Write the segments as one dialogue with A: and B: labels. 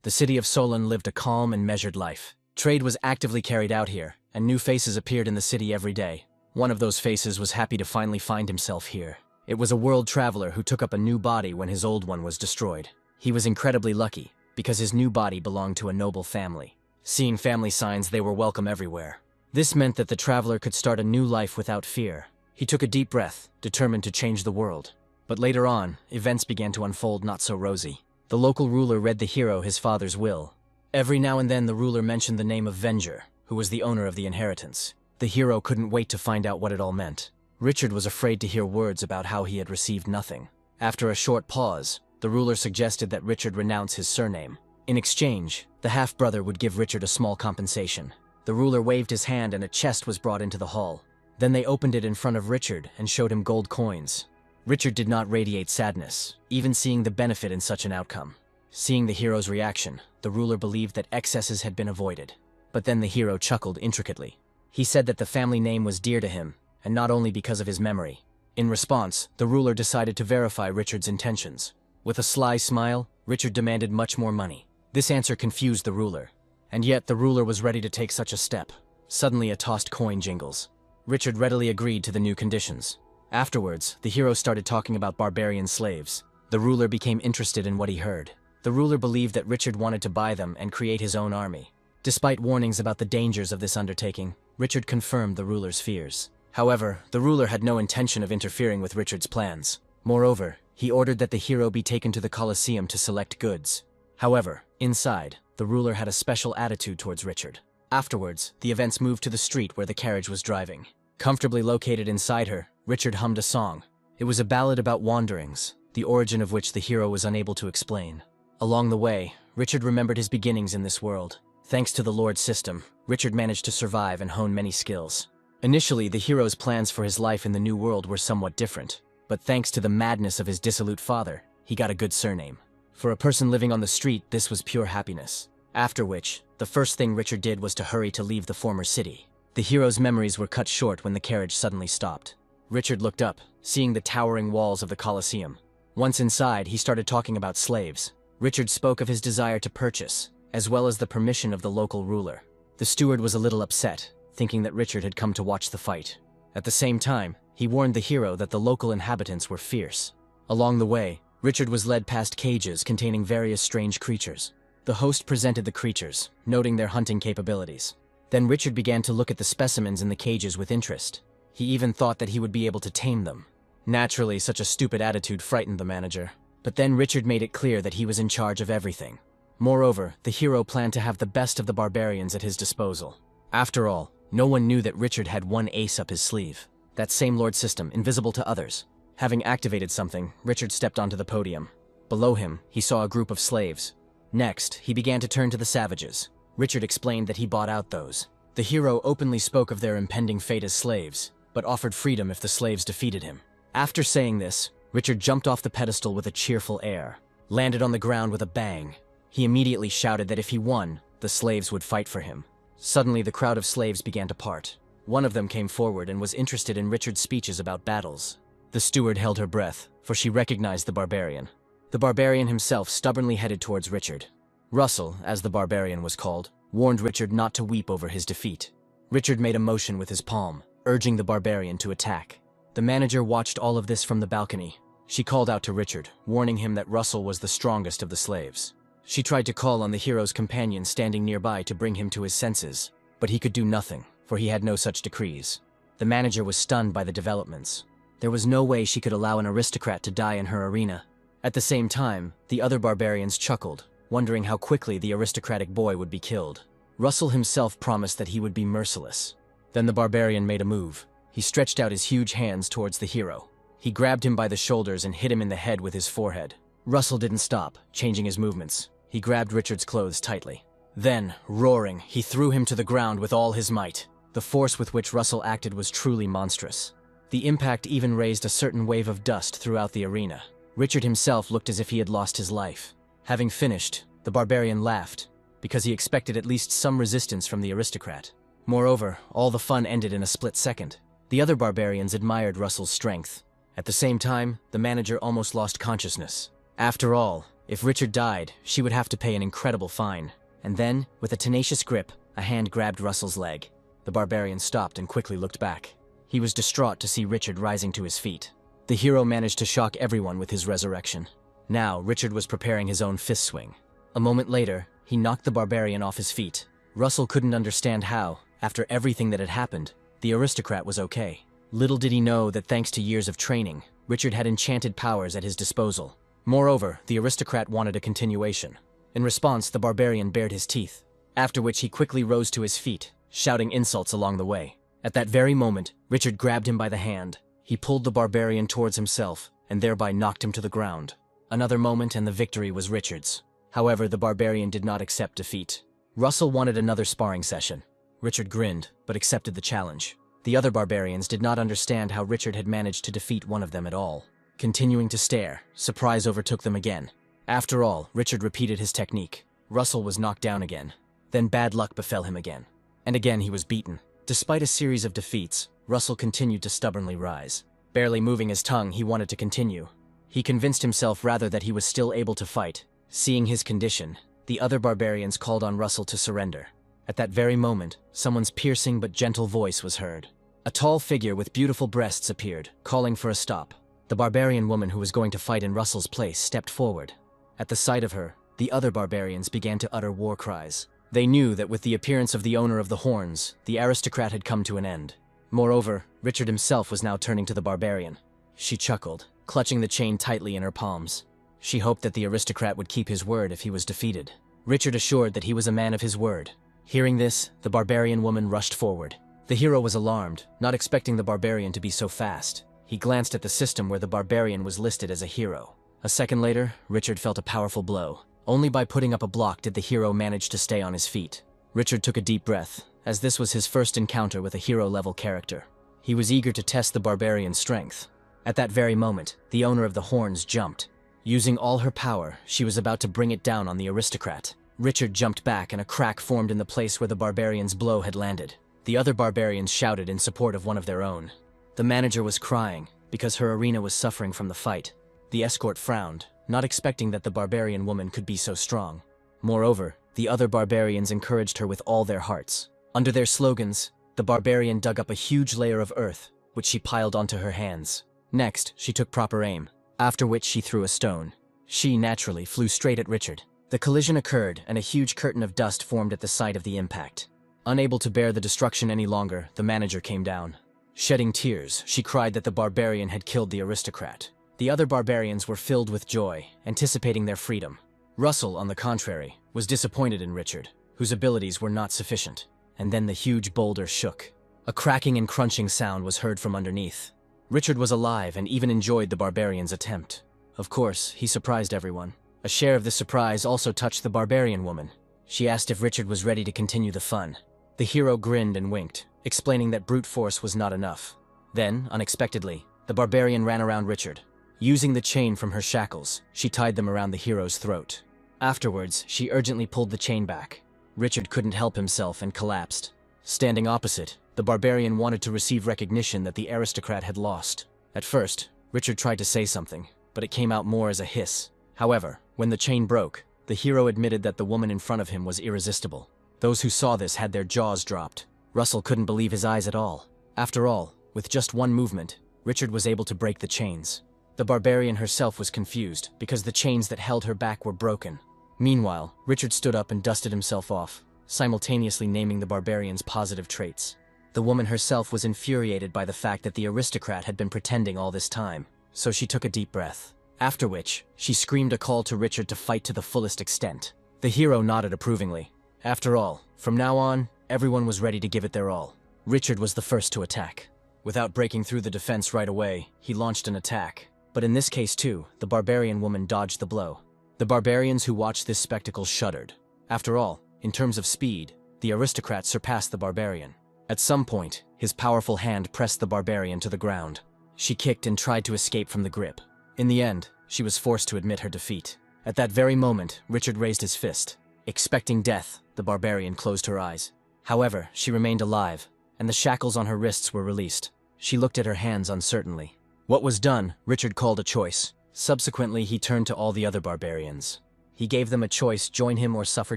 A: The city of Solon lived a calm and measured life. Trade was actively carried out here, and new faces appeared in the city every day. One of those faces was happy to finally find himself here. It was a world traveler who took up a new body when his old one was destroyed. He was incredibly lucky, because his new body belonged to a noble family. Seeing family signs, they were welcome everywhere. This meant that the traveler could start a new life without fear. He took a deep breath, determined to change the world. But later on, events began to unfold not so rosy. The local ruler read the hero his father's will. Every now and then the ruler mentioned the name of Venger, who was the owner of the inheritance. The hero couldn't wait to find out what it all meant. Richard was afraid to hear words about how he had received nothing. After a short pause, the ruler suggested that Richard renounce his surname. In exchange, the half-brother would give Richard a small compensation. The ruler waved his hand and a chest was brought into the hall. Then they opened it in front of Richard and showed him gold coins. Richard did not radiate sadness, even seeing the benefit in such an outcome. Seeing the hero's reaction, the ruler believed that excesses had been avoided. But then the hero chuckled intricately. He said that the family name was dear to him, and not only because of his memory. In response, the ruler decided to verify Richard's intentions. With a sly smile, Richard demanded much more money. This answer confused the ruler. And yet the ruler was ready to take such a step. Suddenly a tossed coin jingles. Richard readily agreed to the new conditions. Afterwards, the hero started talking about barbarian slaves. The ruler became interested in what he heard. The ruler believed that Richard wanted to buy them and create his own army. Despite warnings about the dangers of this undertaking, Richard confirmed the ruler's fears. However, the ruler had no intention of interfering with Richard's plans. Moreover, he ordered that the hero be taken to the Colosseum to select goods. However, inside, the ruler had a special attitude towards Richard. Afterwards, the events moved to the street where the carriage was driving. Comfortably located inside her, Richard hummed a song. It was a ballad about wanderings, the origin of which the hero was unable to explain. Along the way, Richard remembered his beginnings in this world. Thanks to the Lord's system, Richard managed to survive and hone many skills. Initially, the hero's plans for his life in the new world were somewhat different, but thanks to the madness of his dissolute father, he got a good surname. For a person living on the street, this was pure happiness. After which, the first thing Richard did was to hurry to leave the former city. The hero's memories were cut short when the carriage suddenly stopped. Richard looked up, seeing the towering walls of the Colosseum. Once inside, he started talking about slaves. Richard spoke of his desire to purchase, as well as the permission of the local ruler. The steward was a little upset, thinking that Richard had come to watch the fight. At the same time, he warned the hero that the local inhabitants were fierce. Along the way, Richard was led past cages containing various strange creatures. The host presented the creatures, noting their hunting capabilities. Then Richard began to look at the specimens in the cages with interest. He even thought that he would be able to tame them. Naturally, such a stupid attitude frightened the manager. But then Richard made it clear that he was in charge of everything. Moreover, the hero planned to have the best of the barbarians at his disposal. After all, no one knew that Richard had one ace up his sleeve. That same Lord system, invisible to others. Having activated something, Richard stepped onto the podium. Below him, he saw a group of slaves. Next, he began to turn to the savages. Richard explained that he bought out those. The hero openly spoke of their impending fate as slaves, but offered freedom if the slaves defeated him. After saying this, Richard jumped off the pedestal with a cheerful air, landed on the ground with a bang. He immediately shouted that if he won, the slaves would fight for him. Suddenly, the crowd of slaves began to part. One of them came forward and was interested in Richard's speeches about battles. The steward held her breath, for she recognized the barbarian. The barbarian himself stubbornly headed towards Richard. Russell, as the barbarian was called, warned Richard not to weep over his defeat. Richard made a motion with his palm, urging the barbarian to attack. The manager watched all of this from the balcony. She called out to Richard, warning him that Russell was the strongest of the slaves. She tried to call on the hero's companion standing nearby to bring him to his senses, but he could do nothing, for he had no such decrees. The manager was stunned by the developments. There was no way she could allow an aristocrat to die in her arena. At the same time, the other barbarians chuckled, wondering how quickly the aristocratic boy would be killed. Russell himself promised that he would be merciless. Then the barbarian made a move. He stretched out his huge hands towards the hero. He grabbed him by the shoulders and hit him in the head with his forehead. Russell didn't stop, changing his movements. He grabbed Richard's clothes tightly. Then, roaring, he threw him to the ground with all his might. The force with which Russell acted was truly monstrous. The impact even raised a certain wave of dust throughout the arena. Richard himself looked as if he had lost his life. Having finished, the barbarian laughed, because he expected at least some resistance from the aristocrat. Moreover, all the fun ended in a split second. The other barbarians admired Russell's strength. At the same time, the manager almost lost consciousness. After all, If Richard died, she would have to pay an incredible fine. And then, with a tenacious grip, a hand grabbed Russell's leg. The barbarian stopped and quickly looked back. He was distraught to see Richard rising to his feet. The hero managed to shock everyone with his resurrection. Now, Richard was preparing his own fist swing. A moment later, he knocked the barbarian off his feet. Russell couldn't understand how, after everything that had happened, the aristocrat was okay. Little did he know that thanks to years of training, Richard had enchanted powers at his disposal. Moreover, the aristocrat wanted a continuation. In response, the barbarian bared his teeth, after which he quickly rose to his feet, shouting insults along the way. At that very moment, Richard grabbed him by the hand. He pulled the barbarian towards himself, and thereby knocked him to the ground. Another moment and the victory was Richard's. However, the barbarian did not accept defeat. Russell wanted another sparring session. Richard grinned, but accepted the challenge. The other barbarians did not understand how Richard had managed to defeat one of them at all. Continuing to stare, surprise overtook them again. After all, Richard repeated his technique. Russell was knocked down again. Then bad luck befell him again. And again he was beaten. Despite a series of defeats, Russell continued to stubbornly rise. Barely moving his tongue, he wanted to continue. He convinced himself rather that he was still able to fight. Seeing his condition, the other barbarians called on Russell to surrender. At that very moment, someone's piercing but gentle voice was heard. A tall figure with beautiful breasts appeared, calling for a stop. The barbarian woman who was going to fight in Russell's place stepped forward. At the sight of her, the other barbarians began to utter war cries. They knew that with the appearance of the owner of the horns, the aristocrat had come to an end. Moreover, Richard himself was now turning to the barbarian. She chuckled, clutching the chain tightly in her palms. She hoped that the aristocrat would keep his word if he was defeated. Richard assured that he was a man of his word. Hearing this, the barbarian woman rushed forward. The hero was alarmed, not expecting the barbarian to be so fast. He glanced at the system where the barbarian was listed as a hero. A second later, Richard felt a powerful blow. Only by putting up a block did the hero manage to stay on his feet. Richard took a deep breath, as this was his first encounter with a hero-level character. He was eager to test the barbarian's strength. At that very moment, the owner of the horns jumped. Using all her power, she was about to bring it down on the aristocrat. Richard jumped back and a crack formed in the place where the barbarian's blow had landed. The other barbarians shouted in support of one of their own. The manager was crying, because her arena was suffering from the fight. The escort frowned, not expecting that the barbarian woman could be so strong. Moreover, the other barbarians encouraged her with all their hearts. Under their slogans, the barbarian dug up a huge layer of earth, which she piled onto her hands. Next, she took proper aim, after which she threw a stone. She, naturally, flew straight at Richard. The collision occurred, and a huge curtain of dust formed at the site of the impact. Unable to bear the destruction any longer, the manager came down. Shedding tears, she cried that the barbarian had killed the aristocrat. The other barbarians were filled with joy, anticipating their freedom. Russell, on the contrary, was disappointed in Richard, whose abilities were not sufficient. And then the huge boulder shook. A cracking and crunching sound was heard from underneath. Richard was alive and even enjoyed the barbarian's attempt. Of course, he surprised everyone. A share of the surprise also touched the barbarian woman. She asked if Richard was ready to continue the fun. The hero grinned and winked, explaining that brute force was not enough. Then, unexpectedly, the barbarian ran around Richard. Using the chain from her shackles, she tied them around the hero's throat. Afterwards, she urgently pulled the chain back. Richard couldn't help himself and collapsed. Standing opposite, the barbarian wanted to receive recognition that the aristocrat had lost. At first, Richard tried to say something, but it came out more as a hiss. However, when the chain broke, the hero admitted that the woman in front of him was irresistible. Those who saw this had their jaws dropped. Russell couldn't believe his eyes at all. After all, with just one movement, Richard was able to break the chains. The barbarian herself was confused, because the chains that held her back were broken. Meanwhile, Richard stood up and dusted himself off, simultaneously naming the barbarian's positive traits. The woman herself was infuriated by the fact that the aristocrat had been pretending all this time, so she took a deep breath. After which, she screamed a call to Richard to fight to the fullest extent. The hero nodded approvingly. After all, from now on, everyone was ready to give it their all. Richard was the first to attack. Without breaking through the defense right away, he launched an attack. But in this case too, the barbarian woman dodged the blow. The barbarians who watched this spectacle shuddered. After all, in terms of speed, the aristocrat surpassed the barbarian. At some point, his powerful hand pressed the barbarian to the ground. She kicked and tried to escape from the grip. In the end, she was forced to admit her defeat. At that very moment, Richard raised his fist. Expecting death, the barbarian closed her eyes. However, she remained alive, and the shackles on her wrists were released. She looked at her hands uncertainly. What was done, Richard called a choice. Subsequently, he turned to all the other barbarians. He gave them a choice: join him or suffer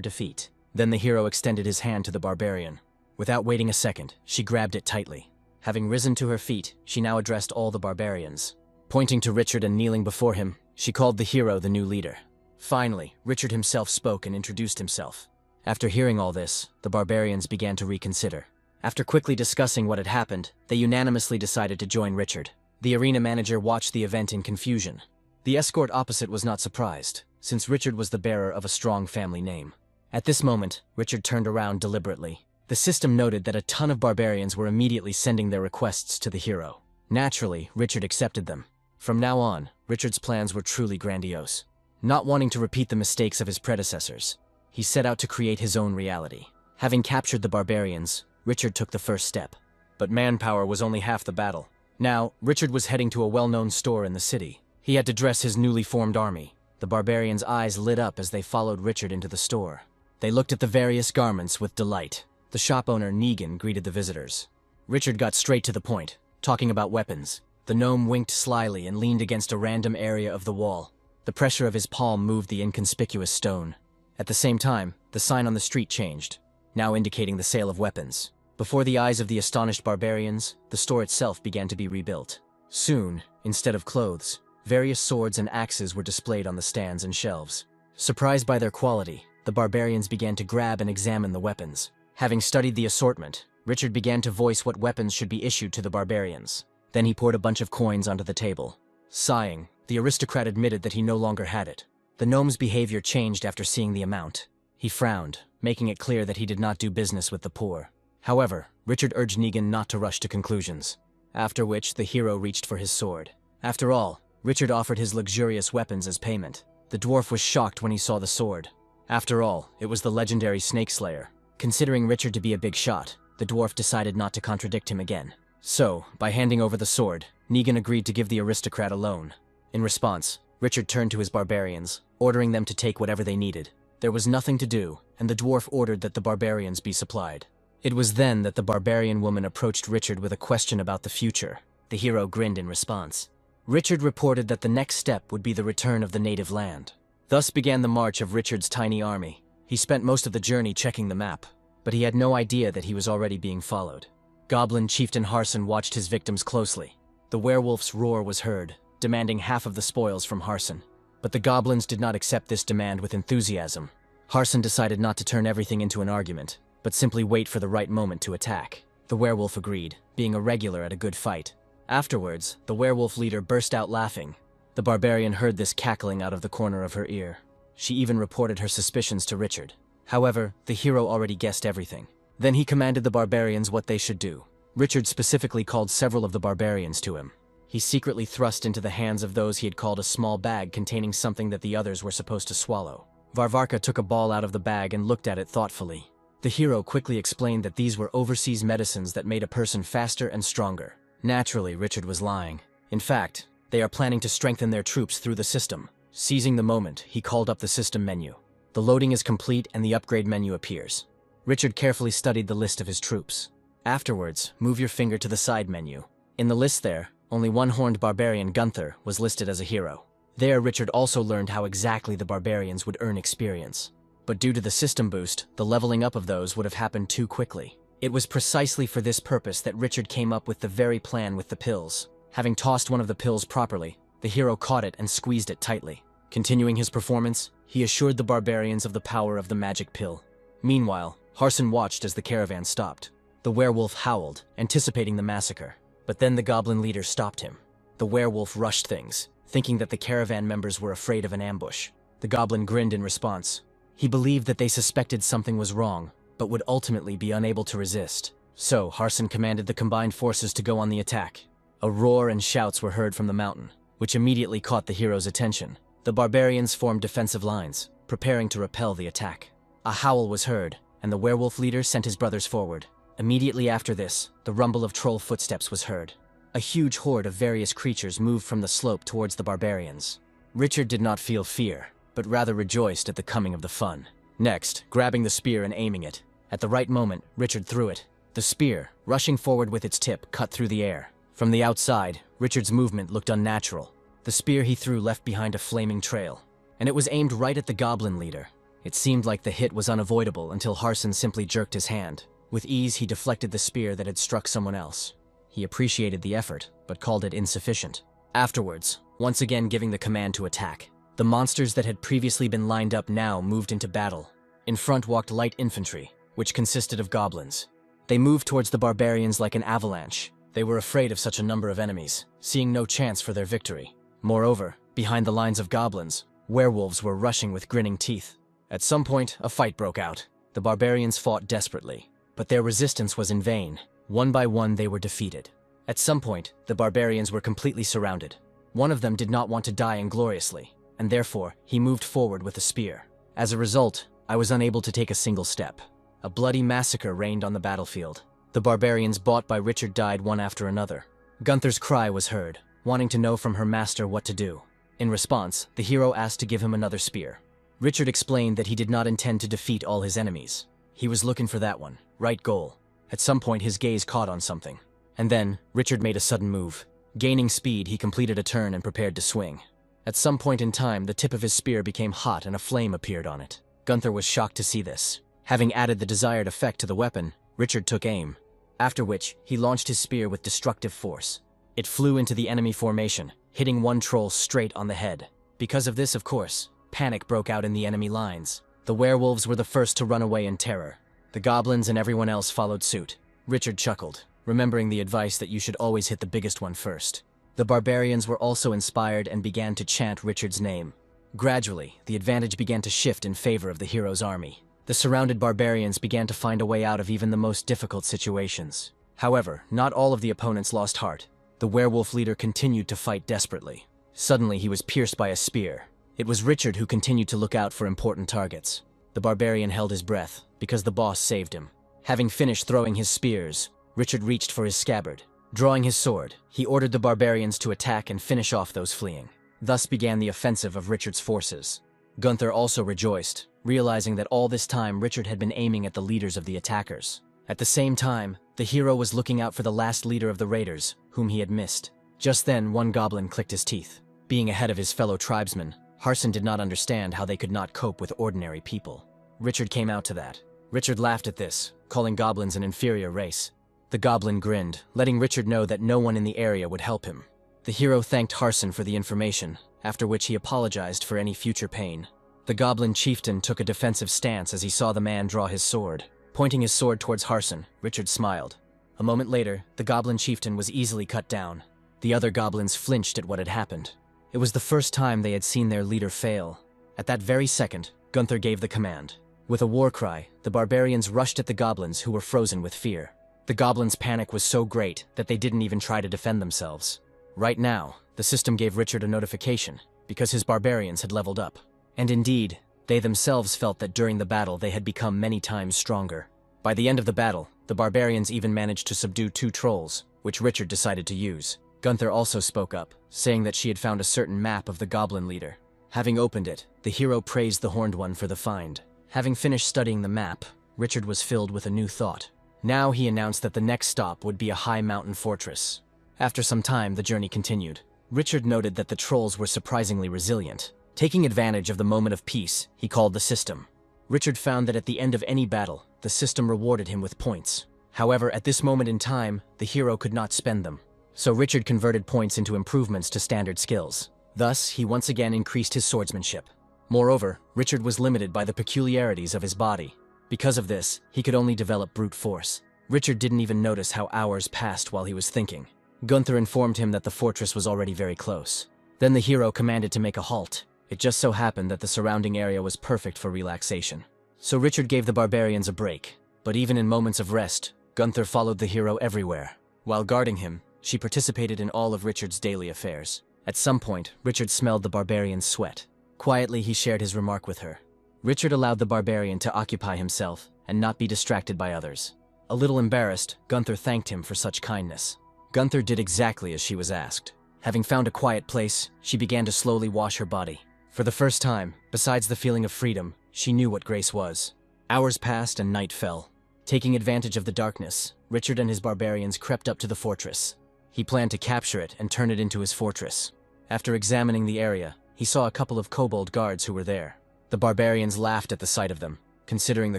A: defeat. Then the hero extended his hand to the barbarian. Without waiting a second, she grabbed it tightly. Having risen to her feet, she now addressed all the barbarians. Pointing to Richard and kneeling before him, she called the hero the new leader. Finally, Richard himself spoke and introduced himself. After hearing all this, the barbarians began to reconsider. After quickly discussing what had happened, they unanimously decided to join Richard. The arena manager watched the event in confusion. The escort opposite was not surprised, since Richard was the bearer of a strong family name. At this moment, Richard turned around deliberately. The system noted that a ton of barbarians were immediately sending their requests to the hero. Naturally, Richard accepted them. From now on, Richard's plans were truly grandiose. Not wanting to repeat the mistakes of his predecessors, he set out to create his own reality. Having captured the barbarians, Richard took the first step. But manpower was only half the battle. Now, Richard was heading to a well-known store in the city. He had to dress his newly formed army. The barbarians' eyes lit up as they followed Richard into the store. They looked at the various garments with delight. The shop owner, Negan, greeted the visitors. Richard got straight to the point, talking about weapons. The gnome winked slyly and leaned against a random area of the wall. The pressure of his palm moved the inconspicuous stone. At the same time, the sign on the street changed, now indicating the sale of weapons. Before the eyes of the astonished barbarians, the store itself began to be rebuilt. Soon, instead of clothes, various swords and axes were displayed on the stands and shelves. Surprised by their quality, the barbarians began to grab and examine the weapons. Having studied the assortment, Richard began to voice what weapons should be issued to the barbarians. Then he poured a bunch of coins onto the table. Sighing, the aristocrat admitted that he no longer had it. The gnome's behavior changed after seeing the amount. He frowned, making it clear that he did not do business with the poor. However, Richard urged Negan not to rush to conclusions, after which the hero reached for his sword. After all, Richard offered his luxurious weapons as payment. The dwarf was shocked when he saw the sword. After all, it was the legendary Snake Slayer. Considering Richard to be a big shot, the dwarf decided not to contradict him again. So, by handing over the sword, Negan agreed to give the aristocrat a loan. In response, Richard turned to his barbarians, ordering them to take whatever they needed. There was nothing to do, and the dwarf ordered that the barbarians be supplied. It was then that the barbarian woman approached Richard with a question about the future. The hero grinned in response. Richard reported that the next step would be the return of the native land. Thus began the march of Richard's tiny army. He spent most of the journey checking the map, but he had no idea that he was already being followed. Goblin Chieftain Harson watched his victims closely. The werewolf's roar was heard, demanding half of the spoils from Harson. But the goblins did not accept this demand with enthusiasm. Harson decided not to turn everything into an argument, but simply wait for the right moment to attack. The werewolf agreed, being a regular at a good fight. Afterwards, the werewolf leader burst out laughing. The barbarian heard this cackling out of the corner of her ear. She even reported her suspicions to Richard. However, the hero already guessed everything. Then he commanded the barbarians what they should do. Richard specifically called several of the barbarians to him. He secretly thrust into the hands of those he had called a small bag containing something that the others were supposed to swallow. Varvarka took a ball out of the bag and looked at it thoughtfully. The hero quickly explained that these were overseas medicines that made a person faster and stronger. Naturally, Richard was lying. In fact, they are planning to strengthen their troops through the system. Seizing the moment, he called up the system menu. The loading is complete and the upgrade menu appears. Richard carefully studied the list of his troops. Afterwards, move your finger to the side menu. In the list there, only one horned barbarian, Gunther, was listed as a hero. There, Richard also learned how exactly the barbarians would earn experience. But due to the system boost, the leveling up of those would have happened too quickly. It was precisely for this purpose that Richard came up with the very plan with the pills. Having tossed one of the pills properly, the hero caught it and squeezed it tightly. Continuing his performance, he assured the barbarians of the power of the magic pill. Meanwhile, Harson watched as the caravan stopped. The werewolf howled, anticipating the massacre. But then the goblin leader stopped him. The werewolf rushed things, thinking that the caravan members were afraid of an ambush. The goblin grinned in response. He believed that they suspected something was wrong, but would ultimately be unable to resist. So, Harson commanded the combined forces to go on the attack. A roar and shouts were heard from the mountain, which immediately caught the hero's attention. The barbarians formed defensive lines, preparing to repel the attack. A howl was heard, and the werewolf leader sent his brothers forward. Immediately after this, the rumble of troll footsteps was heard. A huge horde of various creatures moved from the slope towards the barbarians. Richard did not feel fear, but rather rejoiced at the coming of the fun. Next, grabbing the spear and aiming it. At the right moment, Richard threw it. The spear, rushing forward with its tip, cut through the air. From the outside, Richard's movement looked unnatural. The spear he threw left behind a flaming trail, and it was aimed right at the goblin leader. It seemed like the hit was unavoidable until Harson simply jerked his hand. With ease, he deflected the spear that had struck someone else. He appreciated the effort, but called it insufficient. Afterwards, once again giving the command to attack, the monsters that had previously been lined up now moved into battle. In front walked light infantry, which consisted of goblins. They moved towards the barbarians like an avalanche. They were afraid of such a number of enemies, seeing no chance for their victory. Moreover, behind the lines of goblins, werewolves were rushing with grinning teeth. At some point, a fight broke out. The barbarians fought desperately, but their resistance was in vain. One by one, they were defeated. At some point, the barbarians were completely surrounded. One of them did not want to die ingloriously, and therefore, he moved forward with a spear. As a result, I was unable to take a single step. A bloody massacre reigned on the battlefield. The barbarians bought by Richard died one after another. Gunther's cry was heard, wanting to know from her master what to do. In response, the hero asked to give him another spear. Richard explained that he did not intend to defeat all his enemies. He was looking for that one, right goal. At some point, his gaze caught on something. And then, Richard made a sudden move. Gaining speed, he completed a turn and prepared to swing. At some point in time, the tip of his spear became hot and a flame appeared on it. Gunther was shocked to see this. Having added the desired effect to the weapon, Richard took aim. After which, he launched his spear with destructive force. It flew into the enemy formation, hitting one troll straight on the head. Because of this, of course, panic broke out in the enemy lines. The werewolves were the first to run away in terror. The goblins and everyone else followed suit. Richard chuckled, remembering the advice that you should always hit the biggest one first. The barbarians were also inspired and began to chant Richard's name. Gradually, the advantage began to shift in favor of the hero's army. The surrounded barbarians began to find a way out of even the most difficult situations. However, not all of the opponents lost heart. The werewolf leader continued to fight desperately. Suddenly, he was pierced by a spear. It was Richard who continued to look out for important targets. The barbarian held his breath, because the boss saved him. Having finished throwing his spears, Richard reached for his scabbard. Drawing his sword, he ordered the barbarians to attack and finish off those fleeing. Thus began the offensive of Richard's forces. Gunther also rejoiced, realizing that all this time Richard had been aiming at the leaders of the attackers. At the same time, the hero was looking out for the last leader of the raiders, whom he had missed. Just then, one goblin clicked his teeth. Being ahead of his fellow tribesmen, Harson did not understand how they could not cope with ordinary people. Richard came out to that. Richard laughed at this, calling goblins an inferior race. The goblin grinned, letting Richard know that no one in the area would help him. The hero thanked Harson for the information, after which he apologized for any future pain. The goblin chieftain took a defensive stance as he saw the man draw his sword. Pointing his sword towards Harson, Richard smiled. A moment later, the goblin chieftain was easily cut down. The other goblins flinched at what had happened. It was the first time they had seen their leader fail. At that very second, Gunther gave the command. With a war cry, the barbarians rushed at the goblins who were frozen with fear. The goblins' panic was so great that they didn't even try to defend themselves. Right now, the system gave Richard a notification, because his barbarians had leveled up. And indeed, they themselves felt that during the battle they had become many times stronger. By the end of the battle, the barbarians even managed to subdue 2 trolls, which Richard decided to use. Gunther also spoke up, saying that she had found a certain map of the goblin leader. Having opened it, the hero praised the Horned One for the find. Having finished studying the map, Richard was filled with a new thought. Now he announced that the next stop would be a high mountain fortress. After some time, the journey continued. Richard noted that the trolls were surprisingly resilient. Taking advantage of the moment of peace, he called the system. Richard found that at the end of any battle, the system rewarded him with points. However, at this moment in time, the hero could not spend them. So Richard converted points into improvements to standard skills. Thus, he once again increased his swordsmanship. Moreover, Richard was limited by the peculiarities of his body. Because of this, he could only develop brute force. Richard didn't even notice how hours passed while he was thinking. Gunther informed him that the fortress was already very close. Then the hero commanded to make a halt. It just so happened that the surrounding area was perfect for relaxation. So Richard gave the barbarians a break. But even in moments of rest, Gunther followed the hero everywhere. While guarding him, she participated in all of Richard's daily affairs. At some point, Richard smelled the barbarian's sweat. Quietly, he shared his remark with her. Richard allowed the barbarian to occupy himself and not be distracted by others. A little embarrassed, Gunther thanked him for such kindness. Gunther did exactly as she was asked. Having found a quiet place, she began to slowly wash her body. For the first time, besides the feeling of freedom, she knew what grace was. Hours passed and night fell. Taking advantage of the darkness, Richard and his barbarians crept up to the fortress. He planned to capture it and turn it into his fortress. After examining the area, he saw a couple of kobold guards who were there. The barbarians laughed at the sight of them, considering the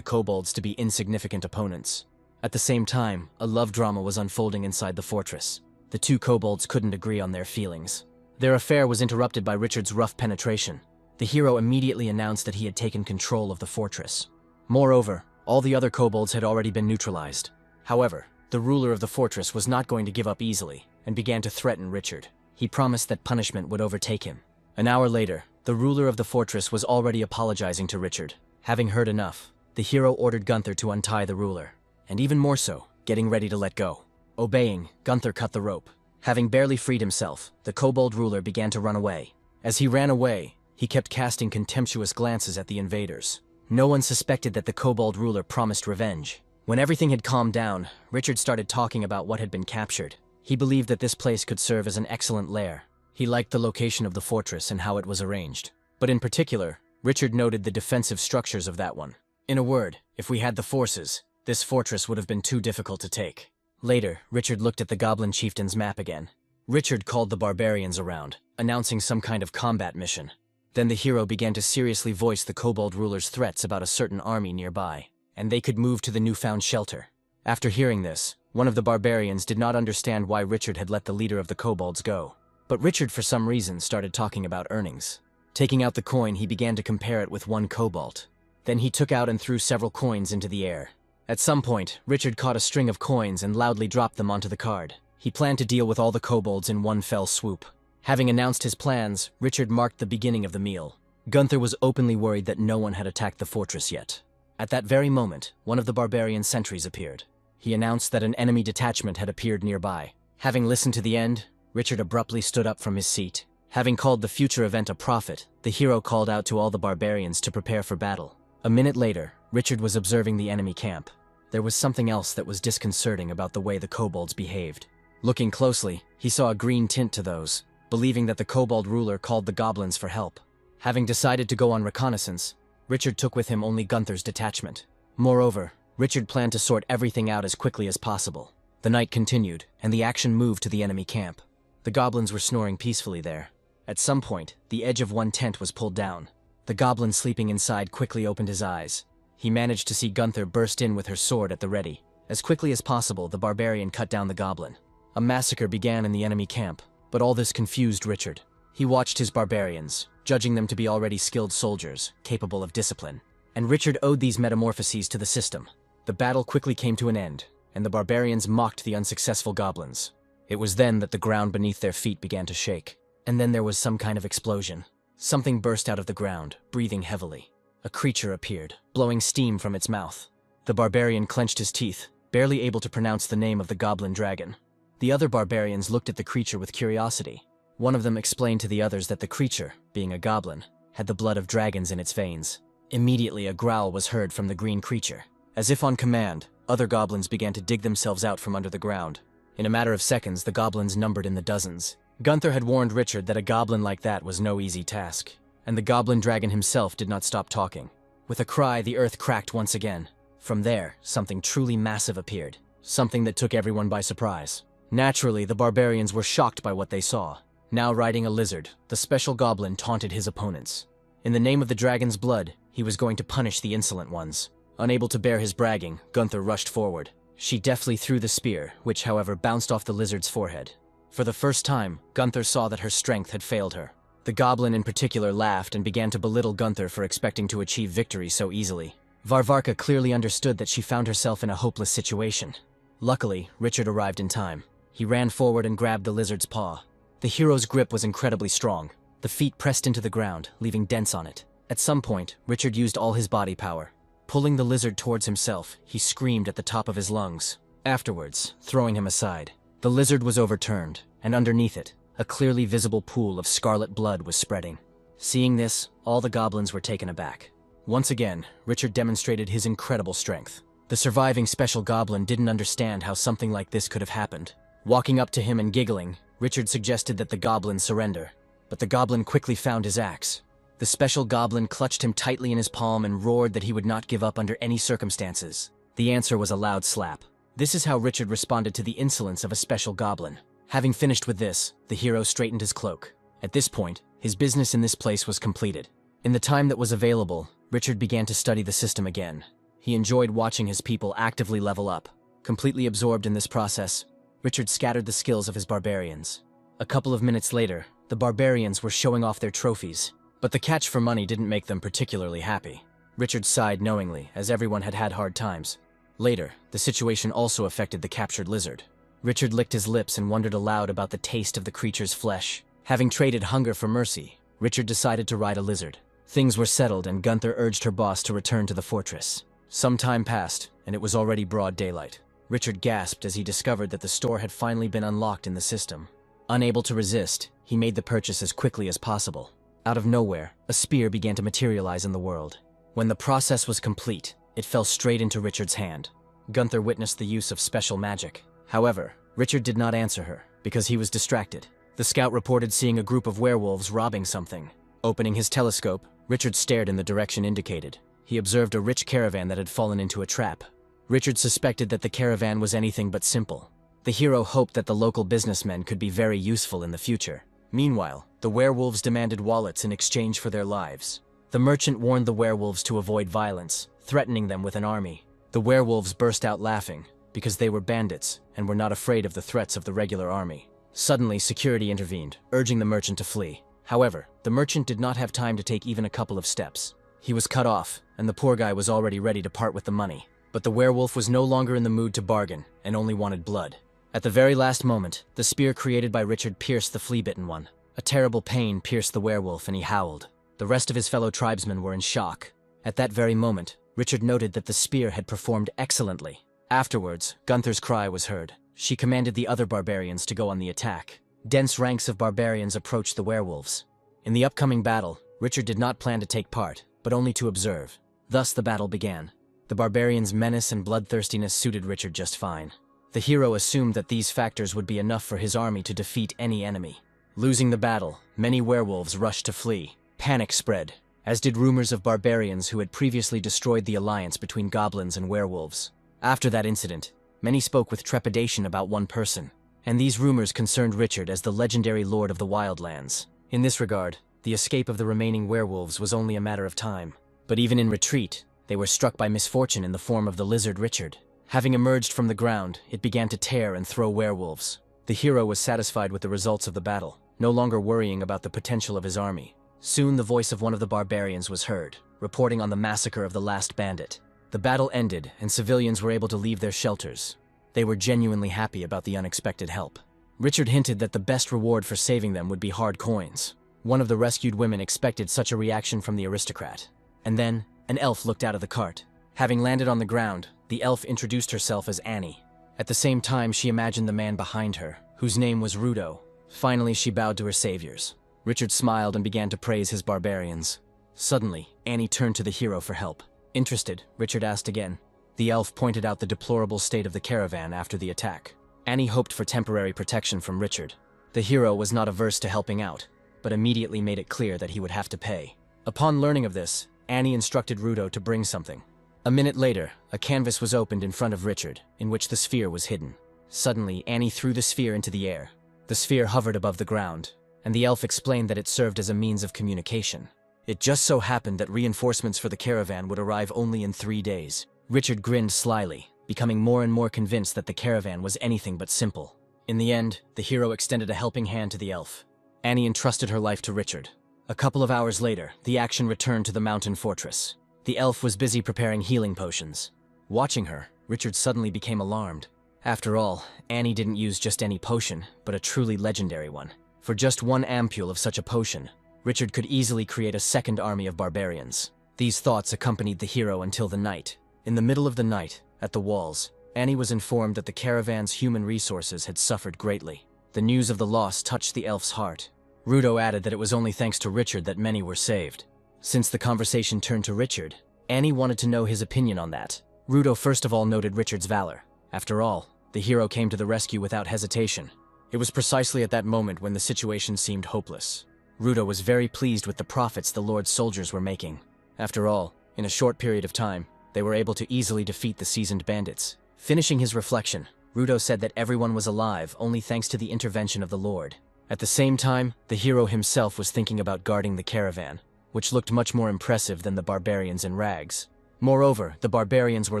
A: kobolds to be insignificant opponents. At the same time, a love drama was unfolding inside the fortress. The two kobolds couldn't agree on their feelings. Their affair was interrupted by Richard's rough penetration. The hero immediately announced that he had taken control of the fortress. Moreover, all the other kobolds had already been neutralized. However, the ruler of the fortress was not going to give up easily, and began to threaten Richard. He promised that punishment would overtake him. An hour later, the ruler of the fortress was already apologizing to Richard. Having heard enough, the hero ordered Gunther to untie the ruler, and even more so, getting ready to let go. Obeying, Gunther cut the rope. Having barely freed himself, the kobold ruler began to run away. As he ran away, he kept casting contemptuous glances at the invaders. No one suspected that the kobold ruler promised revenge. When everything had calmed down, Richard started talking about what had been captured. He believed that this place could serve as an excellent lair. He liked the location of the fortress and how it was arranged. But in particular, Richard noted the defensive structures of that one. In a word, if we had the forces, this fortress would have been too difficult to take. Later, Richard looked at the goblin chieftain's map again. Richard called the barbarians around, announcing some kind of combat mission. Then the hero began to seriously voice the kobold ruler's threats about a certain army nearby, and they could move to the newfound shelter. After hearing this, one of the barbarians did not understand why Richard had let the leader of the kobolds go. But Richard, for some reason, started talking about earnings. Taking out the coin, he began to compare it with one cobalt. Then he took out and threw several coins into the air. At some point, Richard caught a string of coins and loudly dropped them onto the card. He planned to deal with all the kobolds in one fell swoop. Having announced his plans, Richard marked the beginning of the meal. Gunther was openly worried that no one had attacked the fortress yet. At that very moment, one of the barbarian sentries appeared. He announced that an enemy detachment had appeared nearby. Having listened to the end, Richard abruptly stood up from his seat. Having called the future event a prophet, the hero called out to all the barbarians to prepare for battle. A minute later, Richard was observing the enemy camp. There was something else that was disconcerting about the way the kobolds behaved. Looking closely, he saw a green tint to those, believing that the kobold ruler called the goblins for help. Having decided to go on reconnaissance, Richard took with him only Gunther's detachment. Moreover, Richard planned to sort everything out as quickly as possible. The night continued, and the action moved to the enemy camp. The goblins were snoring peacefully there. At some point, the edge of one tent was pulled down. The goblin sleeping inside quickly opened his eyes. He managed to see Gunther burst in with her sword at the ready. As quickly as possible, the barbarian cut down the goblin. A massacre began in the enemy camp, but all this confused Richard. He watched his barbarians, judging them to be already skilled soldiers, capable of discipline. And Richard owed these metamorphoses to the system. The battle quickly came to an end, and the barbarians mocked the unsuccessful goblins. It was then that the ground beneath their feet began to shake. And then there was some kind of explosion. Something burst out of the ground, breathing heavily. A creature appeared, blowing steam from its mouth. The barbarian clenched his teeth, barely able to pronounce the name of the goblin dragon. The other barbarians looked at the creature with curiosity. One of them explained to the others that the creature, being a goblin, had the blood of dragons in its veins. Immediately, a growl was heard from the green creature. As if on command, other goblins began to dig themselves out from under the ground. In a matter of seconds, the goblins numbered in the dozens. Gunther had warned Richard that a goblin like that was no easy task, and the goblin dragon himself did not stop talking. With a cry, the earth cracked once again. From there, something truly massive appeared, something that took everyone by surprise. Naturally, the barbarians were shocked by what they saw. Now riding a lizard, the special goblin taunted his opponents. In the name of the dragon's blood, he was going to punish the insolent ones. Unable to bear his bragging, Gunther rushed forward. She deftly threw the spear, which, however, bounced off the lizard's forehead. For the first time, Gunther saw that her strength had failed her. The goblin in particular laughed and began to belittle Gunther for expecting to achieve victory so easily. Varvarka clearly understood that she found herself in a hopeless situation. Luckily, Richard arrived in time. He ran forward and grabbed the lizard's paw. The hero's grip was incredibly strong. The feet pressed into the ground, leaving dents on it. At some point, Richard used all his body power. Pulling the lizard towards himself, he screamed at the top of his lungs. Afterwards, throwing him aside, the lizard was overturned, and underneath it, a clearly visible pool of scarlet blood was spreading. Seeing this, all the goblins were taken aback. Once again, Richard demonstrated his incredible strength. The surviving special goblin didn't understand how something like this could have happened. Walking up to him and giggling, Richard suggested that the goblin surrender. But the goblin quickly found his axe. The special goblin clutched him tightly in his palm and roared that he would not give up under any circumstances. The answer was a loud slap. This is how Richard responded to the insolence of a special goblin. Having finished with this, the hero straightened his cloak, At this point, his business in this place was completed. In the time that was available, Richard began to study the system again. He enjoyed watching his people actively level up. Completely absorbed in this process, Richard scattered the skills of his barbarians. A couple of minutes later, the barbarians were showing off their trophies, but the catch for money didn't make them particularly happy. Richard sighed knowingly, as everyone had had hard times. Later, the situation also affected the captured lizard. Richard licked his lips and wondered aloud about the taste of the creature's flesh. Having traded hunger for mercy, Richard decided to ride a lizard. Things were settled and Gunther urged her boss to return to the fortress. Some time passed, and it was already broad daylight. Richard gasped as he discovered that the store had finally been unlocked in the system. Unable to resist, he made the purchase as quickly as possible. Out of nowhere, a spear began to materialize in the world. When the process was complete, it fell straight into Richard's hand. Gunther witnessed the use of special magic. However, Richard did not answer her, because he was distracted. The scout reported seeing a group of werewolves robbing something. Opening his telescope, Richard stared in the direction indicated. He observed a rich caravan that had fallen into a trap. Richard suspected that the caravan was anything but simple. The hero hoped that the local businessmen could be very useful in the future. Meanwhile, the werewolves demanded wallets in exchange for their lives. The merchant warned the werewolves to avoid violence, threatening them with an army. The werewolves burst out laughing, because they were bandits and were not afraid of the threats of the regular army. Suddenly, security intervened, urging the merchant to flee. However, the merchant did not have time to take even a couple of steps. He was cut off, and the poor guy was already ready to part with the money. But the werewolf was no longer in the mood to bargain, and only wanted blood. At the very last moment, the spear created by Richard pierced the flea-bitten one. A terrible pain pierced the werewolf, and he howled. The rest of his fellow tribesmen were in shock. At that very moment, Richard noted that the spear had performed excellently. Afterwards, Gunther's cry was heard. She commanded the other barbarians to go on the attack. Dense ranks of barbarians approached the werewolves. In the upcoming battle, Richard did not plan to take part, but only to observe. Thus the battle began. The barbarians' menace and bloodthirstiness suited Richard just fine. The hero assumed that these factors would be enough for his army to defeat any enemy. Losing the battle, many werewolves rushed to flee. Panic spread, as did rumors of barbarians who had previously destroyed the alliance between goblins and werewolves. After that incident, many spoke with trepidation about one person, and these rumors concerned Richard as the legendary Lord of the Wildlands. In this regard, the escape of the remaining werewolves was only a matter of time. But even in retreat, they were struck by misfortune in the form of the lizard Richard. Having emerged from the ground, it began to tear and throw werewolves. The hero was satisfied with the results of the battle, no longer worrying about the potential of his army. Soon the voice of one of the barbarians was heard, reporting on the massacre of the last bandit. The battle ended, and civilians were able to leave their shelters. They were genuinely happy about the unexpected help. Richard hinted that the best reward for saving them would be hard coins. One of the rescued women expected such a reaction from the aristocrat. And then, an elf looked out of the cart. Having landed on the ground, the elf introduced herself as Annie. At the same time, she imagined the man behind her, whose name was Rudo. Finally, she bowed to her saviors. Richard smiled and began to praise his barbarians. Suddenly, Annie turned to the hero for help. Interested, Richard asked again. The elf pointed out the deplorable state of the caravan after the attack. Annie hoped for temporary protection from Richard. The hero was not averse to helping out, but immediately made it clear that he would have to pay. Upon learning of this, Annie instructed Rudo to bring something. A minute later, a canvas was opened in front of Richard, in which the sphere was hidden. Suddenly, Annie threw the sphere into the air. The sphere hovered above the ground, and the elf explained that it served as a means of communication. It just so happened that reinforcements for the caravan would arrive only in 3 days. Richard grinned slyly, becoming more and more convinced that the caravan was anything but simple. In the end, the hero extended a helping hand to the elf. Annie entrusted her life to Richard. A couple of hours later, the action returned to the mountain fortress. The elf was busy preparing healing potions. Watching her, Richard suddenly became alarmed. After all, Annie didn't use just any potion, but a truly legendary one. For just 1 ampule of such a potion, Richard could easily create a second army of barbarians. These thoughts accompanied the hero until the night. In the middle of the night, at the walls, Annie was informed that the caravan's human resources had suffered greatly. The news of the loss touched the elf's heart. Rudo added that it was only thanks to Richard that many were saved. Since the conversation turned to Richard, Annie wanted to know his opinion on that. Rudo first of all noted Richard's valor. After all, the hero came to the rescue without hesitation. It was precisely at that moment when the situation seemed hopeless. Rudo was very pleased with the profits the Lord's soldiers were making. After all, in a short period of time, they were able to easily defeat the seasoned bandits. Finishing his reflection, Rudo said that everyone was alive only thanks to the intervention of the Lord. At the same time, the hero himself was thinking about guarding the caravan, which looked much more impressive than the barbarians in rags. Moreover, the barbarians were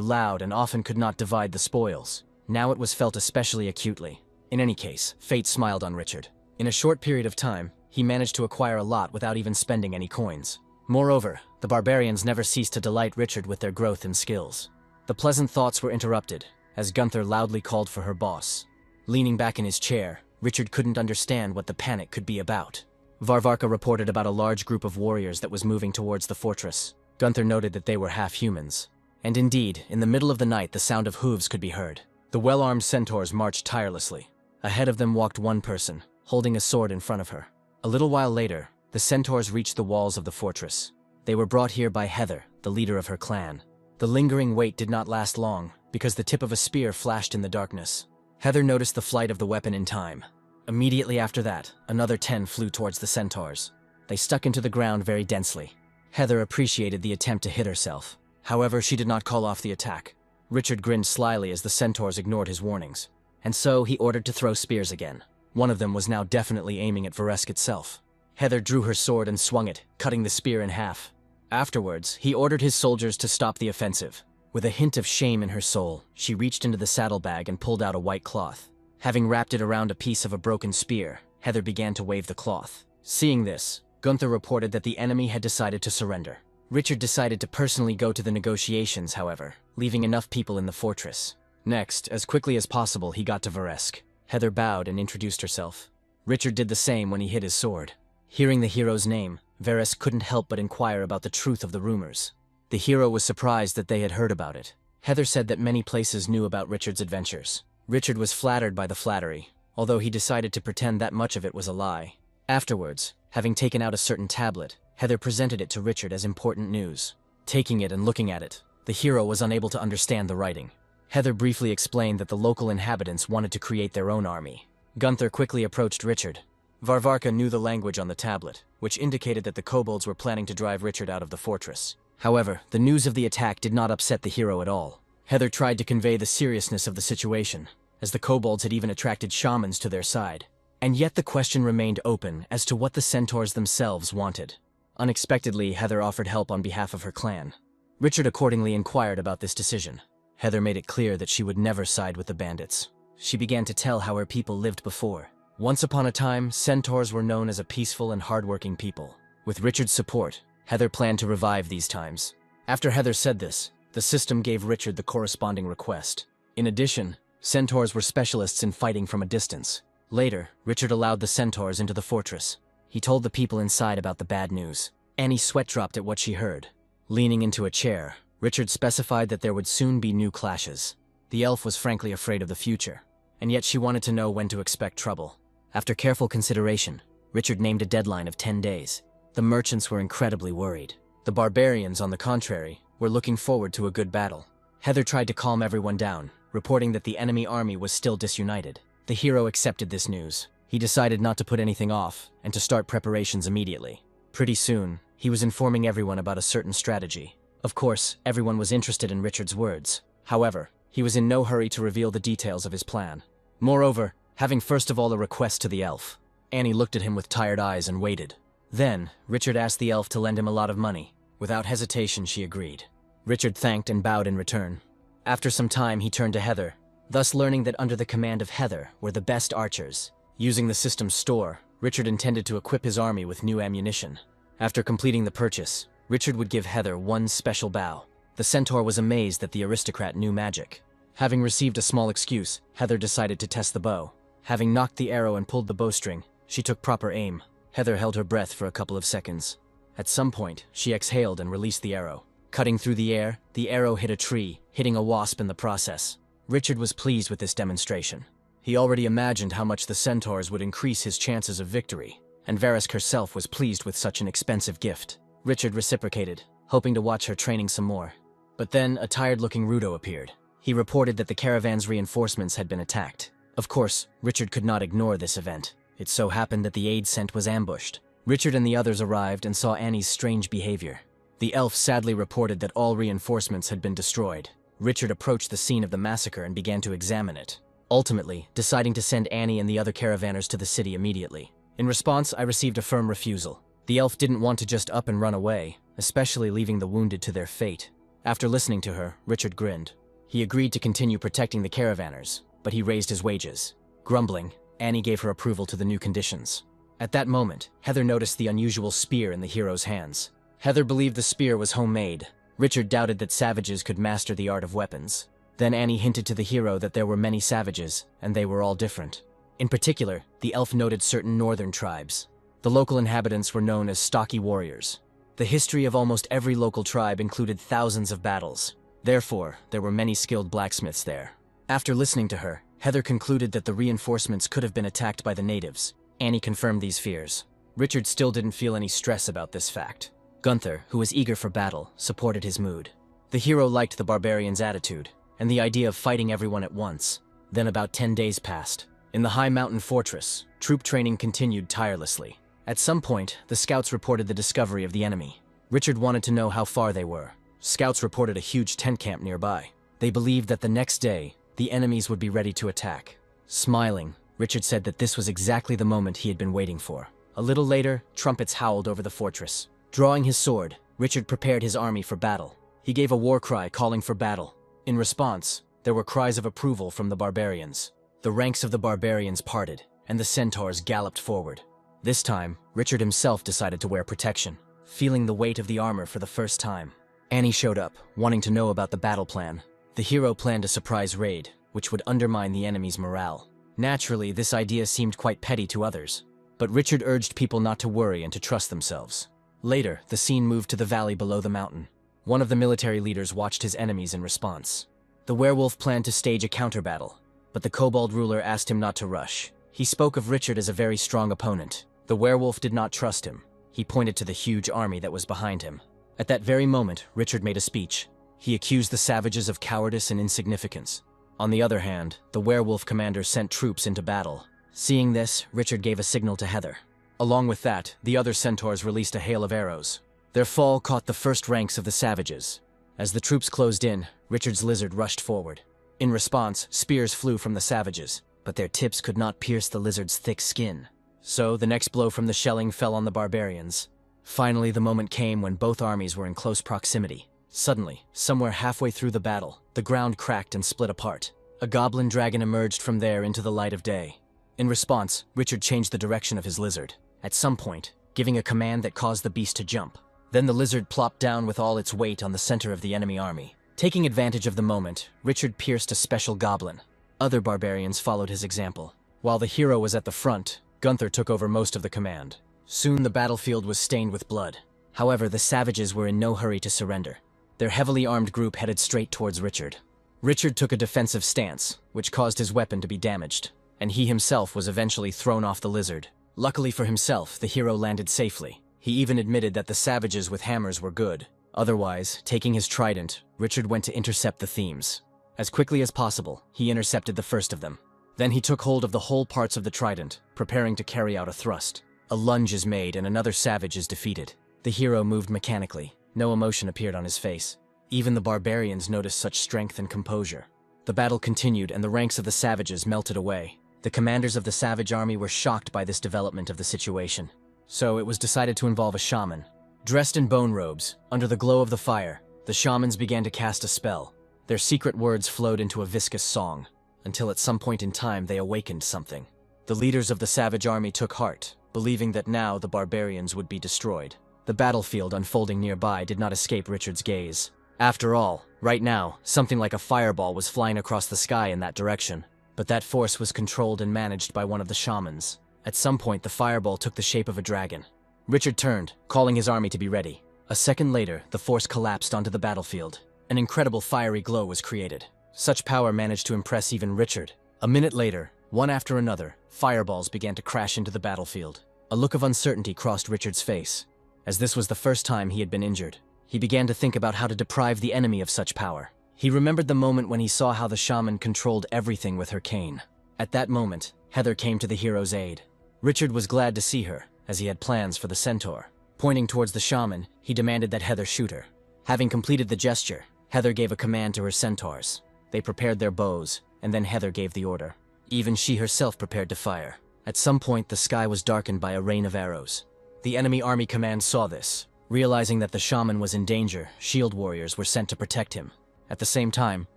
A: loud and often could not divide the spoils. Now it was felt especially acutely. In any case, fate smiled on Richard. In a short period of time, he managed to acquire a lot without even spending any coins. Moreover, the barbarians never ceased to delight Richard with their growth and skills. The pleasant thoughts were interrupted, as Gunther loudly called for her boss. Leaning back in his chair, Richard couldn't understand what the panic could be about. Varvarka reported about a large group of warriors that was moving towards the fortress. Gunther noted that they were half humans. And indeed, in the middle of the night the sound of hooves could be heard. The well-armed centaurs marched tirelessly. Ahead of them walked one person, holding a sword in front of her. A little while later, the centaurs reached the walls of the fortress. They were brought here by Heather, the leader of her clan. The lingering wait did not last long, because the tip of a spear flashed in the darkness. Heather noticed the flight of the weapon in time. Immediately after that, another 10 flew towards the centaurs. They stuck into the ground very densely. Heather appreciated the attempt to hit herself. However, she did not call off the attack. Richard grinned slyly as the centaurs ignored his warnings. And so he ordered to throw spears again. One of them was now definitely aiming at Varesk itself. Heather drew her sword and swung it, cutting the spear in half. Afterwards, he ordered his soldiers to stop the offensive. With a hint of shame in her soul, she reached into the saddlebag and pulled out a white cloth. Having wrapped it around a piece of a broken spear, Heather began to wave the cloth. Seeing this, Gunther reported that the enemy had decided to surrender. Richard decided to personally go to the negotiations, however, leaving enough people in the fortress. Next, as quickly as possible, he got to Varesk. Heather bowed and introduced herself. Richard did the same when he hid his sword. Hearing the hero's name, Varesk couldn't help but inquire about the truth of the rumors. The hero was surprised that they had heard about it. Heather said that many places knew about Richard's adventures. Richard was flattered by the flattery, although he decided to pretend that much of it was a lie. Afterwards, having taken out a certain tablet, Heather presented it to Richard as important news. Taking it and looking at it, the hero was unable to understand the writing. Heather briefly explained that the local inhabitants wanted to create their own army. Gunther quickly approached Richard. Varvarka knew the language on the tablet, which indicated that the kobolds were planning to drive Richard out of the fortress. However, the news of the attack did not upset the hero at all. Heather tried to convey the seriousness of the situation, as the kobolds had even attracted shamans to their side. And yet the question remained open as to what the centaurs themselves wanted. Unexpectedly, Heather offered help on behalf of her clan. Richard accordingly inquired about this decision. Heather made it clear that she would never side with the bandits. She began to tell how her people lived before. Once upon a time, centaurs were known as a peaceful and hardworking people. With Richard's support, Heather planned to revive these times. After Heather said this, the system gave Richard the corresponding request. In addition, centaurs were specialists in fighting from a distance. Later, Richard allowed the centaurs into the fortress. He told the people inside about the bad news. Annie sweat dropped at what she heard. Leaning into a chair, Richard specified that there would soon be new clashes. The elf was frankly afraid of the future, and yet she wanted to know when to expect trouble. After careful consideration, Richard named a deadline of 10 days. The merchants were incredibly worried. The barbarians, on the contrary, were looking forward to a good battle. Heather tried to calm everyone down, reporting that the enemy army was still disunited. The hero accepted this news. He decided not to put anything off, and to start preparations immediately. Pretty soon, he was informing everyone about a certain strategy. Of course, everyone was interested in Richard's words. However, he was in no hurry to reveal the details of his plan. Moreover, having first of all a request to the elf. Annie looked at him with tired eyes and waited. Then, Richard asked the elf to lend him a lot of money. Without hesitation, she agreed. Richard thanked and bowed in return. After some time, he turned to Heather, thus learning that under the command of Heather were the best archers. Using the system's store, Richard intended to equip his army with new ammunition. After completing the purchase, Richard would give Heather one special bow. The centaur was amazed that the aristocrat knew magic. Having received a small excuse, Heather decided to test the bow. Having knocked the arrow and pulled the bowstring, she took proper aim. Heather held her breath for a couple of seconds. At some point, she exhaled and released the arrow. Cutting through the air, the arrow hit a tree, hitting a wasp in the process. Richard was pleased with this demonstration. He already imagined how much the centaurs would increase his chances of victory, and Varesk herself was pleased with such an expensive gift. Richard reciprocated, hoping to watch her training some more. But then, a tired-looking Rudo appeared. He reported that the caravan's reinforcements had been attacked. Of course, Richard could not ignore this event. It so happened that the aid sent was ambushed. Richard and the others arrived and saw Annie's strange behavior. The elf sadly reported that all reinforcements had been destroyed. Richard approached the scene of the massacre and began to examine it, ultimately deciding to send Annie and the other caravanners to the city immediately. In response, I received a firm refusal. The elf didn't want to just up and run away, especially leaving the wounded to their fate. After listening to her, Richard grinned. He agreed to continue protecting the caravanners, but he raised his wages. Grumbling, Annie gave her approval to the new conditions. At that moment, Heather noticed the unusual spear in the hero's hands. Heather believed the spear was homemade. Richard doubted that savages could master the art of weapons. Then Annie hinted to the hero that there were many savages, and they were all different. In particular, the elf noted certain northern tribes. The local inhabitants were known as stocky warriors. The history of almost every local tribe included thousands of battles. Therefore, there were many skilled blacksmiths there. After listening to her, Heather concluded that the reinforcements could have been attacked by the natives. Annie confirmed these fears. Richard still didn't feel any stress about this fact. Gunther, who was eager for battle, supported his mood. The hero liked the barbarian's attitude, and the idea of fighting everyone at once. Then about 10 days passed. In the high mountain fortress, troop training continued tirelessly. At some point, the scouts reported the discovery of the enemy. Richard wanted to know how far they were. Scouts reported a huge tent camp nearby. They believed that the next day, the enemies would be ready to attack. Smiling, Richard said that this was exactly the moment he had been waiting for. A little later, trumpets howled over the fortress. Drawing his sword, Richard prepared his army for battle. He gave a war cry calling for battle. In response, there were cries of approval from the barbarians. The ranks of the barbarians parted, and the centaurs galloped forward. This time, Richard himself decided to wear protection, feeling the weight of the armor for the first time. Annie showed up, wanting to know about the battle plan. The hero planned a surprise raid, which would undermine the enemy's morale. Naturally, this idea seemed quite petty to others, but Richard urged people not to worry and to trust themselves. Later, the scene moved to the valley below the mountain. One of the military leaders watched his enemies in response. The werewolf planned to stage a counter-battle, but the kobold ruler asked him not to rush. He spoke of Richard as a very strong opponent. The werewolf did not trust him. He pointed to the huge army that was behind him. At that very moment, Richard made a speech. He accused the savages of cowardice and insignificance. On the other hand, the werewolf commander sent troops into battle. Seeing this, Richard gave a signal to Heather. Along with that, the other centaurs released a hail of arrows. Their fall caught the first ranks of the savages. As the troops closed in, Richard's lizard rushed forward. In response, spears flew from the savages, but their tips could not pierce the lizard's thick skin. So, the next blow from the shelling fell on the barbarians. Finally, the moment came when both armies were in close proximity. Suddenly, somewhere halfway through the battle, the ground cracked and split apart. A goblin dragon emerged from there into the light of day. In response, Richard changed the direction of his lizard, at some point, giving a command that caused the beast to jump. Then the lizard plopped down with all its weight on the center of the enemy army. Taking advantage of the moment, Richard pierced a special goblin. Other barbarians followed his example. While the hero was at the front, Gunther took over most of the command. Soon the battlefield was stained with blood. However, the savages were in no hurry to surrender. Their heavily armed group headed straight towards Richard. Richard took a defensive stance, which caused his weapon to be damaged, and he himself was eventually thrown off the lizard. Luckily for himself, the hero landed safely. He even admitted that the savages with hammers were good. Otherwise, taking his trident, Richard went to intercept the themes. As quickly as possible, he intercepted the first of them. Then he took hold of the whole parts of the trident, preparing to carry out a thrust. A lunge is made and another savage is defeated. The hero moved mechanically. No emotion appeared on his face. Even the barbarians noticed such strength and composure. The battle continued and the ranks of the savages melted away. The commanders of the savage army were shocked by this development of the situation. So it was decided to involve a shaman. Dressed in bone robes, under the glow of the fire, the shamans began to cast a spell. Their secret words flowed into a viscous song, until at some point in time they awakened something. The leaders of the savage army took heart, believing that now the barbarians would be destroyed. The battlefield unfolding nearby did not escape Richard's gaze. After all, right now, something like a fireball was flying across the sky in that direction. But that force was controlled and managed by one of the shamans. At some point, the fireball took the shape of a dragon. Richard turned, calling his army to be ready. A second later, the force collapsed onto the battlefield. An incredible fiery glow was created. Such power managed to impress even Richard. A minute later, one after another, fireballs began to crash into the battlefield. A look of uncertainty crossed Richard's face. As this was the first time he had been injured, he began to think about how to deprive the enemy of such power. He remembered the moment when he saw how the shaman controlled everything with her cane. At that moment, Heather came to the hero's aid. Richard was glad to see her, as he had plans for the centaur. Pointing towards the shaman, he demanded that Heather shoot her. Having completed the gesture, Heather gave a command to her centaurs. They prepared their bows, and then Heather gave the order. Even she herself prepared to fire. At some point, the sky was darkened by a rain of arrows. The enemy army command saw this. Realizing that the shaman was in danger, shield warriors were sent to protect him. At the same time,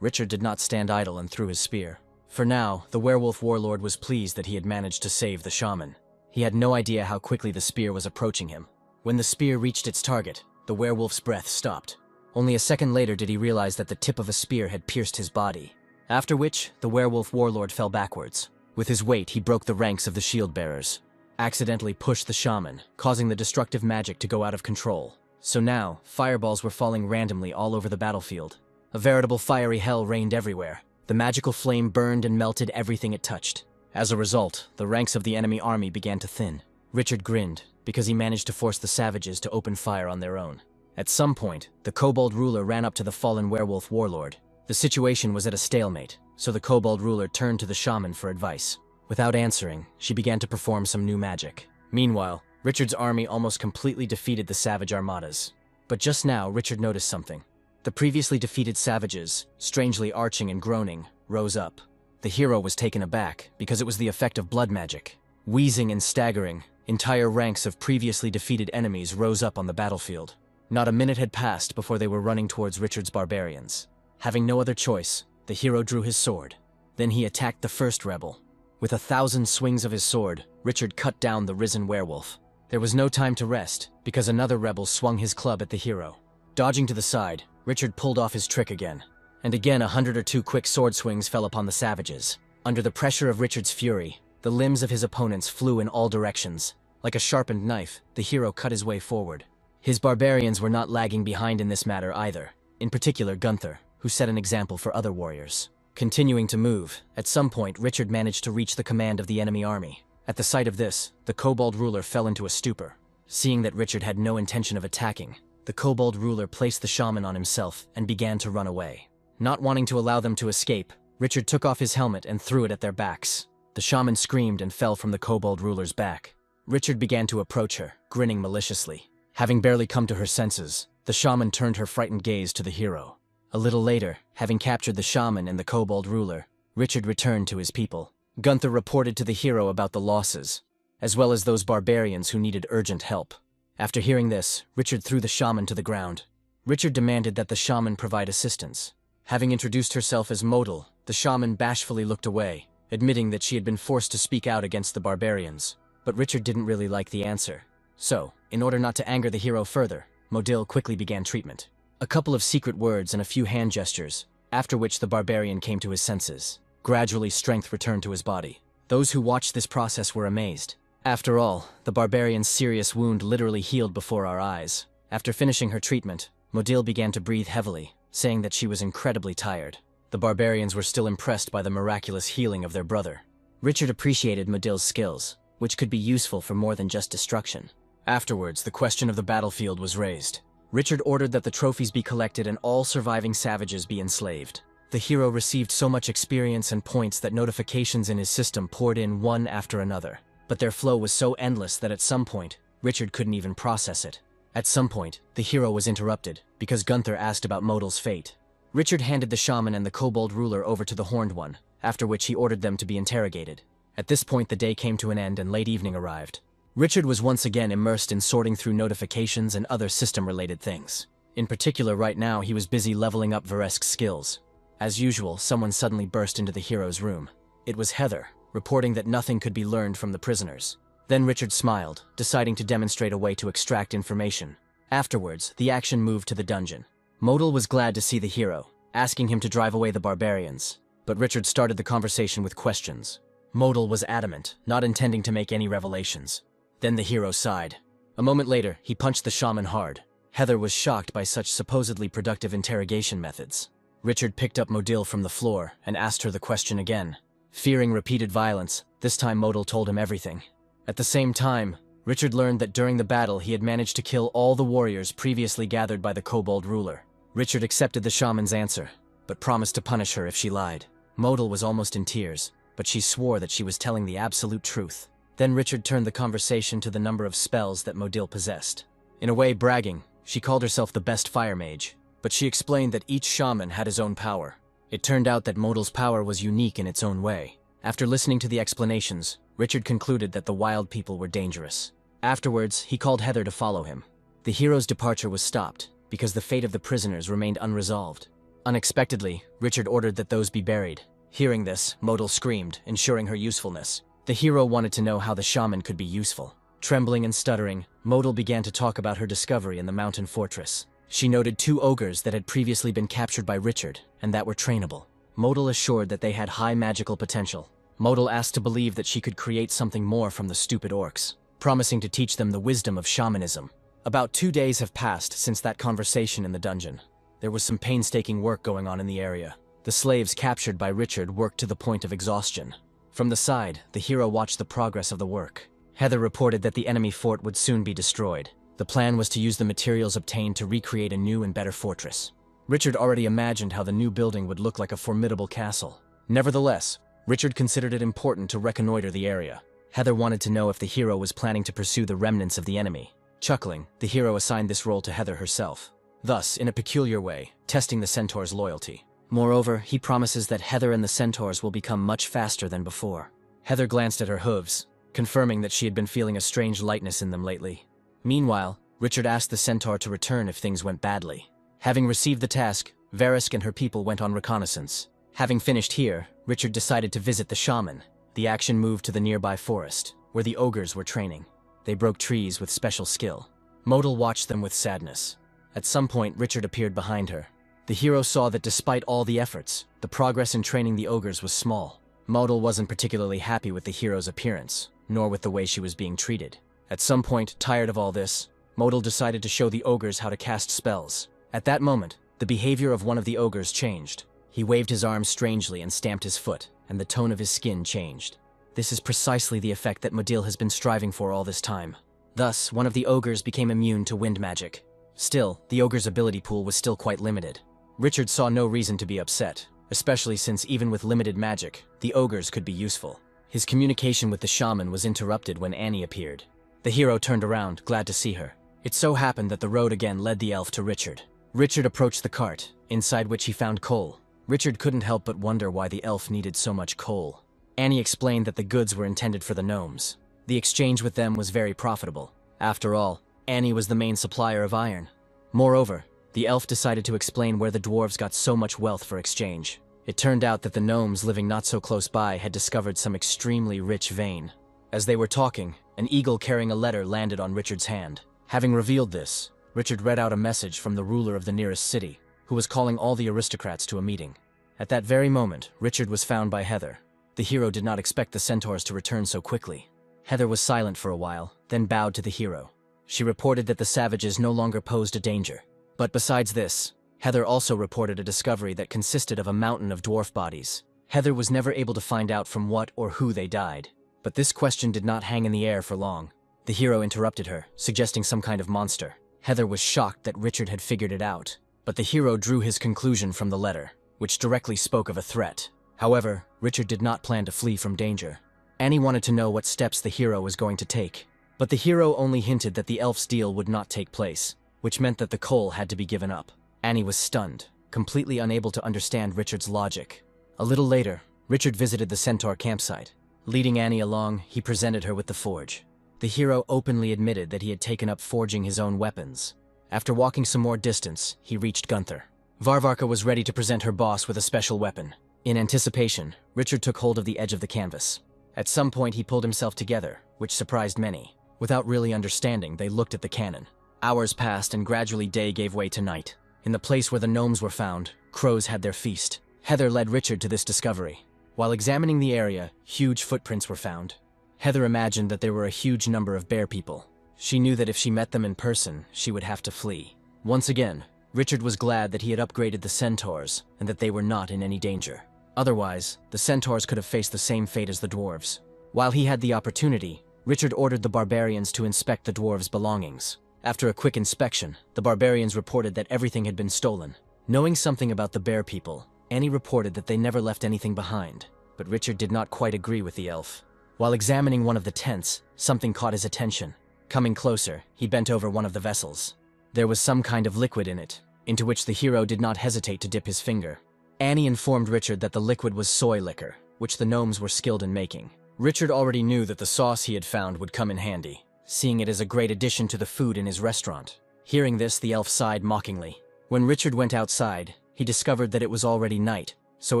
A: Richard did not stand idle and threw his spear. For now, the werewolf warlord was pleased that he had managed to save the shaman. He had no idea how quickly the spear was approaching him. When the spear reached its target, the werewolf's breath stopped. Only a second later did he realize that the tip of a spear had pierced his body. After which, the werewolf warlord fell backwards. With his weight, he broke the ranks of the shield bearers, accidentally pushed the shaman, causing the destructive magic to go out of control. So now, fireballs were falling randomly all over the battlefield. A veritable fiery hell reigned everywhere. The magical flame burned and melted everything it touched. As a result, the ranks of the enemy army began to thin. Richard grinned, because he managed to force the savages to open fire on their own. At some point, the kobold ruler ran up to the fallen werewolf warlord. The situation was at a stalemate, so the kobold ruler turned to the shaman for advice. Without answering, she began to perform some new magic. Meanwhile, Richard's army almost completely defeated the savage armadas. But just now, Richard noticed something. The previously defeated savages, strangely arching and groaning, rose up. The hero was taken aback, because it was the effect of blood magic. Wheezing and staggering, entire ranks of previously defeated enemies rose up on the battlefield. Not a minute had passed before they were running towards Richard's barbarians. Having no other choice, the hero drew his sword. Then he attacked the first rebel. With 1,000 swings of his sword, Richard cut down the risen werewolf. There was no time to rest, because another rebel swung his club at the hero. Dodging to the side, Richard pulled off his trick again. And again 100 or 2 quick sword swings fell upon the savages. Under the pressure of Richard's fury, the limbs of his opponents flew in all directions. Like a sharpened knife, the hero cut his way forward. His barbarians were not lagging behind in this matter either, in particular Gunther, who set an example for other warriors. Continuing to move, at some point Richard managed to reach the command of the enemy army. At the sight of this, the kobold ruler fell into a stupor. Seeing that Richard had no intention of attacking, the kobold ruler placed the shaman on himself and began to run away. Not wanting to allow them to escape, Richard took off his helmet and threw it at their backs. The shaman screamed and fell from the kobold ruler's back. Richard began to approach her, grinning maliciously. Having barely come to her senses, the shaman turned her frightened gaze to the hero. A little later, having captured the shaman and the kobold ruler, Richard returned to his people. Gunther reported to the hero about the losses, as well as those barbarians who needed urgent help. After hearing this, Richard threw the shaman to the ground. Richard demanded that the shaman provide assistance. Having introduced herself as Modal, the shaman bashfully looked away, admitting that she had been forced to speak out against the barbarians. But Richard didn't really like the answer. So, in order not to anger the hero further, Modil quickly began treatment. A couple of secret words and a few hand gestures, after which the barbarian came to his senses. Gradually, strength returned to his body. Those who watched this process were amazed. After all, the barbarian's serious wound literally healed before our eyes. After finishing her treatment, Modil began to breathe heavily, saying that she was incredibly tired. The barbarians were still impressed by the miraculous healing of their brother. Richard appreciated Modil's skills, which could be useful for more than just destruction. Afterwards, the question of the battlefield was raised. Richard ordered that the trophies be collected and all surviving savages be enslaved. The hero received so much experience and points that notifications in his system poured in one after another. But their flow was so endless that at some point, Richard couldn't even process it. At some point, the hero was interrupted, because Gunther asked about Modal's fate. Richard handed the shaman and the kobold ruler over to the Horned One, after which he ordered them to be interrogated. At this point the day came to an end and late evening arrived. Richard was once again immersed in sorting through notifications and other system-related things. In particular, right now he was busy leveling up Varesk's skills. As usual, someone suddenly burst into the hero's room. It was Heather, reporting that nothing could be learned from the prisoners. Then Richard smiled, deciding to demonstrate a way to extract information. Afterwards, the action moved to the dungeon. Modal was glad to see the hero, asking him to drive away the barbarians. But Richard started the conversation with questions. Modal was adamant, not intending to make any revelations. Then the hero sighed. A moment later, he punched the shaman hard. Heather was shocked by such supposedly productive interrogation methods. Richard picked up Modil from the floor and asked her the question again. Fearing repeated violence, this time Modal told him everything. At the same time, Richard learned that during the battle he had managed to kill all the warriors previously gathered by the kobold ruler. Richard accepted the shaman's answer, but promised to punish her if she lied. Modal was almost in tears, but she swore that she was telling the absolute truth. Then Richard turned the conversation to the number of spells that Modil possessed. In a way bragging, she called herself the best fire mage, but she explained that each shaman had his own power. It turned out that Modal's power was unique in its own way. After listening to the explanations, Richard concluded that the wild people were dangerous. Afterwards, he called Heather to follow him. The hero's departure was stopped because the fate of the prisoners remained unresolved. Unexpectedly, Richard ordered that those be buried. Hearing this, Modal screamed, ensuring her usefulness. The hero wanted to know how the shaman could be useful. Trembling and stuttering, Modal began to talk about her discovery in the mountain fortress. She noted 2 ogres that had previously been captured by Richard, and that were trainable. Modal assured that they had high magical potential. Modal asked to believe that she could create something more from the stupid orcs, promising to teach them the wisdom of shamanism. About 2 days have passed since that conversation in the dungeon. There was some painstaking work going on in the area. The slaves captured by Richard worked to the point of exhaustion. From the side, the hero watched the progress of the work. Heather reported that the enemy fort would soon be destroyed. The plan was to use the materials obtained to recreate a new and better fortress. Richard already imagined how the new building would look like a formidable castle. Nevertheless, Richard considered it important to reconnoiter the area. Heather wanted to know if the hero was planning to pursue the remnants of the enemy. Chuckling, the hero assigned this role to Heather herself, thus, in a peculiar way, testing the centaur's loyalty. Moreover, he promises that Heather and the centaurs will become much faster than before. Heather glanced at her hooves, confirming that she had been feeling a strange lightness in them lately. Meanwhile, Richard asked the centaur to return if things went badly. Having received the task, Verisk and her people went on reconnaissance. Having finished here, Richard decided to visit the shaman. The action moved to the nearby forest, where the ogres were training. They broke trees with special skill. Modal watched them with sadness. At some point, Richard appeared behind her. The hero saw that despite all the efforts, the progress in training the ogres was small. Modal wasn't particularly happy with the hero's appearance, nor with the way she was being treated. At some point, tired of all this, Modal decided to show the ogres how to cast spells. At that moment, the behavior of one of the ogres changed. He waved his arms strangely and stamped his foot, and the tone of his skin changed. This is precisely the effect that Modil has been striving for all this time. Thus, one of the ogres became immune to wind magic. Still, the ogre's ability pool was still quite limited. Richard saw no reason to be upset, especially since even with limited magic, the ogres could be useful. His communication with the shaman was interrupted when Annie appeared. The hero turned around, glad to see her. It so happened that the road again led the elf to Richard. Richard approached the cart, inside which he found coal. Richard couldn't help but wonder why the elf needed so much coal. Annie explained that the goods were intended for the gnomes. The exchange with them was very profitable. After all, Annie was the main supplier of iron. Moreover, the elf decided to explain where the dwarves got so much wealth for exchange. It turned out that the gnomes living not so close by had discovered some extremely rich vein. As they were talking, an eagle carrying a letter landed on Richard's hand. Having revealed this, Richard read out a message from the ruler of the nearest city, who was calling all the aristocrats to a meeting. At that very moment, Richard was found by Heather. The hero did not expect the centaurs to return so quickly. Heather was silent for a while, then bowed to the hero. She reported that the savages no longer posed a danger. But besides this, Heather also reported a discovery that consisted of a mountain of dwarf bodies. Heather was never able to find out from what or who they died. But this question did not hang in the air for long. The hero interrupted her, suggesting some kind of monster. Heather was shocked that Richard had figured it out. But the hero drew his conclusion from the letter, which directly spoke of a threat. However, Richard did not plan to flee from danger. Annie wanted to know what steps the hero was going to take. But the hero only hinted that the elf's deal would not take place, which meant that the coal had to be given up. Annie was stunned, completely unable to understand Richard's logic. A little later, Richard visited the centaur campsite. Leading Annie along, he presented her with the forge. The hero openly admitted that he had taken up forging his own weapons. After walking some more distance, he reached Gunther. Varvarka was ready to present her boss with a special weapon. In anticipation, Richard took hold of the edge of the canvas. At some point, he pulled himself together, which surprised many. Without really understanding, they looked at the cannon. Hours passed and gradually day gave way to night. In the place where the gnomes were found, crows had their feast. Heather led Richard to this discovery. While examining the area, huge footprints were found. Heather imagined that there were a huge number of bear people. She knew that if she met them in person, she would have to flee. Once again, Richard was glad that he had upgraded the centaurs and that they were not in any danger. Otherwise, the centaurs could have faced the same fate as the dwarves. While he had the opportunity, Richard ordered the barbarians to inspect the dwarves' belongings. After a quick inspection, the barbarians reported that everything had been stolen. Knowing something about the bear people, Annie reported that they never left anything behind, but Richard did not quite agree with the elf. While examining one of the tents, something caught his attention. Coming closer, he bent over one of the vessels. There was some kind of liquid in it, into which the hero did not hesitate to dip his finger. Annie informed Richard that the liquid was soy liquor, which the gnomes were skilled in making. Richard already knew that the sauce he had found would come in handy, seeing it as a great addition to the food in his restaurant. Hearing this, the elf sighed mockingly. When Richard went outside, he discovered that it was already night, so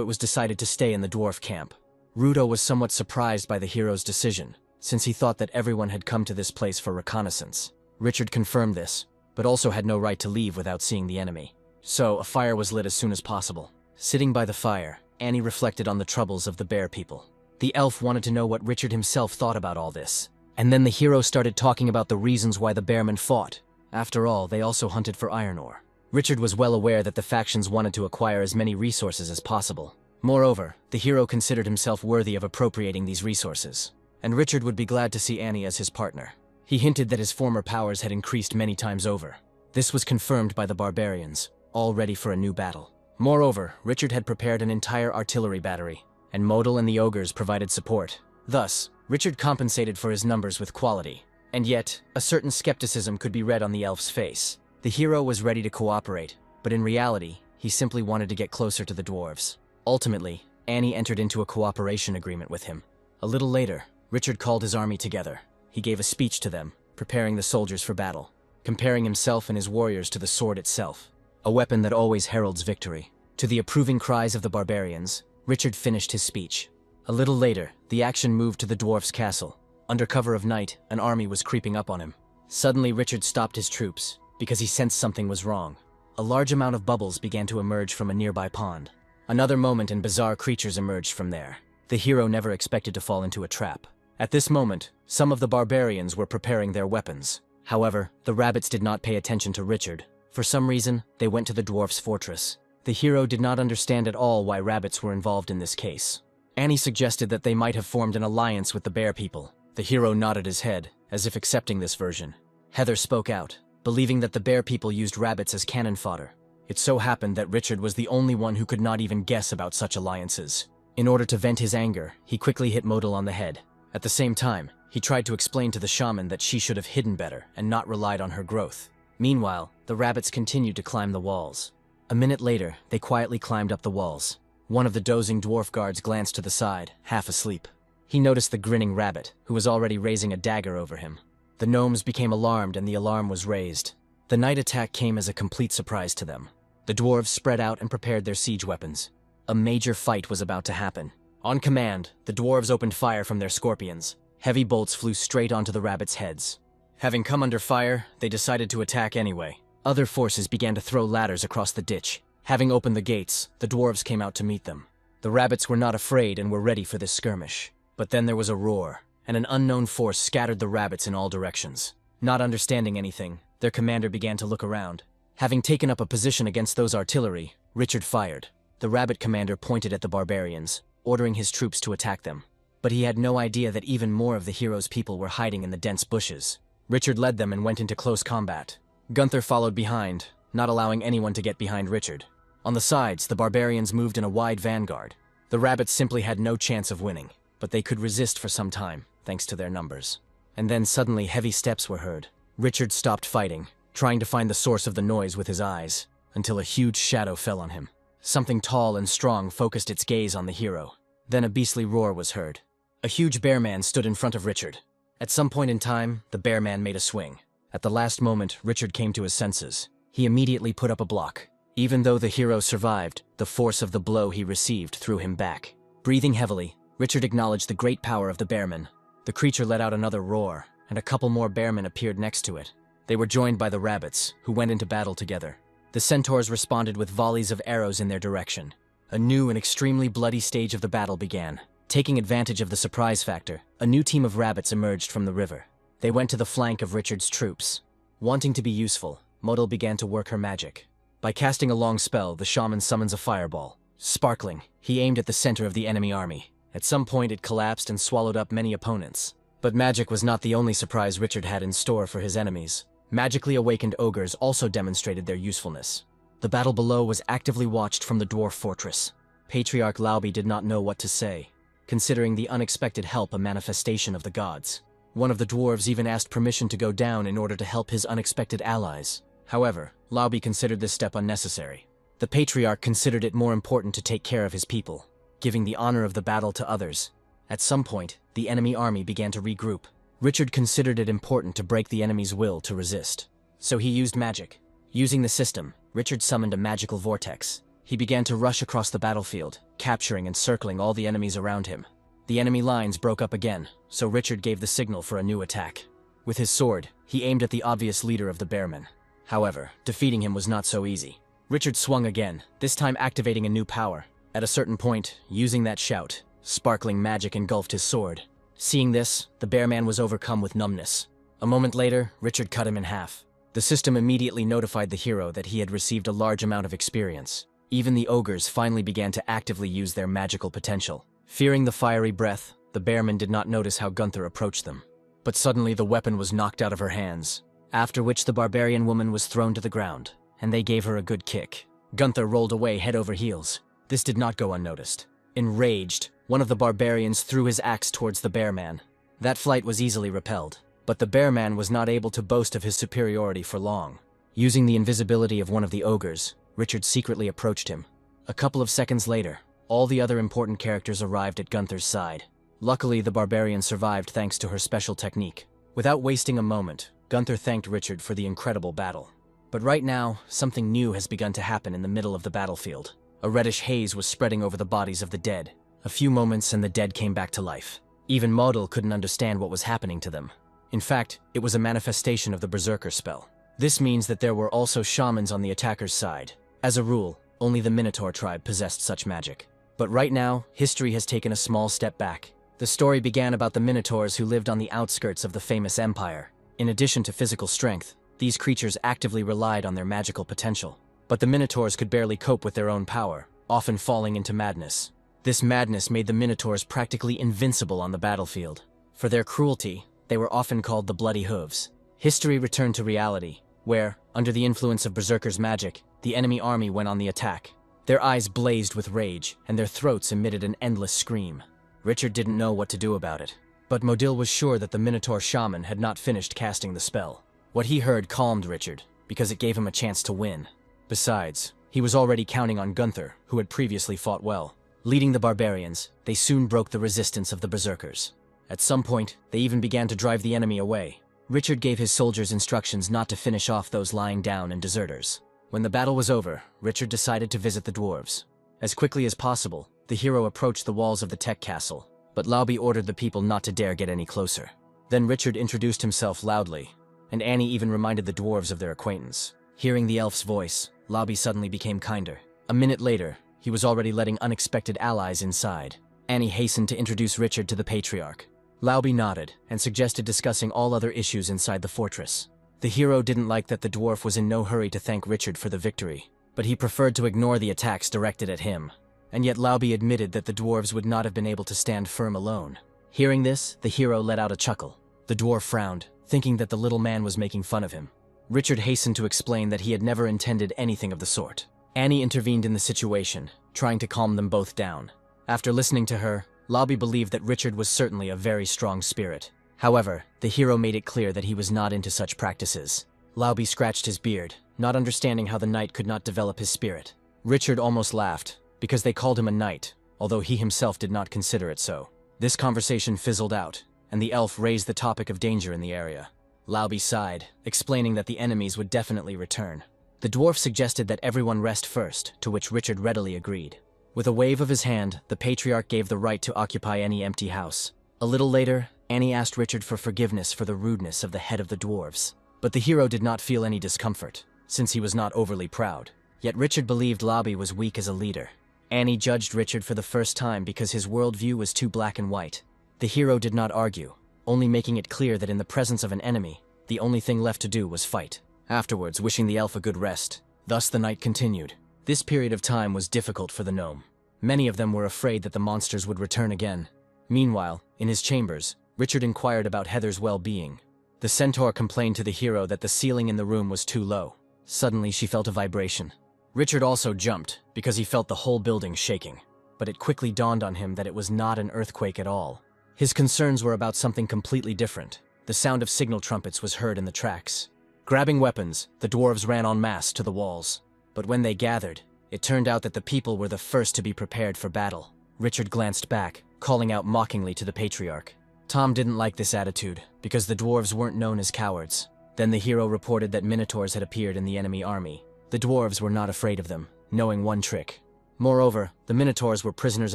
A: it was decided to stay in the dwarf camp. Rudo was somewhat surprised by the hero's decision, since he thought that everyone had come to this place for reconnaissance. Richard confirmed this, but also had no right to leave without seeing the enemy. So, a fire was lit as soon as possible. Sitting by the fire, Annie reflected on the troubles of the bear people. The elf wanted to know what Richard himself thought about all this. And then the hero started talking about the reasons why the bearmen fought. After all, they also hunted for iron ore. Richard was well aware that the factions wanted to acquire as many resources as possible. Moreover, the hero considered himself worthy of appropriating these resources. And Richard would be glad to see Annie as his partner. He hinted that his former powers had increased many times over. This was confirmed by the barbarians, all ready for a new battle. Moreover, Richard had prepared an entire artillery battery, and Modal and the ogres provided support. Thus, Richard compensated for his numbers with quality. And yet, a certain skepticism could be read on the elf's face. The hero was ready to cooperate, but in reality, he simply wanted to get closer to the dwarves. Ultimately, Annie entered into a cooperation agreement with him. A little later, Richard called his army together. He gave a speech to them, preparing the soldiers for battle, comparing himself and his warriors to the sword itself, a weapon that always heralds victory. To the approving cries of the barbarians, Richard finished his speech. A little later, the action moved to the dwarf's castle. Under cover of night, an army was creeping up on him. Suddenly, Richard stopped his troops, because he sensed something was wrong. A large amount of bubbles began to emerge from a nearby pond. Another moment and bizarre creatures emerged from there. The hero never expected to fall into a trap. At this moment, some of the barbarians were preparing their weapons. However, the rabbits did not pay attention to Richard. For some reason, they went to the dwarf's fortress. The hero did not understand at all why rabbits were involved in this case. Annie suggested that they might have formed an alliance with the bear people. The hero nodded his head, as if accepting this version. Heather spoke out, believing that the bear people used rabbits as cannon fodder. It so happened that Richard was the only one who could not even guess about such alliances. In order to vent his anger, he quickly hit Modal on the head. At the same time, he tried to explain to the shaman that she should have hidden better and not relied on her growth. Meanwhile, the rabbits continued to climb the walls. A minute later, they quietly climbed up the walls. One of the dozing dwarf guards glanced to the side, half asleep. He noticed the grinning rabbit, who was already raising a dagger over him. The gnomes became alarmed and the alarm was raised. The night attack came as a complete surprise to them. The dwarves spread out and prepared their siege weapons. A major fight was about to happen. On command, the dwarves opened fire from their scorpions. Heavy bolts flew straight onto the rabbits' heads. Having come under fire, they decided to attack anyway. Other forces began to throw ladders across the ditch. Having opened the gates, the dwarves came out to meet them. The rabbits were not afraid and were ready for this skirmish. But then there was a roar, and an unknown force scattered the rabbits in all directions. Not understanding anything, their commander began to look around. Having taken up a position against those artillery, Richard fired. The rabbit commander pointed at the barbarians, ordering his troops to attack them. But he had no idea that even more of the hero's people were hiding in the dense bushes. Richard led them and went into close combat. Gunther followed behind, not allowing anyone to get behind Richard. On the sides, the barbarians moved in a wide vanguard. The rabbits simply had no chance of winning, but they could resist for some time, thanks to their numbers. And then suddenly heavy steps were heard. Richard stopped fighting, trying to find the source of the noise with his eyes, until a huge shadow fell on him. Something tall and strong focused its gaze on the hero. Then a beastly roar was heard. A huge bear man stood in front of Richard. At some point in time, the bear man made a swing. At the last moment, Richard came to his senses. He immediately put up a block. Even though the hero survived, the force of the blow he received threw him back. Breathing heavily, Richard acknowledged the great power of the bearman. The creature let out another roar, and a couple more bearmen appeared next to it. They were joined by the rabbits, who went into battle together. The centaurs responded with volleys of arrows in their direction. A new and extremely bloody stage of the battle began. Taking advantage of the surprise factor, a new team of rabbits emerged from the river. They went to the flank of Richard's troops. Wanting to be useful, Modal began to work her magic. By casting a long spell, the shaman summons a fireball. Sparkling, he aimed at the center of the enemy army. At some point it collapsed and swallowed up many opponents. But magic was not the only surprise Richard had in store for his enemies. Magically awakened ogres also demonstrated their usefulness. The battle below was actively watched from the dwarf fortress. Patriarch Laubi did not know what to say, considering the unexpected help a manifestation of the gods. One of the dwarves even asked permission to go down in order to help his unexpected allies. However, Laubi considered this step unnecessary. The Patriarch considered it more important to take care of his people, giving the honor of the battle to others. At some point, the enemy army began to regroup. Richard considered it important to break the enemy's will to resist. So he used magic. Using the system, Richard summoned a magical vortex. He began to rush across the battlefield, capturing and circling all the enemies around him. The enemy lines broke up again, so Richard gave the signal for a new attack. With his sword, he aimed at the obvious leader of the Bearmen. However, defeating him was not so easy. Richard swung again, this time activating a new power. At a certain point, using that shout, sparkling magic engulfed his sword. Seeing this, the Bearman was overcome with numbness. A moment later, Richard cut him in half. The system immediately notified the hero that he had received a large amount of experience. Even the ogres finally began to actively use their magical potential. Fearing the fiery breath, the Bearmen did not notice how Gunther approached them. But suddenly the weapon was knocked out of her hands, after which the barbarian woman was thrown to the ground, and they gave her a good kick. Gunther rolled away head over heels. This did not go unnoticed. Enraged, one of the barbarians threw his axe towards the Bearman. That flight was easily repelled, but the Bearman was not able to boast of his superiority for long. Using the invisibility of one of the ogres, Richard secretly approached him. A couple of seconds later, all the other important characters arrived at Gunther's side. Luckily, the barbarian survived thanks to her special technique. Without wasting a moment, Gunther thanked Richard for the incredible battle. But right now, something new has begun to happen in the middle of the battlefield. A reddish haze was spreading over the bodies of the dead. A few moments and the dead came back to life. Even Model couldn't understand what was happening to them. In fact, it was a manifestation of the Berserker spell. This means that there were also shamans on the attacker's side. As a rule, only the Minotaur tribe possessed such magic. But right now, history has taken a small step back. The story began about the Minotaurs who lived on the outskirts of the famous empire. In addition to physical strength, these creatures actively relied on their magical potential. But the Minotaurs could barely cope with their own power, often falling into madness. This madness made the Minotaurs practically invincible on the battlefield. For their cruelty, they were often called the Bloody Hooves. History returned to reality, where, under the influence of Berserker's magic, the enemy army went on the attack. Their eyes blazed with rage, and their throats emitted an endless scream. Richard didn't know what to do about it, but Modil was sure that the Minotaur shaman had not finished casting the spell. What he heard calmed Richard, because it gave him a chance to win. Besides, he was already counting on Gunther, who had previously fought well. Leading the barbarians, they soon broke the resistance of the Berserkers. At some point, they even began to drive the enemy away. Richard gave his soldiers instructions not to finish off those lying down and deserters. When the battle was over, Richard decided to visit the dwarves. As quickly as possible, the hero approached the walls of the tech castle, but Laubi ordered the people not to dare get any closer. Then Richard introduced himself loudly, and Annie even reminded the dwarves of their acquaintance. Hearing the elf's voice, Laubi suddenly became kinder. A minute later, he was already letting unexpected allies inside. Annie hastened to introduce Richard to the Patriarch. Laubi nodded and suggested discussing all other issues inside the fortress. The hero didn't like that the dwarf was in no hurry to thank Richard for the victory, but he preferred to ignore the attacks directed at him. And yet Laubi admitted that the dwarves would not have been able to stand firm alone. Hearing this, the hero let out a chuckle. The dwarf frowned, thinking that the little man was making fun of him. Richard hastened to explain that he had never intended anything of the sort. Annie intervened in the situation, trying to calm them both down. After listening to her, Laubi believed that Richard was certainly a very strong spirit. However, the hero made it clear that he was not into such practices. Laubi scratched his beard, not understanding how the knight could not develop his spirit. Richard almost laughed, because they called him a knight, although he himself did not consider it so. This conversation fizzled out, and the elf raised the topic of danger in the area. Laubi sighed, explaining that the enemies would definitely return. The dwarf suggested that everyone rest first, to which Richard readily agreed. With a wave of his hand, the Patriarch gave the right to occupy any empty house. A little later, Annie asked Richard for forgiveness for the rudeness of the head of the dwarves. But the hero did not feel any discomfort, since he was not overly proud. Yet Richard believed Laubi was weak as a leader. Annie judged Richard for the first time because his worldview was too black and white. The hero did not argue, only making it clear that in the presence of an enemy, the only thing left to do was fight. Afterwards, wishing the elf a good rest. Thus the night continued. This period of time was difficult for the gnome. Many of them were afraid that the monsters would return again. Meanwhile, in his chambers, Richard inquired about Heather's well-being. The centaur complained to the hero that the ceiling in the room was too low. Suddenly, she felt a vibration. Richard also jumped, because he felt the whole building shaking. But it quickly dawned on him that it was not an earthquake at all. His concerns were about something completely different. The sound of signal trumpets was heard in the tracks. Grabbing weapons, the dwarves ran en masse to the walls. But when they gathered, it turned out that the people were the first to be prepared for battle. Richard glanced back, calling out mockingly to the patriarch. Tom didn't like this attitude, because the dwarves weren't known as cowards. Then the hero reported that minotaurs had appeared in the enemy army. The dwarves were not afraid of them, knowing one trick. Moreover, the minotaurs were prisoners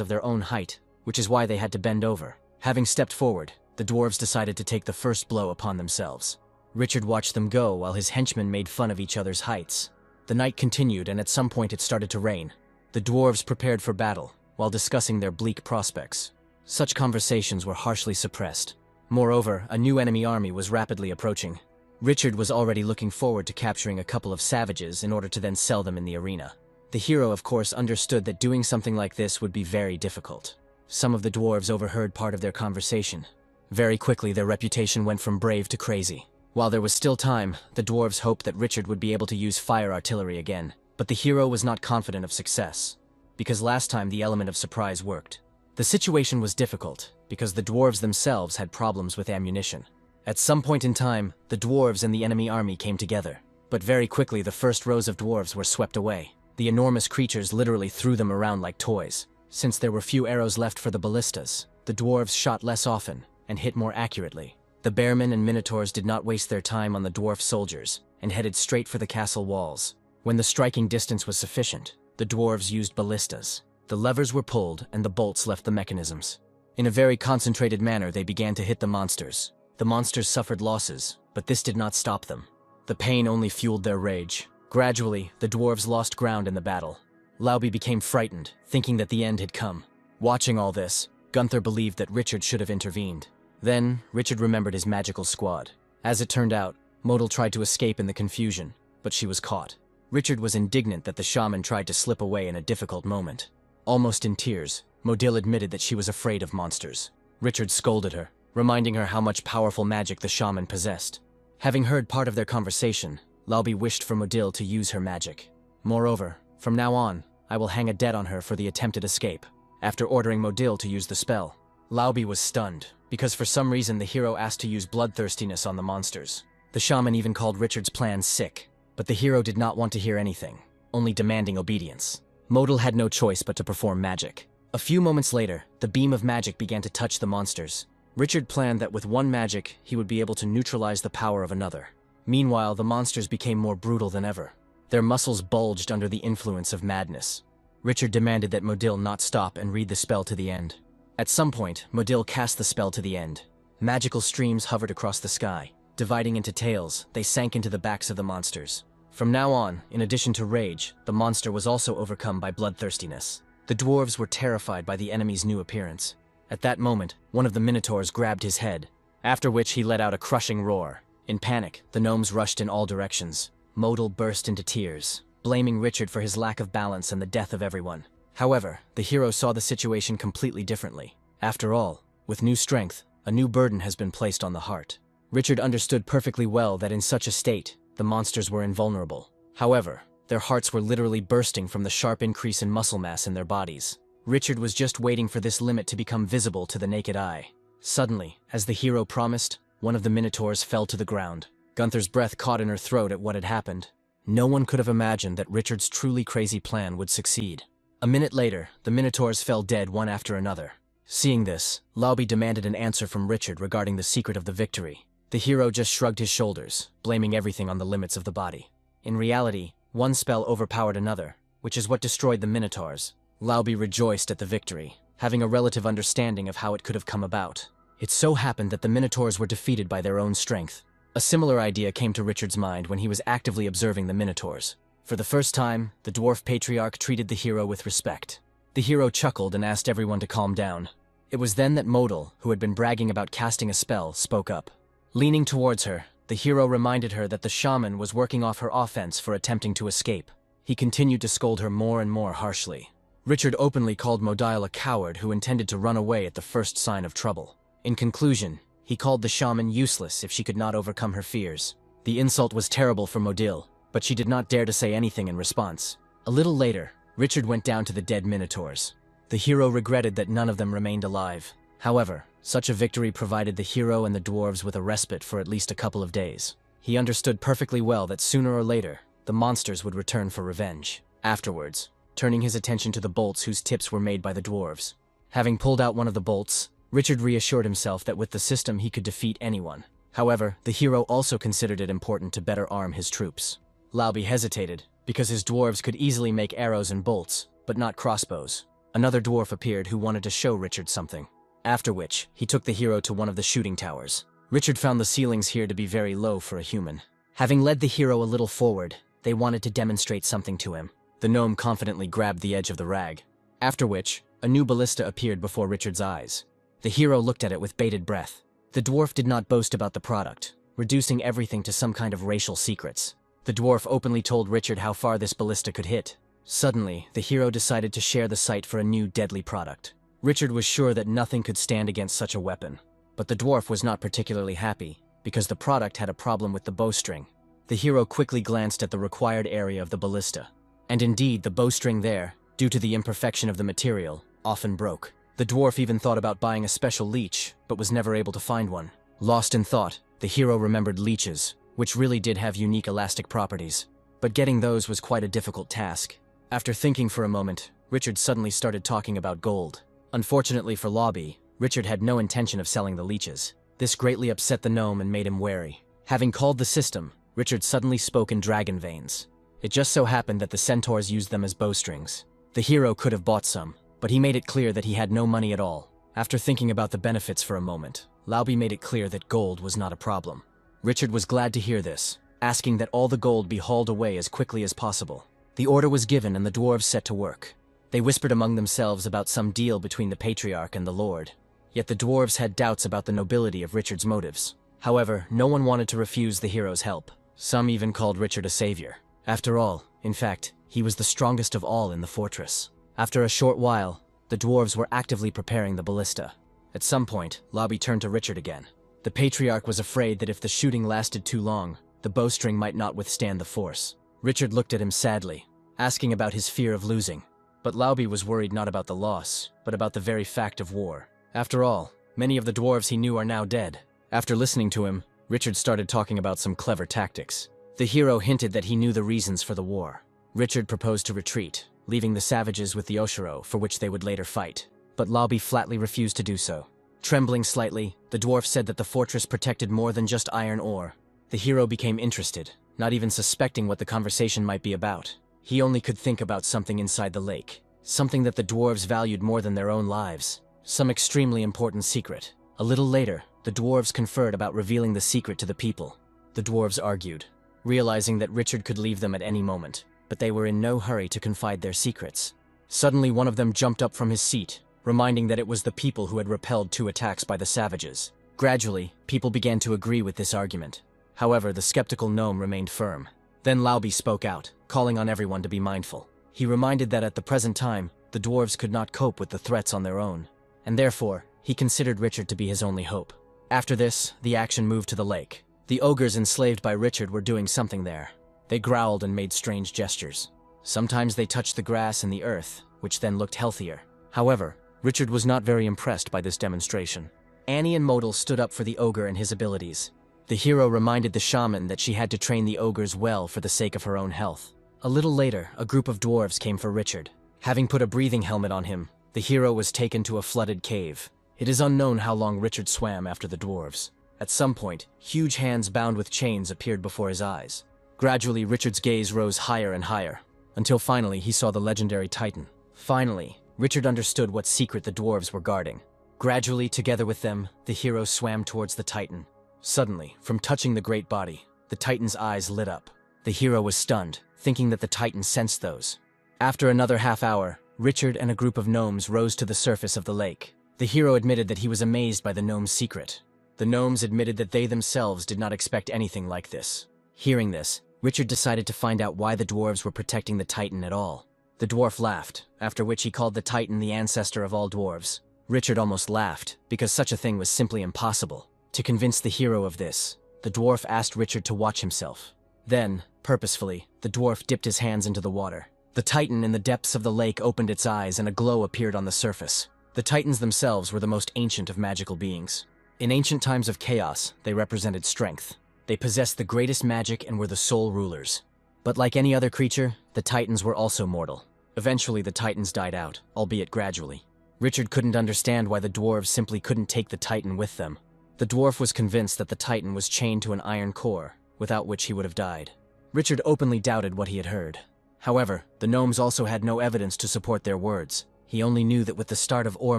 A: of their own height, which is why they had to bend over. Having stepped forward, the dwarves decided to take the first blow upon themselves. Richard watched them go while his henchmen made fun of each other's heights. The night continued, and at some point it started to rain. The dwarves prepared for battle, while discussing their bleak prospects. Such conversations were harshly suppressed. Moreover, a new enemy army was rapidly approaching. Richard was already looking forward to capturing a couple of savages in order to then sell them in the arena. The hero, of course, understood that doing something like this would be very difficult. Some of the dwarves overheard part of their conversation. Very quickly, their reputation went from brave to crazy. While there was still time, the dwarves hoped that Richard would be able to use fire artillery again. But the hero was not confident of success, because last time the element of surprise worked. The situation was difficult, because the dwarves themselves had problems with ammunition. At some point in time, the dwarves and the enemy army came together. But very quickly the first rows of dwarves were swept away. The enormous creatures literally threw them around like toys. Since there were few arrows left for the ballistas, the dwarves shot less often and hit more accurately. The bearmen and minotaurs did not waste their time on the dwarf soldiers and headed straight for the castle walls. When the striking distance was sufficient, the dwarves used ballistas. The levers were pulled and the bolts left the mechanisms. In a very concentrated manner, they began to hit the monsters. The monsters suffered losses, but this did not stop them. The pain only fueled their rage. Gradually, the dwarves lost ground in the battle. Laobi became frightened, thinking that the end had come. Watching all this, Gunther believed that Richard should have intervened. Then, Richard remembered his magical squad. As it turned out, Modal tried to escape in the confusion, but she was caught. Richard was indignant that the shaman tried to slip away in a difficult moment. Almost in tears, Modil admitted that she was afraid of monsters. Richard scolded her, reminding her how much powerful magic the shaman possessed. Having heard part of their conversation, Laobi wished for Modil to use her magic. Moreover, from now on, I will hang a debt on her for the attempted escape. After ordering Modil to use the spell, Laobi was stunned, because for some reason the hero asked to use bloodthirstiness on the monsters. The shaman even called Richard's plan sick, but the hero did not want to hear anything, only demanding obedience. Modal had no choice but to perform magic. A few moments later, the beam of magic began to touch the monsters. Richard planned that with one magic, he would be able to neutralize the power of another. Meanwhile, the monsters became more brutal than ever. Their muscles bulged under the influence of madness. Richard demanded that Modil not stop and read the spell to the end. At some point, Modil cast the spell to the end. Magical streams hovered across the sky. Dividing into tails, they sank into the backs of the monsters. From now on, in addition to rage, the monster was also overcome by bloodthirstiness. The dwarves were terrified by the enemy's new appearance. At that moment, one of the minotaurs grabbed his head, after which he let out a crushing roar. In panic, the gnomes rushed in all directions. Modal burst into tears, blaming Richard for his lack of balance and the death of everyone. However, the hero saw the situation completely differently. After all, with new strength, a new burden has been placed on the heart. Richard understood perfectly well that in such a state, the monsters were invulnerable. However, their hearts were literally bursting from the sharp increase in muscle mass in their bodies. Richard was just waiting for this limit to become visible to the naked eye. Suddenly, as the hero promised, one of the minotaurs fell to the ground. Gunther's breath caught in her throat at what had happened. No one could have imagined that Richard's truly crazy plan would succeed. A minute later, the minotaurs fell dead one after another. Seeing this, Laobi demanded an answer from Richard regarding the secret of the victory. The hero just shrugged his shoulders, blaming everything on the limits of the body. In reality, one spell overpowered another, which is what destroyed the minotaurs. Laobi rejoiced at the victory, having a relative understanding of how it could have come about. It so happened that the minotaurs were defeated by their own strength. A similar idea came to Richard's mind when he was actively observing the minotaurs. For the first time, the dwarf patriarch treated the hero with respect. The hero chuckled and asked everyone to calm down. It was then that Modal, who had been bragging about casting a spell, spoke up. Leaning towards her, the hero reminded her that the shaman was working off her offense for attempting to escape. He continued to scold her more and more harshly. Richard openly called Modile a coward who intended to run away at the first sign of trouble. In conclusion, he called the shaman useless if she could not overcome her fears. The insult was terrible for Modil, but she did not dare to say anything in response. A little later, Richard went down to the dead minotaurs. The hero regretted that none of them remained alive. However, such a victory provided the hero and the dwarves with a respite for at least a couple of days. He understood perfectly well that sooner or later, the monsters would return for revenge. Afterwards, turning his attention to the bolts whose tips were made by the dwarves. Having pulled out one of the bolts, Richard reassured himself that with the system he could defeat anyone. However, the hero also considered it important to better arm his troops. Laobi hesitated, because his dwarves could easily make arrows and bolts, but not crossbows. Another dwarf appeared who wanted to show Richard something. After which, he took the hero to one of the shooting towers. Richard found the ceilings here to be very low for a human. Having led the hero a little forward, they wanted to demonstrate something to him. The gnome confidently grabbed the edge of the rag. After which, a new ballista appeared before Richard's eyes. The hero looked at it with bated breath. The dwarf did not boast about the product, reducing everything to some kind of racial secrets. The dwarf openly told Richard how far this ballista could hit. Suddenly, the hero decided to share the sight for a new deadly product. Richard was sure that nothing could stand against such a weapon. But the dwarf was not particularly happy, because the product had a problem with the bowstring. The hero quickly glanced at the required area of the ballista. And indeed, the bowstring there, due to the imperfection of the material, often broke. The dwarf even thought about buying a special leech, but was never able to find one. Lost in thought, the hero remembered leeches, which really did have unique elastic properties. But getting those was quite a difficult task. After thinking for a moment, Richard suddenly started talking about gold. Unfortunately for Laobi, Richard had no intention of selling the leeches. This greatly upset the gnome and made him wary. Having called the system, Richard suddenly spoke in dragon veins. It just so happened that the centaurs used them as bowstrings. The hero could have bought some, but he made it clear that he had no money at all. After thinking about the benefits for a moment, Laobi made it clear that gold was not a problem. Richard was glad to hear this, asking that all the gold be hauled away as quickly as possible. The order was given and the dwarves set to work. They whispered among themselves about some deal between the patriarch and the lord. Yet the dwarves had doubts about the nobility of Richard's motives. However, no one wanted to refuse the hero's help. Some even called Richard a savior. After all, in fact, he was the strongest of all in the fortress. After a short while, the dwarves were actively preparing the ballista. At some point, Laobi turned to Richard again. The patriarch was afraid that if the shooting lasted too long, the bowstring might not withstand the force. Richard looked at him sadly, asking about his fear of losing. But Laobi was worried not about the loss, but about the very fact of war. After all, many of the dwarves he knew are now dead. After listening to him, Richard started talking about some clever tactics. The hero hinted that he knew the reasons for the war. Richard proposed to retreat, leaving the savages with the Oshiro, for which they would later fight. But Laobi flatly refused to do so. Trembling slightly, the dwarf said that the fortress protected more than just iron ore. The hero became interested, not even suspecting what the conversation might be about. He only could think about something inside the lake, something that the dwarves valued more than their own lives, some extremely important secret. A little later, the dwarves conferred about revealing the secret to the people. The dwarves argued, realizing that Richard could leave them at any moment, but they were in no hurry to confide their secrets. Suddenly one of them jumped up from his seat, reminding that it was the people who had repelled 2 attacks by the savages. Gradually, people began to agree with this argument. However, the skeptical gnome remained firm. Then Laobi spoke out, calling on everyone to be mindful. He reminded that at the present time, the dwarves could not cope with the threats on their own, and therefore, he considered Richard to be his only hope. After this, the action moved to the lake. The ogres enslaved by Richard were doing something there. They growled and made strange gestures. Sometimes they touched the grass and the earth, which then looked healthier. However, Richard was not very impressed by this demonstration. Annie and Modal stood up for the ogre and his abilities. The hero reminded the shaman that she had to train the ogres well for the sake of her own health. A little later, a group of dwarves came for Richard. Having put a breathing helmet on him, the hero was taken to a flooded cave. It is unknown how long Richard swam after the dwarves. At some point, huge hands bound with chains appeared before his eyes. Gradually, Richard's gaze rose higher and higher, until finally he saw the legendary Titan. Finally, Richard understood what secret the dwarves were guarding. Gradually, together with them, the hero swam towards the Titan. Suddenly, from touching the great body, the Titan's eyes lit up. The hero was stunned, thinking that the Titan sensed those. After another half hour, Richard and a group of gnomes rose to the surface of the lake. The hero admitted that he was amazed by the gnome's secret. The gnomes admitted that they themselves did not expect anything like this. Hearing this, Richard decided to find out why the dwarves were protecting the Titan at all. The dwarf laughed, after which he called the Titan the ancestor of all dwarves. Richard almost laughed, because such a thing was simply impossible. To convince the hero of this, the dwarf asked Richard to watch himself. Then, purposefully, the dwarf dipped his hands into the water. The Titan in the depths of the lake opened its eyes and a glow appeared on the surface. The Titans themselves were the most ancient of magical beings. In ancient times of chaos, they represented strength. They possessed the greatest magic and were the sole rulers. But like any other creature, the Titans were also mortal. Eventually, the Titans died out, albeit gradually. Richard couldn't understand why the dwarves simply couldn't take the Titan with them. The dwarf was convinced that the Titan was chained to an iron core, without which he would have died. Richard openly doubted what he had heard. However, the gnomes also had no evidence to support their words. He only knew that with the start of ore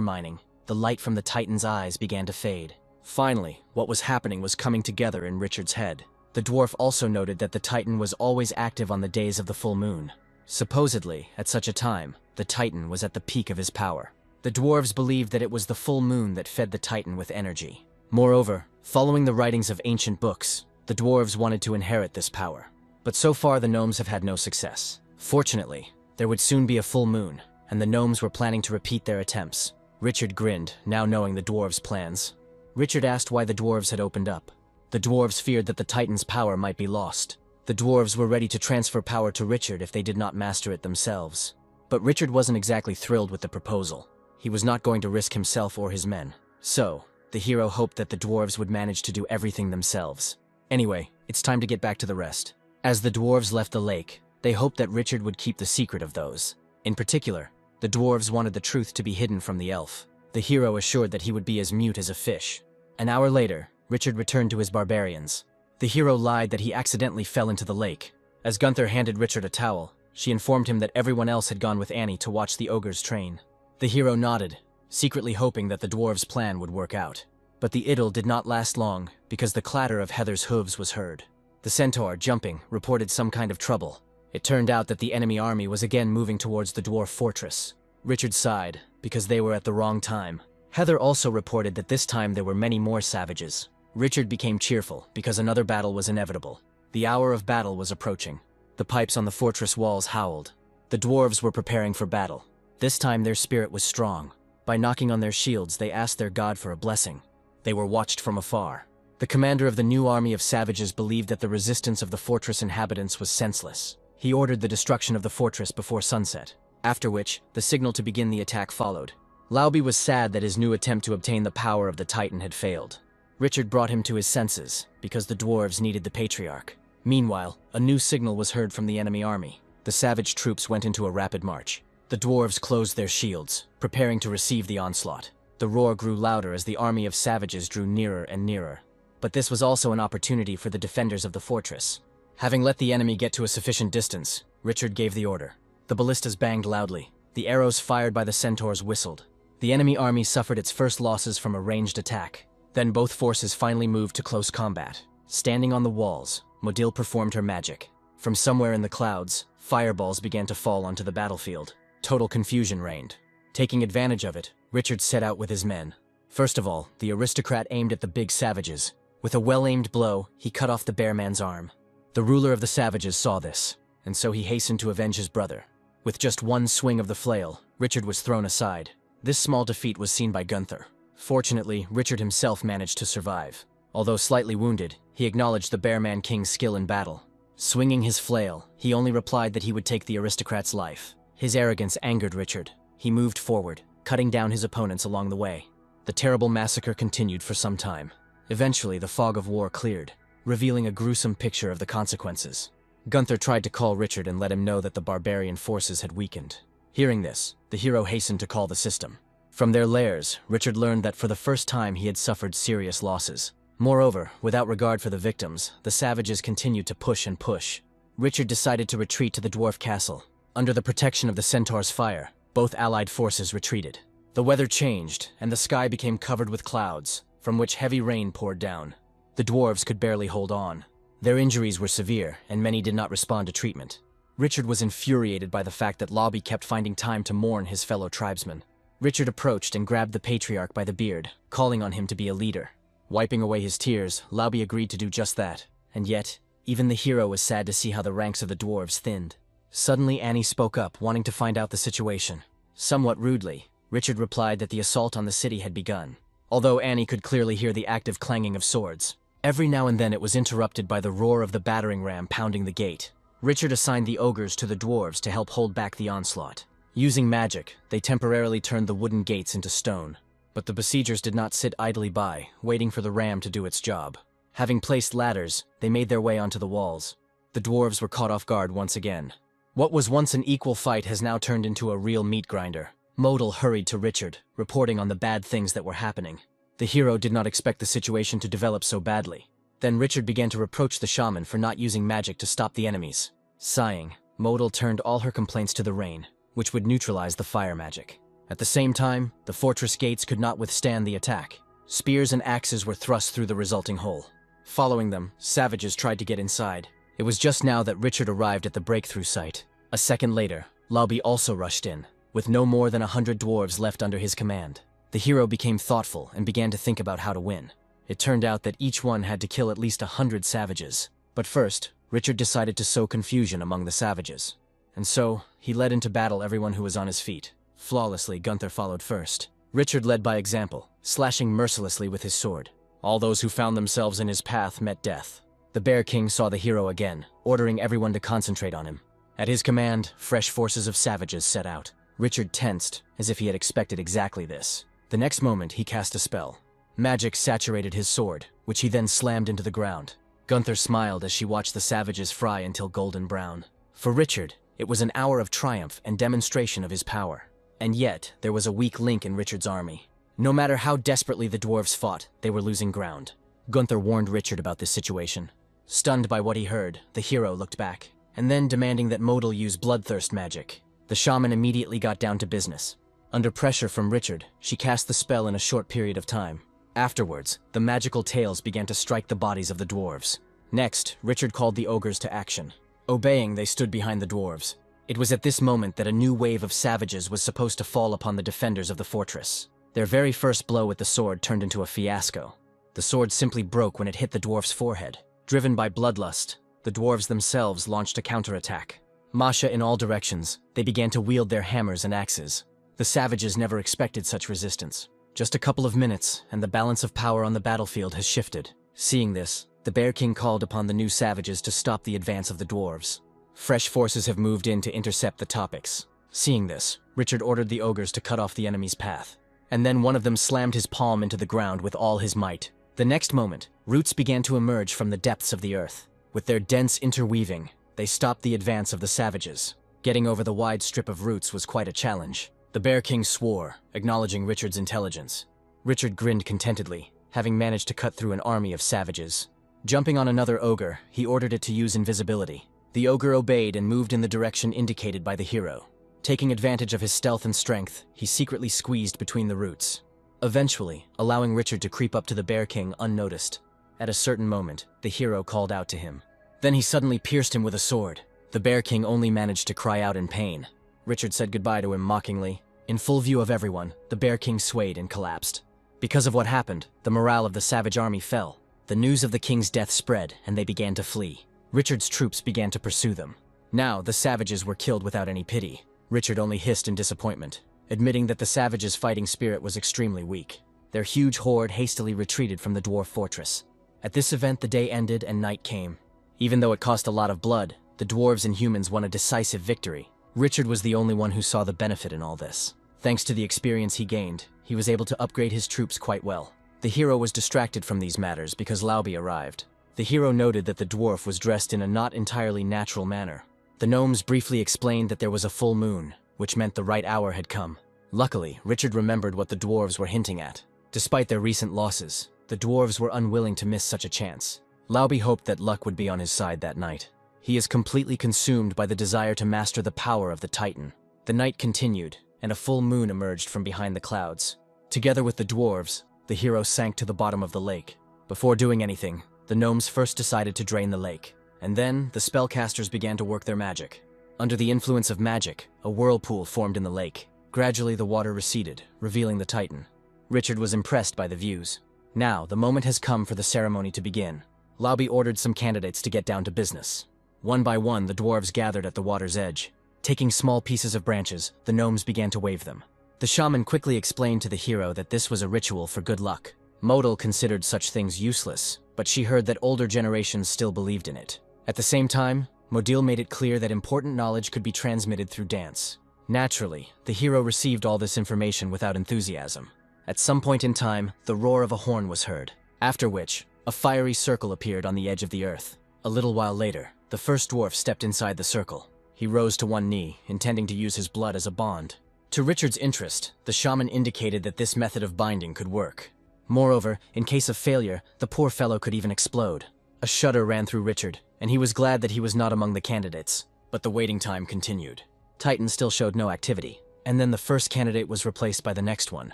A: mining, the light from the Titan's eyes began to fade. Finally, what was happening was coming together in Richard's head. The dwarf also noted that the Titan was always active on the days of the full moon. Supposedly, at such a time, the Titan was at the peak of his power. The dwarves believed that it was the full moon that fed the Titan with energy. Moreover, following the writings of ancient books, the dwarves wanted to inherit this power. But so far the gnomes have had no success. Fortunately, there would soon be a full moon, and the gnomes were planning to repeat their attempts. Richard grinned, now knowing the dwarves' plans. Richard asked why the dwarves had opened up. The dwarves feared that the Titan's power might be lost. The dwarves were ready to transfer power to Richard if they did not master it themselves. But Richard wasn't exactly thrilled with the proposal. He was not going to risk himself or his men. So, the hero hoped that the dwarves would manage to do everything themselves. Anyway, it's time to get back to the rest. As the dwarves left the lake, they hoped that Richard would keep the secret of those. In particular, the dwarves wanted the truth to be hidden from the elf. The hero assured that he would be as mute as a fish. An hour later, Richard returned to his barbarians. The hero lied that he accidentally fell into the lake. As Gunther handed Richard a towel, she informed him that everyone else had gone with Annie to watch the ogres train. The hero nodded, secretly hoping that the dwarves' plan would work out. But the idyll did not last long, because the clatter of Heather's hooves was heard. The centaur, jumping, reported some kind of trouble. It turned out that the enemy army was again moving towards the dwarf fortress. Richard sighed, because they were at the wrong time. Heather also reported that this time there were many more savages. Richard became cheerful, because another battle was inevitable. The hour of battle was approaching. The pipes on the fortress walls howled. The dwarves were preparing for battle. This time their spirit was strong. By knocking on their shields, they asked their god for a blessing. They were watched from afar. The commander of the new army of savages believed that the resistance of the fortress inhabitants was senseless. He ordered the destruction of the fortress before sunset, after which, the signal to begin the attack followed. Laobi was sad that his new attempt to obtain the power of the Titan had failed. Richard brought him to his senses, because the dwarves needed the patriarch. Meanwhile, a new signal was heard from the enemy army. The savage troops went into a rapid march. The dwarves closed their shields, preparing to receive the onslaught. The roar grew louder as the army of savages drew nearer and nearer. But this was also an opportunity for the defenders of the fortress. Having let the enemy get to a sufficient distance, Richard gave the order. The ballistas banged loudly. The arrows fired by the centaurs whistled. The enemy army suffered its first losses from a ranged attack. Then both forces finally moved to close combat. Standing on the walls, Modil performed her magic. From somewhere in the clouds, fireballs began to fall onto the battlefield. Total confusion reigned. Taking advantage of it, Richard set out with his men. First of all, the aristocrat aimed at the big savages. With a well-aimed blow, he cut off the bear man's arm. The ruler of the savages saw this, and so he hastened to avenge his brother. With just one swing of the flail, Richard was thrown aside. This small defeat was seen by Gunther. Fortunately, Richard himself managed to survive. Although slightly wounded, he acknowledged the Bearman King's skill in battle. Swinging his flail, he only replied that he would take the aristocrat's life. His arrogance angered Richard. He moved forward, cutting down his opponents along the way. The terrible massacre continued for some time. Eventually, the fog of war cleared, revealing a gruesome picture of the consequences. Gunther tried to call Richard and let him know that the barbarian forces had weakened. Hearing this, the hero hastened to call the system. From their lairs, Richard learned that for the first time he had suffered serious losses. Moreover, without regard for the victims, the savages continued to push and push. Richard decided to retreat to the dwarf castle. Under the protection of the centaur's fire, both allied forces retreated. The weather changed, and the sky became covered with clouds, from which heavy rain poured down. The dwarves could barely hold on. Their injuries were severe, and many did not respond to treatment. Richard was infuriated by the fact that Laobi kept finding time to mourn his fellow tribesmen. Richard approached and grabbed the patriarch by the beard, calling on him to be a leader. Wiping away his tears, Laobi agreed to do just that. And yet, even the hero was sad to see how the ranks of the dwarves thinned. Suddenly Annie spoke up, wanting to find out the situation. Somewhat rudely, Richard replied that the assault on the city had begun. Although Annie could clearly hear the active clanging of swords, every now and then it was interrupted by the roar of the battering ram pounding the gate. Richard assigned the ogres to the dwarves to help hold back the onslaught. Using magic, they temporarily turned the wooden gates into stone. But the besiegers did not sit idly by, waiting for the ram to do its job. Having placed ladders, they made their way onto the walls. The dwarves were caught off guard once again. What was once an equal fight has now turned into a real meat grinder. Modal hurried to Richard, reporting on the bad things that were happening. The hero did not expect the situation to develop so badly. Then Richard began to reproach the shaman for not using magic to stop the enemies. Sighing, Modal turned all her complaints to the rain, which would neutralize the fire magic. At the same time, the fortress gates could not withstand the attack. Spears and axes were thrust through the resulting hole. Following them, savages tried to get inside. It was just now that Richard arrived at the breakthrough site. A second later, Laobi also rushed in, with no more than 100 dwarves left under his command. The hero became thoughtful and began to think about how to win. It turned out that each one had to kill at least 100 savages. But first, Richard decided to sow confusion among the savages. And so, he led into battle everyone who was on his feet. Flawlessly, Gunther followed first. Richard led by example, slashing mercilessly with his sword. All those who found themselves in his path met death. The Bear King saw the hero again, ordering everyone to concentrate on him. At his command, fresh forces of savages set out. Richard tensed, as if he had expected exactly this. The next moment, he cast a spell. Magic saturated his sword, which he then slammed into the ground. Gunther smiled as she watched the savages fry until golden brown. For Richard, it was an hour of triumph and demonstration of his power. And yet, there was a weak link in Richard's army. No matter how desperately the dwarves fought, they were losing ground. Gunther warned Richard about this situation. Stunned by what he heard, the hero looked back, and then demanding that Modal use bloodthirst magic. The shaman immediately got down to business. Under pressure from Richard, she cast the spell in a short period of time. Afterwards, the magical tails began to strike the bodies of the dwarves. Next, Richard called the ogres to action. Obeying, they stood behind the dwarves. It was at this moment that a new wave of savages was supposed to fall upon the defenders of the fortress. Their very first blow with the sword turned into a fiasco. The sword simply broke when it hit the dwarf's forehead. Driven by bloodlust, the dwarves themselves launched a counterattack. Masha in all directions, they began to wield their hammers and axes. The savages never expected such resistance. Just a couple of minutes, and the balance of power on the battlefield has shifted. Seeing this, the Bear King called upon the new savages to stop the advance of the dwarves. Fresh forces have moved in to intercept the topics. Seeing this, Richard ordered the ogres to cut off the enemy's path. And then one of them slammed his palm into the ground with all his might. The next moment, roots began to emerge from the depths of the earth. With their dense interweaving, they stopped the advance of the savages. Getting over the wide strip of roots was quite a challenge. The Bear King swore, acknowledging Richard's intelligence. Richard grinned contentedly, having managed to cut through an army of savages. Jumping on another ogre, he ordered it to use invisibility. The ogre obeyed and moved in the direction indicated by the hero. Taking advantage of his stealth and strength, he secretly squeezed between the roots, eventually allowing Richard to creep up to the Bear King unnoticed. At a certain moment, the hero called out to him. Then he suddenly pierced him with a sword. The Bear King only managed to cry out in pain. Richard said goodbye to him mockingly. In full view of everyone, the Bear King swayed and collapsed. Because of what happened, the morale of the savage army fell. The news of the king's death spread, and they began to flee. Richard's troops began to pursue them. Now, the savages were killed without any pity. Richard only hissed in disappointment, admitting that the savages' fighting spirit was extremely weak. Their huge horde hastily retreated from the dwarf fortress. At this event, the day ended and night came. Even though it cost a lot of blood, the dwarves and humans won a decisive victory. Richard was the only one who saw the benefit in all this. Thanks to the experience he gained, he was able to upgrade his troops quite well. The hero was distracted from these matters because Laobi arrived. The hero noted that the dwarf was dressed in a not entirely natural manner. The gnomes briefly explained that there was a full moon, which meant the right hour had come. Luckily, Richard remembered what the dwarves were hinting at. Despite their recent losses, the dwarves were unwilling to miss such a chance. Laobi hoped that luck would be on his side that night. He is completely consumed by the desire to master the power of the Titan. The night continued, and a full moon emerged from behind the clouds. Together with the dwarves, the hero sank to the bottom of the lake. Before doing anything, the gnomes first decided to drain the lake, and then the spellcasters began to work their magic. Under the influence of magic, a whirlpool formed in the lake. Gradually the water receded, revealing the Titan. Richard was impressed by the views. Now, the moment has come for the ceremony to begin. Laobi ordered some candidates to get down to business. One by one, the dwarves gathered at the water's edge. Taking small pieces of branches, the gnomes began to wave them. The shaman quickly explained to the hero that this was a ritual for good luck. Modal considered such things useless, but she heard that older generations still believed in it. At the same time, Modil made it clear that important knowledge could be transmitted through dance. Naturally, the hero received all this information without enthusiasm. At some point in time, the roar of a horn was heard, after which, a fiery circle appeared on the edge of the earth. A little while later, the first dwarf stepped inside the circle. He rose to one knee, intending to use his blood as a bond. To Richard's interest, the shaman indicated that this method of binding could work. Moreover, in case of failure, the poor fellow could even explode. A shudder ran through Richard, and he was glad that he was not among the candidates. But the waiting time continued. Titan still showed no activity, and then the first candidate was replaced by the next one.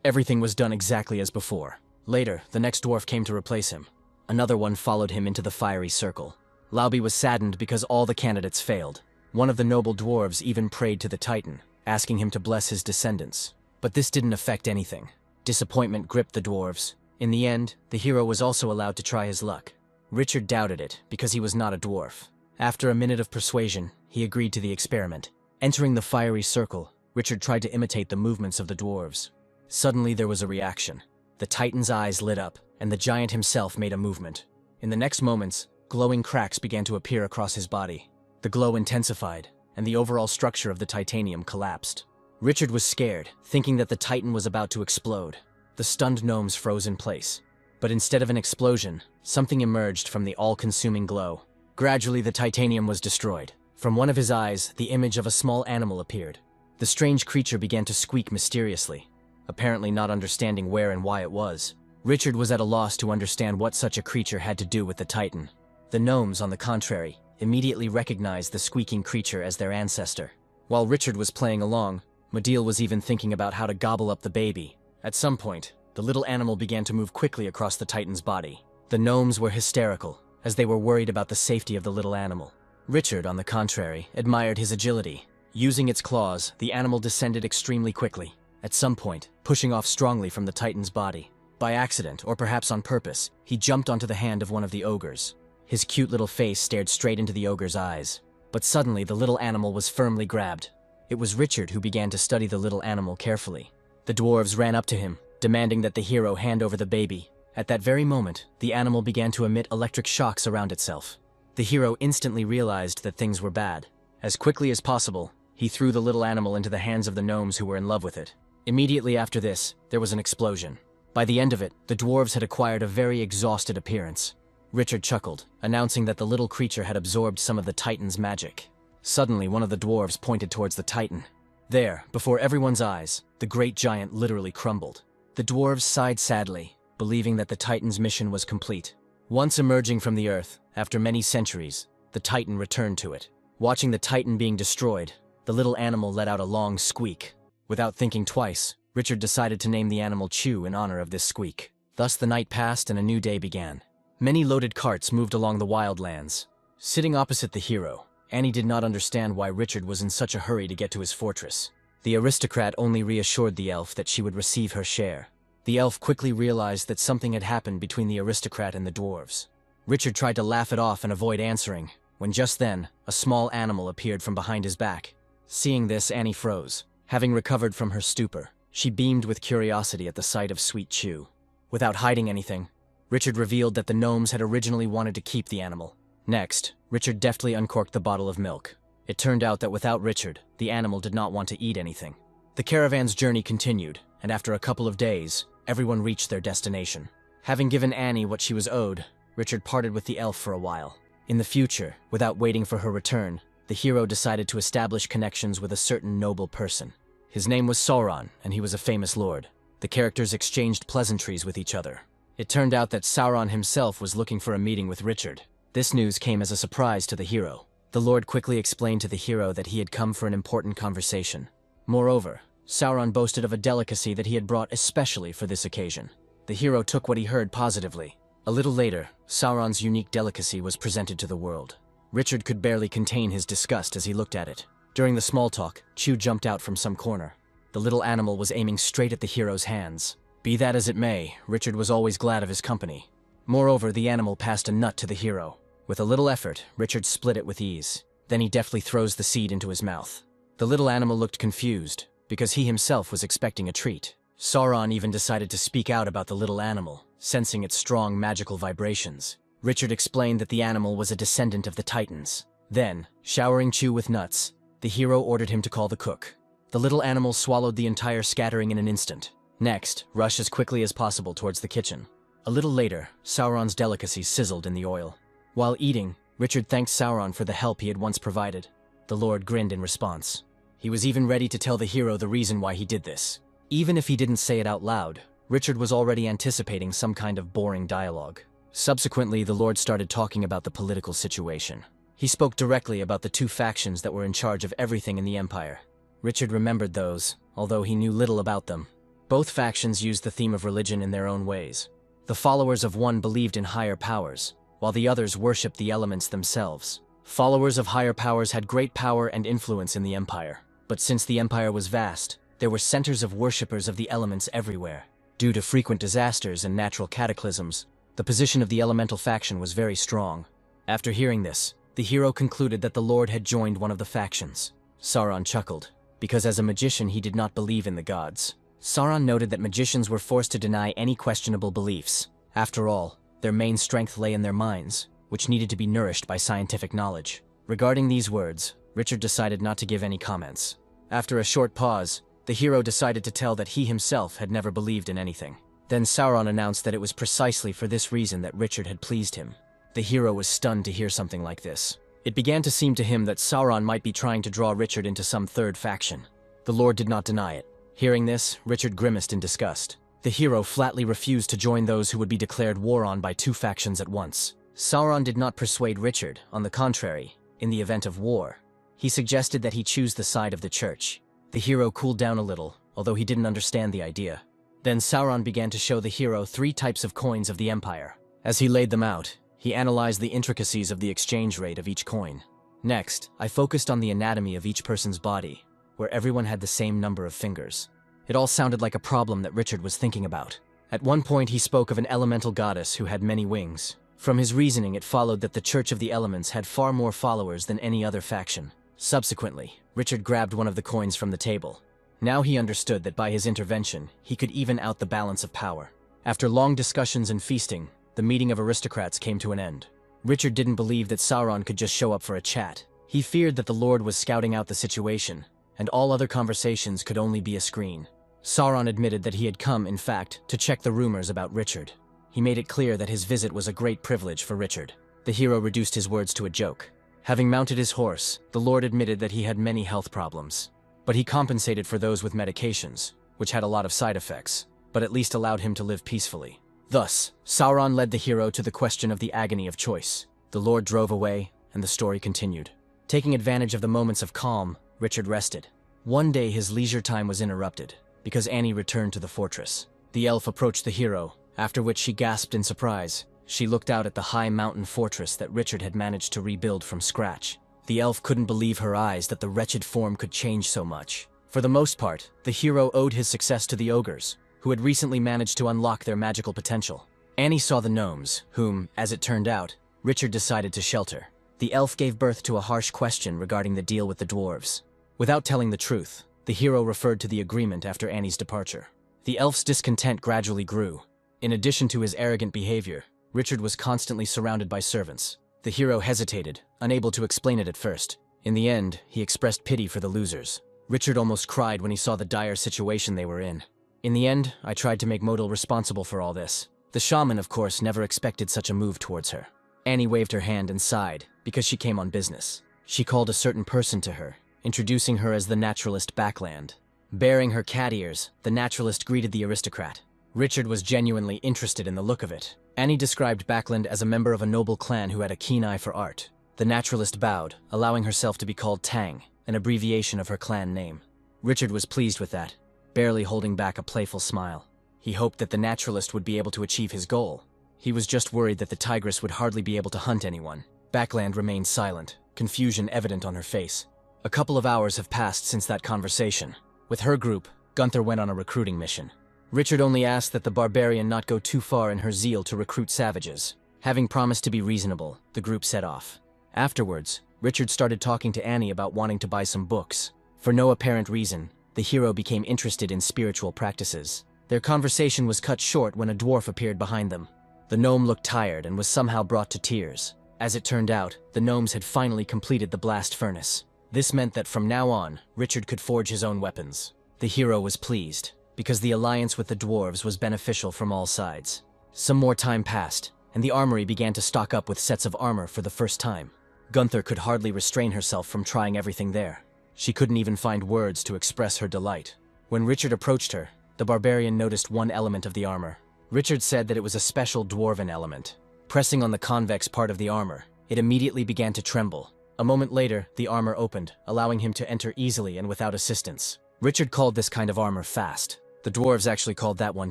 A: Everything was done exactly as before. Later, the next dwarf came to replace him. Another one followed him into the fiery circle. Laobi was saddened because all the candidates failed. One of the noble dwarves even prayed to the Titan, asking him to bless his descendants. But this didn't affect anything. Disappointment gripped the dwarves. In the end, the hero was also allowed to try his luck. Richard doubted it, because he was not a dwarf. After a minute of persuasion, he agreed to the experiment. Entering the fiery circle, Richard tried to imitate the movements of the dwarves. Suddenly there was a reaction. The Titan's eyes lit up, and the giant himself made a movement. In the next moments, glowing cracks began to appear across his body. The glow intensified, and the overall structure of the titanium collapsed. Richard was scared, thinking that the Titan was about to explode. The stunned gnomes froze in place. But instead of an explosion, something emerged from the all-consuming glow. Gradually, the titanium was destroyed. From one of his eyes, the image of a small animal appeared. The strange creature began to squeak mysteriously, apparently not understanding where and why it was. Richard was at a loss to understand what such a creature had to do with the Titan. The gnomes, on the contrary, immediately recognized the squeaking creature as their ancestor. While Richard was playing along, Modil was even thinking about how to gobble up the baby. At some point, the little animal began to move quickly across the Titan's body. The gnomes were hysterical, as they were worried about the safety of the little animal. Richard, on the contrary, admired his agility. Using its claws, the animal descended extremely quickly, at some point, pushing off strongly from the Titan's body. By accident, or perhaps on purpose, he jumped onto the hand of one of the ogres. His cute little face stared straight into the ogre's eyes. But suddenly, the little animal was firmly grabbed. It was Richard who began to study the little animal carefully. The dwarves ran up to him, demanding that the hero hand over the baby. At that very moment, the animal began to emit electric shocks around itself. The hero instantly realized that things were bad. As quickly as possible, he threw the little animal into the hands of the gnomes who were in love with it. Immediately after this, there was an explosion. By the end of it, the dwarves had acquired a very exhausted appearance. Richard chuckled, announcing that the little creature had absorbed some of the Titan's magic. Suddenly, one of the dwarves pointed towards the Titan. There, before everyone's eyes, the great giant literally crumbled. The dwarves sighed sadly, believing that the Titan's mission was complete. Once emerging from the earth, after many centuries, the Titan returned to it. Watching the Titan being destroyed, the little animal let out a long squeak. Without thinking twice, Richard decided to name the animal Chew in honor of this squeak. Thus the night passed and a new day began. Many loaded carts moved along the wildlands. Sitting opposite the hero, Annie did not understand why Richard was in such a hurry to get to his fortress. The aristocrat only reassured the elf that she would receive her share. The elf quickly realized that something had happened between the aristocrat and the dwarves. Richard tried to laugh it off and avoid answering, when just then, a small animal appeared from behind his back. Seeing this, Annie froze. Having recovered from her stupor, she beamed with curiosity at the sight of sweet Chew. Without hiding anything, Richard revealed that the gnomes had originally wanted to keep the animal. Next, Richard deftly uncorked the bottle of milk. It turned out that without Richard, the animal did not want to eat anything. The caravan's journey continued, and after a couple of days, everyone reached their destination. Having given Annie what she was owed, Richard parted with the elf for a while. In the future, without waiting for her return, the hero decided to establish connections with a certain noble person. His name was Sauron, and he was a famous lord. The characters exchanged pleasantries with each other. It turned out that Sauron himself was looking for a meeting with Richard. This news came as a surprise to the hero. The lord quickly explained to the hero that he had come for an important conversation. Moreover, Sauron boasted of a delicacy that he had brought especially for this occasion. The hero took what he heard positively. A little later, Sauron's unique delicacy was presented to the world. Richard could barely contain his disgust as he looked at it. During the small talk, Chew jumped out from some corner. The little animal was aiming straight at the hero's hands. Be that as it may, Richard was always glad of his company. Moreover, the animal passed a nut to the hero. With a little effort, Richard split it with ease. Then he deftly throws the seed into his mouth. The little animal looked confused, because he himself was expecting a treat. Sauron even decided to speak out about the little animal, sensing its strong magical vibrations. Richard explained that the animal was a descendant of the Titans. Then, showering Chew with nuts, the hero ordered him to call the cook. The little animal swallowed the entire scattering in an instant. Next, rush as quickly as possible towards the kitchen. A little later, Sauron's delicacy sizzled in the oil. While eating, Richard thanked Sauron for the help he had once provided. The Lord grinned in response. He was even ready to tell the hero the reason why he did this. Even if he didn't say it out loud, Richard was already anticipating some kind of boring dialogue. Subsequently, the Lord started talking about the political situation. He spoke directly about the two factions that were in charge of everything in the Empire. Richard remembered those, although he knew little about them. Both factions used the theme of religion in their own ways. The followers of one believed in higher powers, while the others worshipped the elements themselves. Followers of higher powers had great power and influence in the Empire, but since the Empire was vast, there were centers of worshippers of the elements everywhere. Due to frequent disasters and natural cataclysms, the position of the elemental faction was very strong. After hearing this, the hero concluded that the Lord had joined one of the factions. Sauron chuckled, because as a magician he did not believe in the gods. Sauron noted that magicians were forced to deny any questionable beliefs. After all, their main strength lay in their minds, which needed to be nourished by scientific knowledge. Regarding these words, Richard decided not to give any comments. After a short pause, the hero decided to tell that he himself had never believed in anything. Then Sauron announced that it was precisely for this reason that Richard had pleased him. The hero was stunned to hear something like this. It began to seem to him that Sauron might be trying to draw Richard into some third faction. The Lord did not deny it. Hearing this, Richard grimaced in disgust. The hero flatly refused to join those who would be declared war on by two factions at once. Sauron did not persuade Richard, on the contrary, in the event of war. He suggested that he choose the side of the church. The hero cooled down a little, although he didn't understand the idea. Then Sauron began to show the hero 3 types of coins of the Empire. As he laid them out, he analyzed the intricacies of the exchange rate of each coin. Next, I focused on the anatomy of each person's body, where everyone had the same number of fingers. It all sounded like a problem that Richard was thinking about. At one point he spoke of an elemental goddess who had many wings. From his reasoning it followed that the Church of the Elements had far more followers than any other faction. Subsequently, Richard grabbed one of the coins from the table. Now he understood that by his intervention, he could even out the balance of power. After long discussions and feasting, the meeting of aristocrats came to an end. Richard didn't believe that Sauron could just show up for a chat. He feared that the Lord was scouting out the situation, and all other conversations could only be a screen. Sauron admitted that he had come, in fact, to check the rumors about Richard. He made it clear that his visit was a great privilege for Richard. The hero reduced his words to a joke. Having mounted his horse, the Lord admitted that he had many health problems. But he compensated for those with medications, which had a lot of side effects, but at least allowed him to live peacefully. Thus, Sauron led the hero to the question of the agony of choice. The Lord drove away, and the story continued. Taking advantage of the moments of calm, Richard rested. One day his leisure time was interrupted, because Annie returned to the fortress. The elf approached the hero, after which she gasped in surprise. She looked out at the high mountain fortress that Richard had managed to rebuild from scratch. The elf couldn't believe her eyes that the wretched form could change so much. For the most part, the hero owed his success to the ogres, who had recently managed to unlock their magical potential. Annie saw the gnomes, whom, as it turned out, Richard decided to shelter. The elf gave birth to a harsh question regarding the deal with the dwarves. Without telling the truth, the hero referred to the agreement after Annie's departure. The elf's discontent gradually grew. In addition to his arrogant behavior, Richard was constantly surrounded by servants. The hero hesitated, unable to explain it at first. In the end, he expressed pity for the losers. Richard almost cried when he saw the dire situation they were in. In the end, I tried to make Modal responsible for all this. The shaman, of course, never expected such a move towards her. Annie waved her hand and sighed, because she came on business. She called a certain person to her, introducing her as the naturalist Backland. Bearing her cat ears, the naturalist greeted the aristocrat. Richard was genuinely interested in the look of it. Annie described Backland as a member of a noble clan who had a keen eye for art. The naturalist bowed, allowing herself to be called Tang, an abbreviation of her clan name. Richard was pleased with that, barely holding back a playful smile. He hoped that the naturalist would be able to achieve his goal. He was just worried that the tigress would hardly be able to hunt anyone. Backland remained silent, confusion evident on her face. A couple of hours have passed since that conversation. With her group, Gunther went on a recruiting mission. Richard only asked that the barbarian not go too far in her zeal to recruit savages. Having promised to be reasonable, the group set off. Afterwards, Richard started talking to Annie about wanting to buy some books. For no apparent reason, the hero became interested in spiritual practices. Their conversation was cut short when a dwarf appeared behind them. The gnome looked tired and was somehow brought to tears. As it turned out, the gnomes had finally completed the blast furnace. This meant that from now on, Richard could forge his own weapons. The hero was pleased, because the alliance with the dwarves was beneficial from all sides. Some more time passed, and the armory began to stock up with sets of armor for the first time. Gunther could hardly restrain herself from trying everything there. She couldn't even find words to express her delight. When Richard approached her, the barbarian noticed one element of the armor. Richard said that it was a special dwarven element. Pressing on the convex part of the armor, it immediately began to tremble. A moment later, the armor opened, allowing him to enter easily and without assistance. Richard called this kind of armor fast. The dwarves actually called that one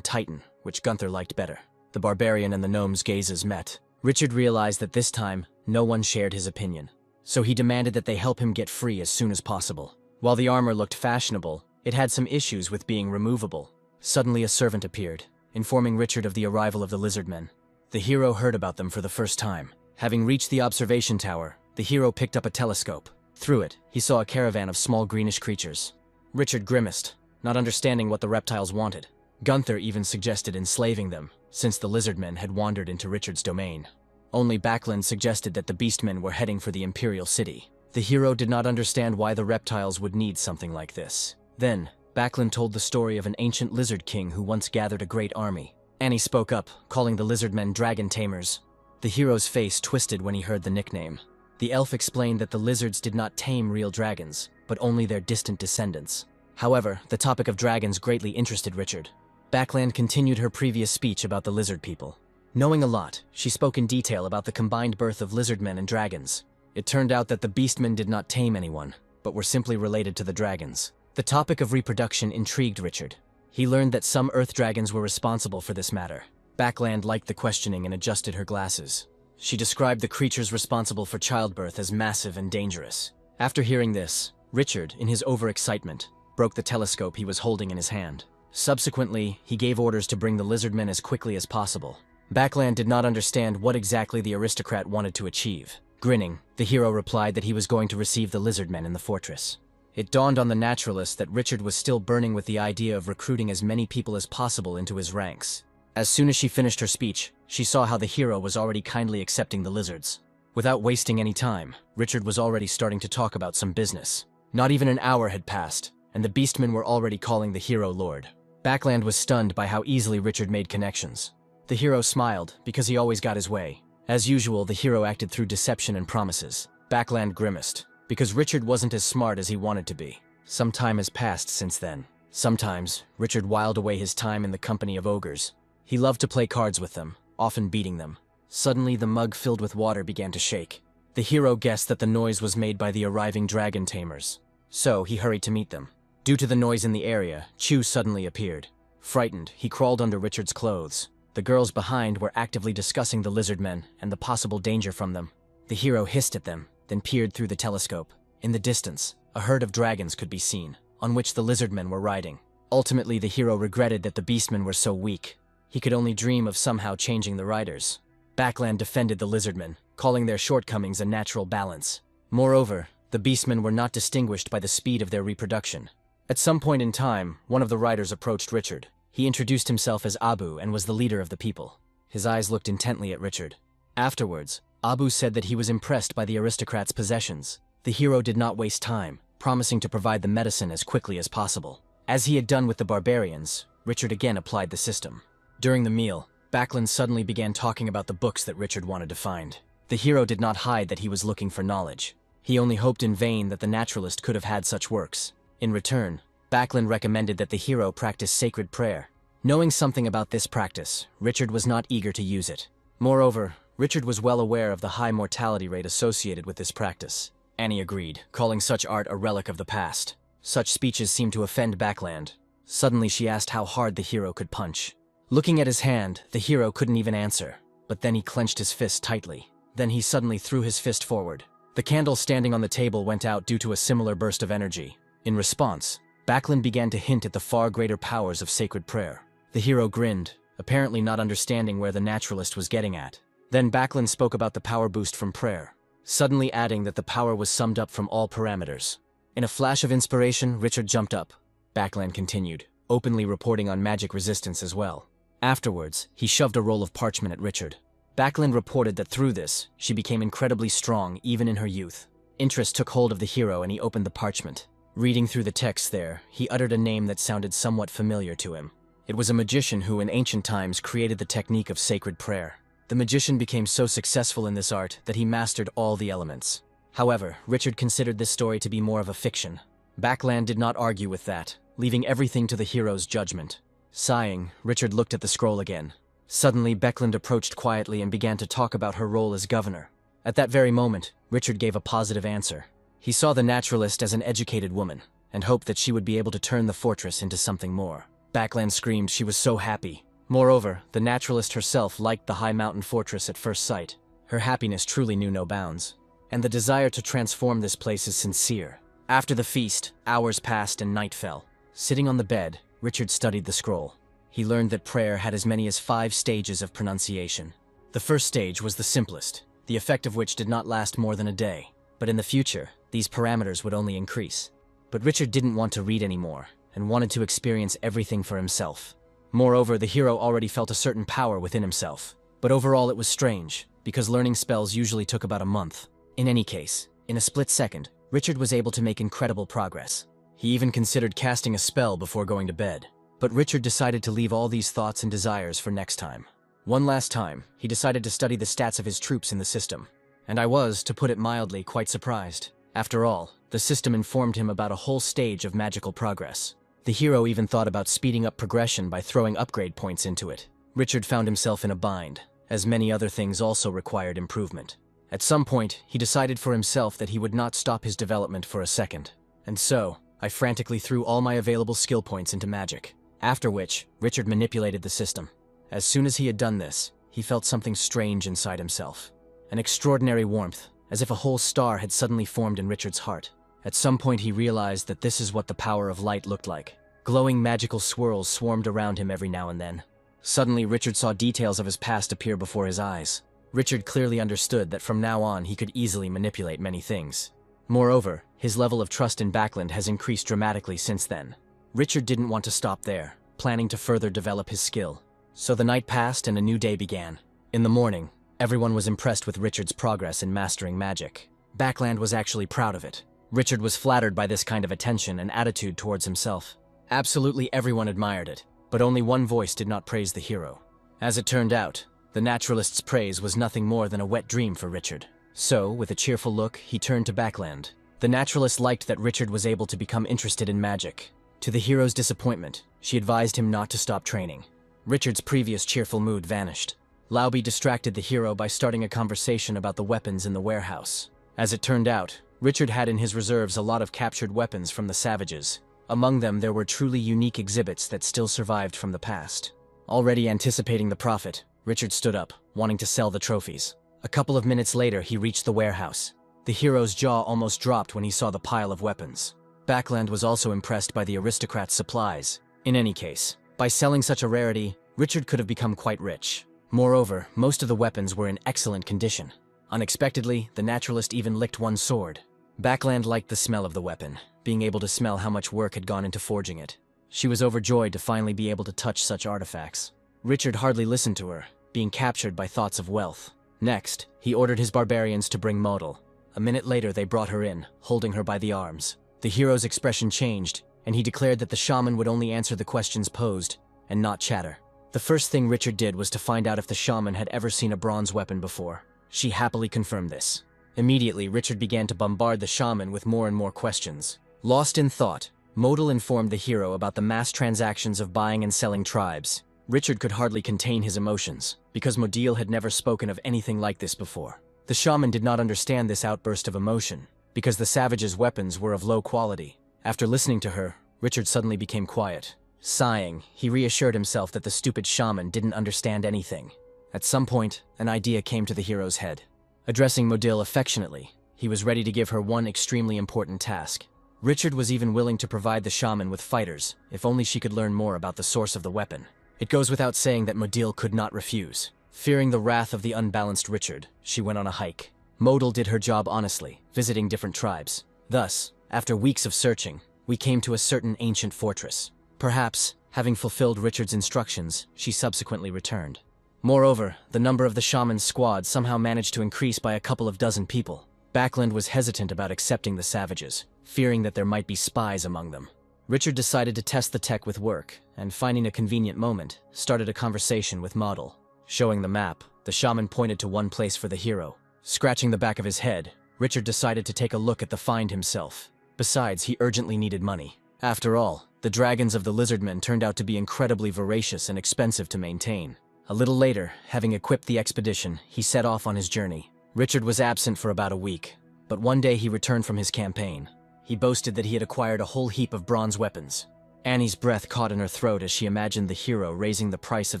A: Titan, which Gunther liked better. The barbarian and the gnome's gazes met. Richard realized that this time, no one shared his opinion. So he demanded that they help him get free as soon as possible. While the armor looked fashionable, it had some issues with being removable. Suddenly a servant appeared, informing Richard of the arrival of the lizardmen. The hero heard about them for the first time. Having reached the observation tower, the hero picked up a telescope. Through it, he saw a caravan of small greenish creatures. Richard grimaced, not understanding what the reptiles wanted. Gunther even suggested enslaving them, since the lizardmen had wandered into Richard's domain. Only Backlund suggested that the beastmen were heading for the Imperial City. The hero did not understand why the reptiles would need something like this. Then, Backlund told the story of an ancient lizard king who once gathered a great army. Annie spoke up, calling the lizardmen dragon tamers. The hero's face twisted when he heard the nickname. The elf explained that the lizards did not tame real dragons, but only their distant descendants. However, the topic of dragons greatly interested Richard. Backlund continued her previous speech about the lizard people. Knowing a lot, she spoke in detail about the combined birth of lizardmen and dragons. It turned out that the beastmen did not tame anyone, but were simply related to the dragons. The topic of reproduction intrigued Richard. He learned that some earth dragons were responsible for this matter. Backlund liked the questioning and adjusted her glasses. She described the creatures responsible for childbirth as massive and dangerous. After hearing this, Richard, in his overexcitement, broke the telescope he was holding in his hand. Subsequently, he gave orders to bring the lizardmen as quickly as possible. Backlund did not understand what exactly the aristocrat wanted to achieve. Grinning, the hero replied that he was going to receive the lizardmen in the fortress. It dawned on the naturalist that Richard was still burning with the idea of recruiting as many people as possible into his ranks. As soon as she finished her speech, she saw how the hero was already kindly accepting the lizards. Without wasting any time, Richard was already starting to talk about some business. Not even an hour had passed, and the beastmen were already calling the hero Lord. Backlund was stunned by how easily Richard made connections. The hero smiled, because he always got his way. As usual, the hero acted through deception and promises. Backlund grimaced, because Richard wasn't as smart as he wanted to be. Some time has passed since then. Sometimes, Richard whiled away his time in the company of ogres. He loved to play cards with them, often beating them. Suddenly, the mug filled with water began to shake. The hero guessed that the noise was made by the arriving dragon tamers. So, he hurried to meet them. Due to the noise in the area, Chu suddenly appeared. Frightened, he crawled under Richard's clothes. The girls behind were actively discussing the lizardmen and the possible danger from them. The hero hissed at them, then peered through the telescope. In the distance, a herd of dragons could be seen, on which the lizardmen were riding. Ultimately, the hero regretted that the beastmen were so weak. He could only dream of somehow changing the riders. Backlund defended the lizardmen, calling their shortcomings a natural balance. Moreover, the beastmen were not distinguished by the speed of their reproduction. At some point in time, one of the riders approached Richard. He introduced himself as Abu and was the leader of the people. His eyes looked intently at Richard. Afterwards, Abu said that he was impressed by the aristocrat's possessions. The hero did not waste time, promising to provide the medicine as quickly as possible. As he had done with the barbarians, Richard again applied the system. During the meal, Backlund suddenly began talking about the books that Richard wanted to find. The hero did not hide that he was looking for knowledge. He only hoped in vain that the naturalist could have had such works. In return, Backlund recommended that the hero practice sacred prayer. Knowing something about this practice, Richard was not eager to use it. Moreover, Richard was well aware of the high mortality rate associated with this practice. Annie agreed, calling such art a relic of the past. Such speeches seemed to offend Backlund. Suddenly she asked how hard the hero could punch. Looking at his hand, the hero couldn't even answer, but then he clenched his fist tightly. Then he suddenly threw his fist forward. The candle standing on the table went out due to a similar burst of energy. In response, Backlund began to hint at the far greater powers of sacred prayer. The hero grinned, apparently not understanding where the naturalist was getting at. Then Backlund spoke about the power boost from prayer, suddenly adding that the power was summed up from all parameters. In a flash of inspiration, Richard jumped up. Backlund continued, openly reporting on magic resistance as well. Afterwards, he shoved a roll of parchment at Richard. Backlund reported that through this, she became incredibly strong even in her youth. Interest took hold of the hero and he opened the parchment. Reading through the text there, he uttered a name that sounded somewhat familiar to him. It was a magician who in ancient times created the technique of sacred prayer. The magician became so successful in this art that he mastered all the elements. However, Richard considered this story to be more of a fiction. Backland did not argue with that, leaving everything to the hero's judgment. Sighing, Richard looked at the scroll again. Suddenly, Beckland approached quietly and began to talk about her role as governor. At that very moment, Richard gave a positive answer. He saw the naturalist as an educated woman, and hoped that she would be able to turn the fortress into something more. Backland screamed she was so happy. Moreover, the naturalist herself liked the high mountain fortress at first sight. Her happiness truly knew no bounds. And the desire to transform this place is sincere. After the feast, hours passed and night fell. Sitting on the bed, Richard studied the scroll. He learned that prayer had as many as 5 stages of pronunciation. The first stage was the simplest, the effect of which did not last more than a day. But in the future, these parameters would only increase. But Richard didn't want to read anymore, and wanted to experience everything for himself. Moreover, the hero already felt a certain power within himself. But overall it was strange, because learning spells usually took about a month. In any case, in a split second, Richard was able to make incredible progress. He even considered casting a spell before going to bed. But Richard decided to leave all these thoughts and desires for next time. One last time, he decided to study the stats of his troops in the system. And I was, to put it mildly, quite surprised. After all, the system informed him about a whole stage of magical progress. The hero even thought about speeding up progression by throwing upgrade points into it. Richard found himself in a bind, as many other things also required improvement. At some point, he decided for himself that he would not stop his development for a second. And so, I frantically threw all my available skill points into magic. After which, Richard manipulated the system. As soon as he had done this, he felt something strange inside himself. An extraordinary warmth, as if a whole star had suddenly formed in Richard's heart. At some point he realized that this is what the power of light looked like. Glowing magical swirls swarmed around him every now and then. Suddenly, Richard saw details of his past appear before his eyes. Richard clearly understood that from now on he could easily manipulate many things. Moreover, his level of trust in Backland has increased dramatically since then. Richard didn't want to stop there, planning to further develop his skill. So the night passed and a new day began. In the morning, everyone was impressed with Richard's progress in mastering magic. Backland was actually proud of it. Richard was flattered by this kind of attention and attitude towards himself. Absolutely everyone admired it, but only one voice did not praise the hero. As it turned out, the naturalist's praise was nothing more than a wet dream for Richard. So, with a cheerful look, he turned to Backland. The naturalist liked that Richard was able to become interested in magic. To the hero's disappointment, she advised him not to stop training. Richard's previous cheerful mood vanished. Lauby distracted the hero by starting a conversation about the weapons in the warehouse. As it turned out, Richard had in his reserves a lot of captured weapons from the savages. Among them there were truly unique exhibits that still survived from the past. Already anticipating the profit, Richard stood up, wanting to sell the trophies. A couple of minutes later, he reached the warehouse. The hero's jaw almost dropped when he saw the pile of weapons. Backland was also impressed by the aristocrat's supplies. In any case, by selling such a rarity, Richard could have become quite rich. Moreover, most of the weapons were in excellent condition. Unexpectedly, the naturalist even licked one sword. Backland liked the smell of the weapon, being able to smell how much work had gone into forging it. She was overjoyed to finally be able to touch such artifacts. Richard hardly listened to her, being captured by thoughts of wealth. Next, he ordered his barbarians to bring Model. A minute later, they brought her in, holding her by the arms. The hero's expression changed, and he declared that the shaman would only answer the questions posed, and not chatter. The first thing Richard did was to find out if the shaman had ever seen a bronze weapon before. She happily confirmed this. Immediately, Richard began to bombard the shaman with more and more questions. Lost in thought, Modal informed the hero about the mass transactions of buying and selling tribes. Richard could hardly contain his emotions, because Modil had never spoken of anything like this before. The shaman did not understand this outburst of emotion, because the savages' weapons were of low quality. After listening to her, Richard suddenly became quiet. Sighing, he reassured himself that the stupid shaman didn't understand anything. At some point, an idea came to the hero's head. Addressing Modil affectionately, he was ready to give her one extremely important task. Richard was even willing to provide the shaman with fighters, if only she could learn more about the source of the weapon. It goes without saying that Modil could not refuse. Fearing the wrath of the unbalanced Richard, she went on a hike. Modal did her job honestly, visiting different tribes. Thus, after weeks of searching, we came to a certain ancient fortress. Perhaps, having fulfilled Richard's instructions, she subsequently returned. Moreover, the number of the shaman's squad somehow managed to increase by a couple of dozen people. Backland was hesitant about accepting the savages, fearing that there might be spies among them. Richard decided to test the tech with work, and finding a convenient moment, started a conversation with Model. Showing the map, the shaman pointed to one place for the hero. Scratching the back of his head, Richard decided to take a look at the find himself. Besides, he urgently needed money. After all, the dragons of the lizardmen turned out to be incredibly voracious and expensive to maintain. A little later, having equipped the expedition, he set off on his journey. Richard was absent for about a week, but one day he returned from his campaign. He boasted that he had acquired a whole heap of bronze weapons. Annie's breath caught in her throat as she imagined the hero raising the price of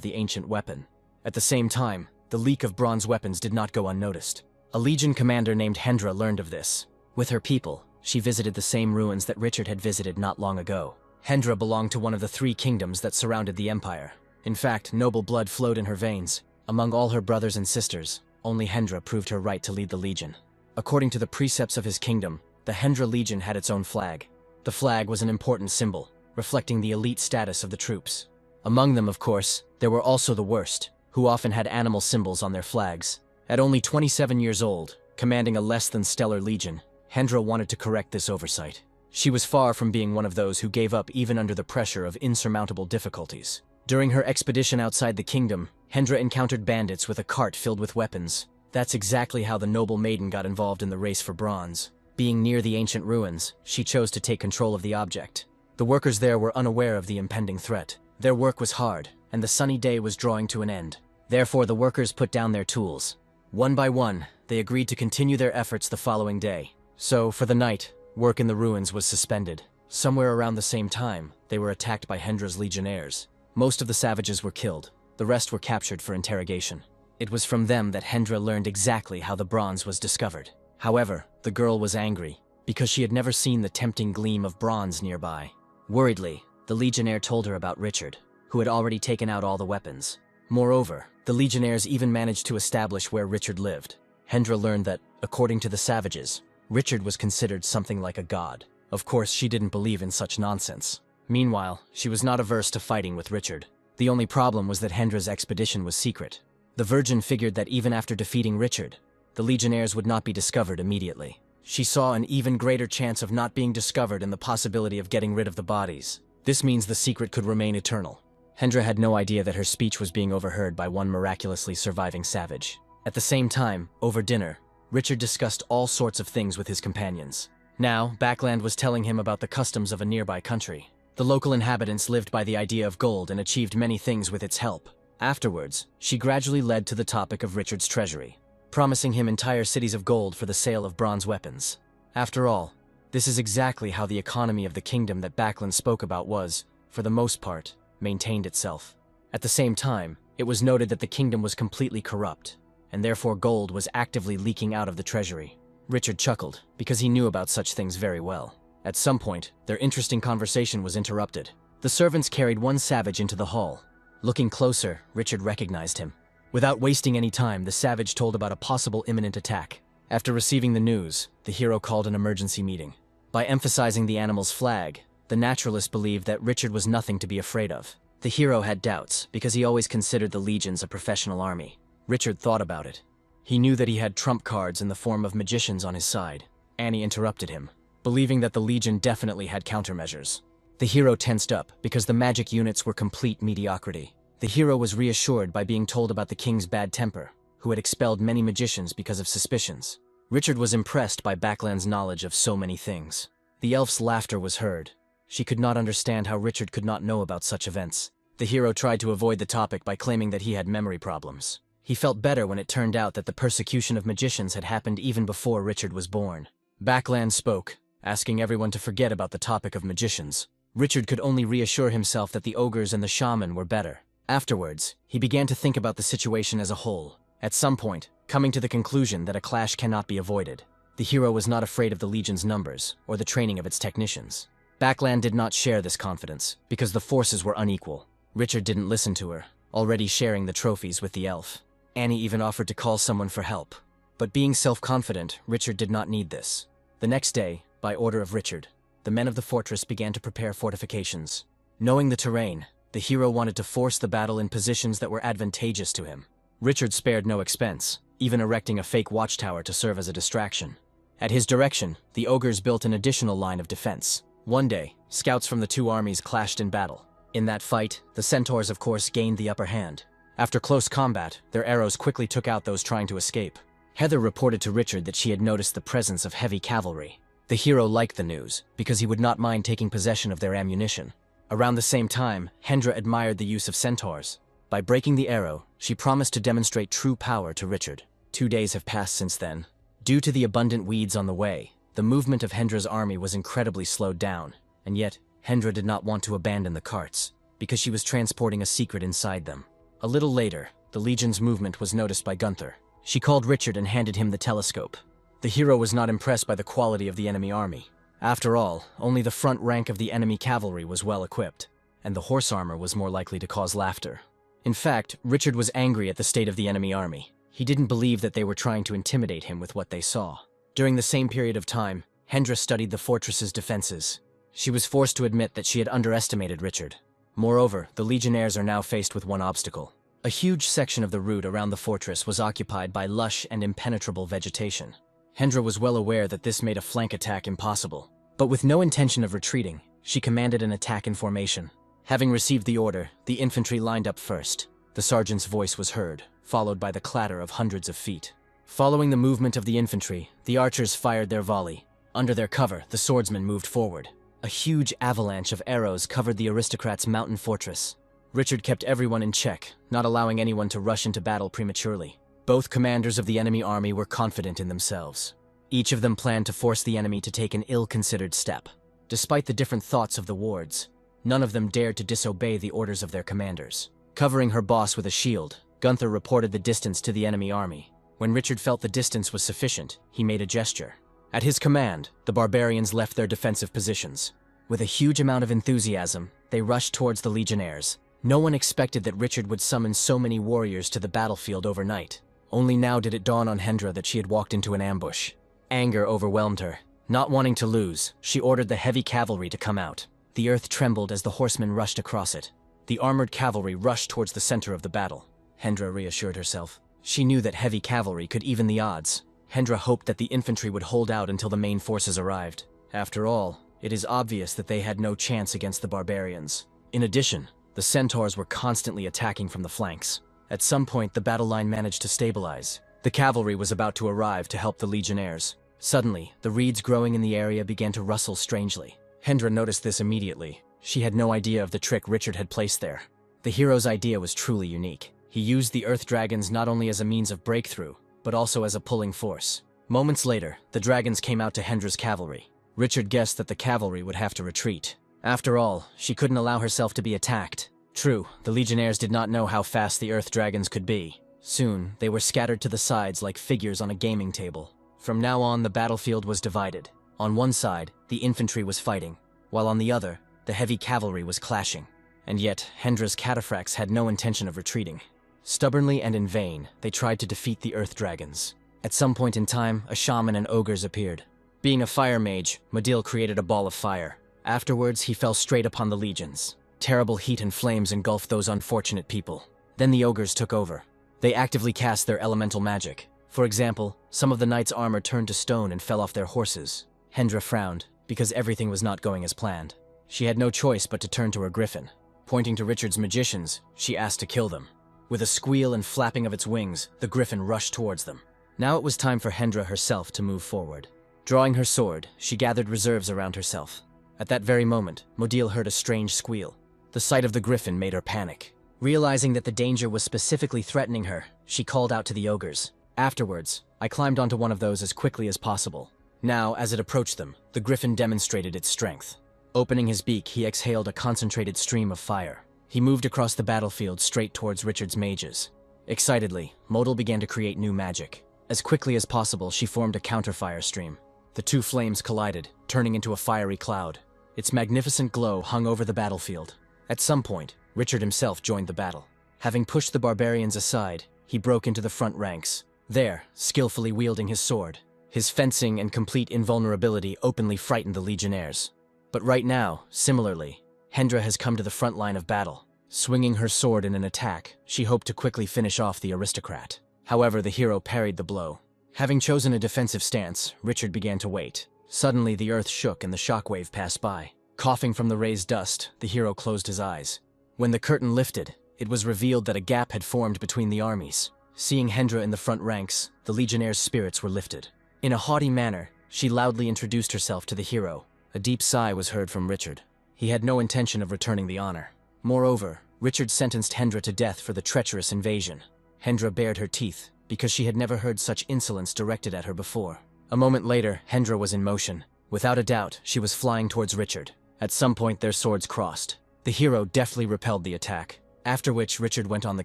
A: the ancient weapon. At the same time, the leak of bronze weapons did not go unnoticed. A legion commander named Hendra learned of this. With her people, she visited the same ruins that Richard had visited not long ago. Hendra belonged to one of the 3 kingdoms that surrounded the empire. In fact, noble blood flowed in her veins. Among all her brothers and sisters, only Hendra proved her right to lead the legion. According to the precepts of his kingdom, the Hendra Legion had its own flag. The flag was an important symbol, reflecting the elite status of the troops. Among them, of course, there were also the worst, who often had animal symbols on their flags. At only 27 years old, commanding a less than stellar legion, Hendra wanted to correct this oversight. She was far from being one of those who gave up even under the pressure of insurmountable difficulties. During her expedition outside the kingdom, Hendra encountered bandits with a cart filled with weapons. That's exactly how the noble maiden got involved in the race for bronze. Being near the ancient ruins, she chose to take control of the object. The workers there were unaware of the impending threat. Their work was hard, and the sunny day was drawing to an end. Therefore, the workers put down their tools. One by one, they agreed to continue their efforts the following day. So, for the night, work in the ruins was suspended. Somewhere around the same time, they were attacked by Hendra's legionnaires. Most of the savages were killed. The rest were captured for interrogation. It was from them that Hendra learned exactly how the bronze was discovered. However, the girl was angry, because she had never seen the tempting gleam of bronze nearby. Worriedly, the legionnaire told her about Richard, who had already taken out all the weapons. Moreover, the legionnaires even managed to establish where Richard lived. Hendra learned that, according to the savages, Richard was considered something like a god. Of course, she didn't believe in such nonsense. Meanwhile, she was not averse to fighting with Richard. The only problem was that Hendra's expedition was secret. The Virgin figured that even after defeating Richard, the legionnaires would not be discovered immediately. She saw an even greater chance of not being discovered in the possibility of getting rid of the bodies. This means the secret could remain eternal. Hendra had no idea that her speech was being overheard by one miraculously surviving savage. At the same time, over dinner, Richard discussed all sorts of things with his companions. Now, Backland was telling him about the customs of a nearby country. The local inhabitants lived by the idea of gold and achieved many things with its help. Afterwards, she gradually led to the topic of Richard's treasury, promising him entire cities of gold for the sale of bronze weapons. After all, this is exactly how the economy of the kingdom that Backland spoke about was, for the most part, maintained itself. At the same time, it was noted that the kingdom was completely corrupt, and therefore gold was actively leaking out of the treasury. Richard chuckled, because he knew about such things very well. At some point, their interesting conversation was interrupted. The servants carried one savage into the hall. Looking closer, Richard recognized him. Without wasting any time, the savage told about a possible imminent attack. After receiving the news, the hero called an emergency meeting. By emphasizing the animal's flag, the naturalist believed that Richard was nothing to be afraid of. The hero had doubts, because he always considered the legions a professional army. Richard thought about it. He knew that he had trump cards in the form of magicians on his side. Annie interrupted him, believing that the legion definitely had countermeasures. The hero tensed up, because the magic units were complete mediocrity. The hero was reassured by being told about the king's bad temper, who had expelled many magicians because of suspicions. Richard was impressed by Backland's knowledge of so many things. The elf's laughter was heard. She could not understand how Richard could not know about such events. The hero tried to avoid the topic by claiming that he had memory problems. He felt better when it turned out that the persecution of magicians had happened even before Richard was born. Backland spoke, asking everyone to forget about the topic of magicians. Richard could only reassure himself that the ogres and the shaman were better. Afterwards, he began to think about the situation as a whole, at some point, coming to the conclusion that a clash cannot be avoided. The hero was not afraid of the legion's numbers, or the training of its technicians. Backland did not share this confidence, because the forces were unequal. Richard didn't listen to her, already sharing the trophies with the elf. Annie even offered to call someone for help. But being self-confident, Richard did not need this. The next day, by order of Richard, the men of the fortress began to prepare fortifications. Knowing the terrain, the hero wanted to force the battle in positions that were advantageous to him. Richard spared no expense, even erecting a fake watchtower to serve as a distraction. At his direction, the ogres built an additional line of defense. One day, scouts from the two armies clashed in battle. In that fight, the centaurs of course gained the upper hand. After close combat, their arrows quickly took out those trying to escape. Heather reported to Richard that she had noticed the presence of heavy cavalry. The hero liked the news, because he would not mind taking possession of their ammunition. Around the same time, Hendra admired the use of centaurs. By breaking the arrow, she promised to demonstrate true power to Richard. 2 days have passed since then. Due to the abundant weeds on the way, the movement of Hendra's army was incredibly slowed down, and yet, Hendra did not want to abandon the carts, because she was transporting a secret inside them. A little later, the Legion's movement was noticed by Gunther. She called Richard and handed him the telescope. The hero was not impressed by the quality of the enemy army. After all, only the front rank of the enemy cavalry was well equipped, and the horse armor was more likely to cause laughter. In fact, Richard was angry at the state of the enemy army. He didn't believe that they were trying to intimidate him with what they saw. During the same period of time, Hendra studied the fortress's defenses. She was forced to admit that she had underestimated Richard. Moreover, the legionnaires are now faced with one obstacle. A huge section of the route around the fortress was occupied by lush and impenetrable vegetation. Hendra was well aware that this made a flank attack impossible. But with no intention of retreating, she commanded an attack in formation. Having received the order, the infantry lined up first. The sergeant's voice was heard, followed by the clatter of hundreds of feet. Following the movement of the infantry, the archers fired their volley. Under their cover, the swordsmen moved forward. A huge avalanche of arrows covered the aristocrats' mountain fortress. Richard kept everyone in check, not allowing anyone to rush into battle prematurely. Both commanders of the enemy army were confident in themselves. Each of them planned to force the enemy to take an ill-considered step. Despite the different thoughts of the wards, none of them dared to disobey the orders of their commanders. Covering her boss with a shield, Gunther reported the distance to the enemy army. When Richard felt the distance was sufficient, he made a gesture. At his command, the barbarians left their defensive positions. With a huge amount of enthusiasm, they rushed towards the legionnaires. No one expected that Richard would summon so many warriors to the battlefield overnight. Only now did it dawn on Hendra that she had walked into an ambush. Anger overwhelmed her. Not wanting to lose, she ordered the heavy cavalry to come out. The earth trembled as the horsemen rushed across it. The armored cavalry rushed towards the center of the battle. Hendra reassured herself. She knew that heavy cavalry could even the odds. Hendra hoped that the infantry would hold out until the main forces arrived. After all, it is obvious that they had no chance against the barbarians. In addition, the centaurs were constantly attacking from the flanks. At some point, the battle line managed to stabilize. The cavalry was about to arrive to help the legionnaires. Suddenly, the reeds growing in the area began to rustle strangely. Hendra noticed this immediately. She had no idea of the trick Richard had placed there. The hero's idea was truly unique. He used the earth dragons not only as a means of breakthrough, but also as a pulling force. Moments later, the dragons came out to Hendra's cavalry. Richard guessed that the cavalry would have to retreat. After all, she couldn't allow herself to be attacked. True, the legionnaires did not know how fast the earth dragons could be. Soon, they were scattered to the sides like figures on a gaming table. From now on, the battlefield was divided. On one side, the infantry was fighting, while on the other, the heavy cavalry was clashing. And yet, Hendra's cataphracts had no intention of retreating. Stubbornly and in vain, they tried to defeat the earth dragons. At some point in time, a shaman and ogres appeared. Being a fire mage, Modil created a ball of fire. Afterwards, he fell straight upon the legions. Terrible heat and flames engulfed those unfortunate people. Then the ogres took over. They actively cast their elemental magic. For example, some of the knights' armor turned to stone and fell off their horses. Hendra frowned, because everything was not going as planned. She had no choice but to turn to her griffin. Pointing to Richard's magicians, she asked to kill them. With a squeal and flapping of its wings, the griffin rushed towards them. Now it was time for Hendra herself to move forward. Drawing her sword, she gathered reserves around herself. At that very moment, Modil heard a strange squeal. The sight of the griffin made her panic. Realizing that the danger was specifically threatening her, she called out to the ogres. Afterwards, I climbed onto one of those as quickly as possible. Now, as it approached them, the griffin demonstrated its strength. Opening his beak, he exhaled a concentrated stream of fire. He moved across the battlefield straight towards Richard's mages. Excitedly, Modil began to create new magic. As quickly as possible, she formed a counterfire stream. The two flames collided, turning into a fiery cloud. Its magnificent glow hung over the battlefield. At some point, Richard himself joined the battle. Having pushed the barbarians aside, he broke into the front ranks. There, skillfully wielding his sword, his fencing and complete invulnerability openly frightened the legionnaires. But right now, similarly, Hendra has come to the front line of battle. Swinging her sword in an attack, she hoped to quickly finish off the aristocrat. However, the hero parried the blow. Having chosen a defensive stance, Richard began to wait. Suddenly, the earth shook and the shockwave passed by. Coughing from the raised dust, the hero closed his eyes. When the curtain lifted, it was revealed that a gap had formed between the armies. Seeing Hendra in the front ranks, the legionnaires' spirits were lifted. In a haughty manner, She loudly introduced herself to the hero. A deep sigh was heard from Richard. He had no intention of returning the honor. Moreover, Richard sentenced Hendra to death for the treacherous invasion. Hendra bared her teeth, because she had never heard such insolence directed at her before. A moment later, Hendra was in motion. Without a doubt, she was flying towards Richard. At some point, their swords crossed. The hero deftly repelled the attack, after which Richard went on the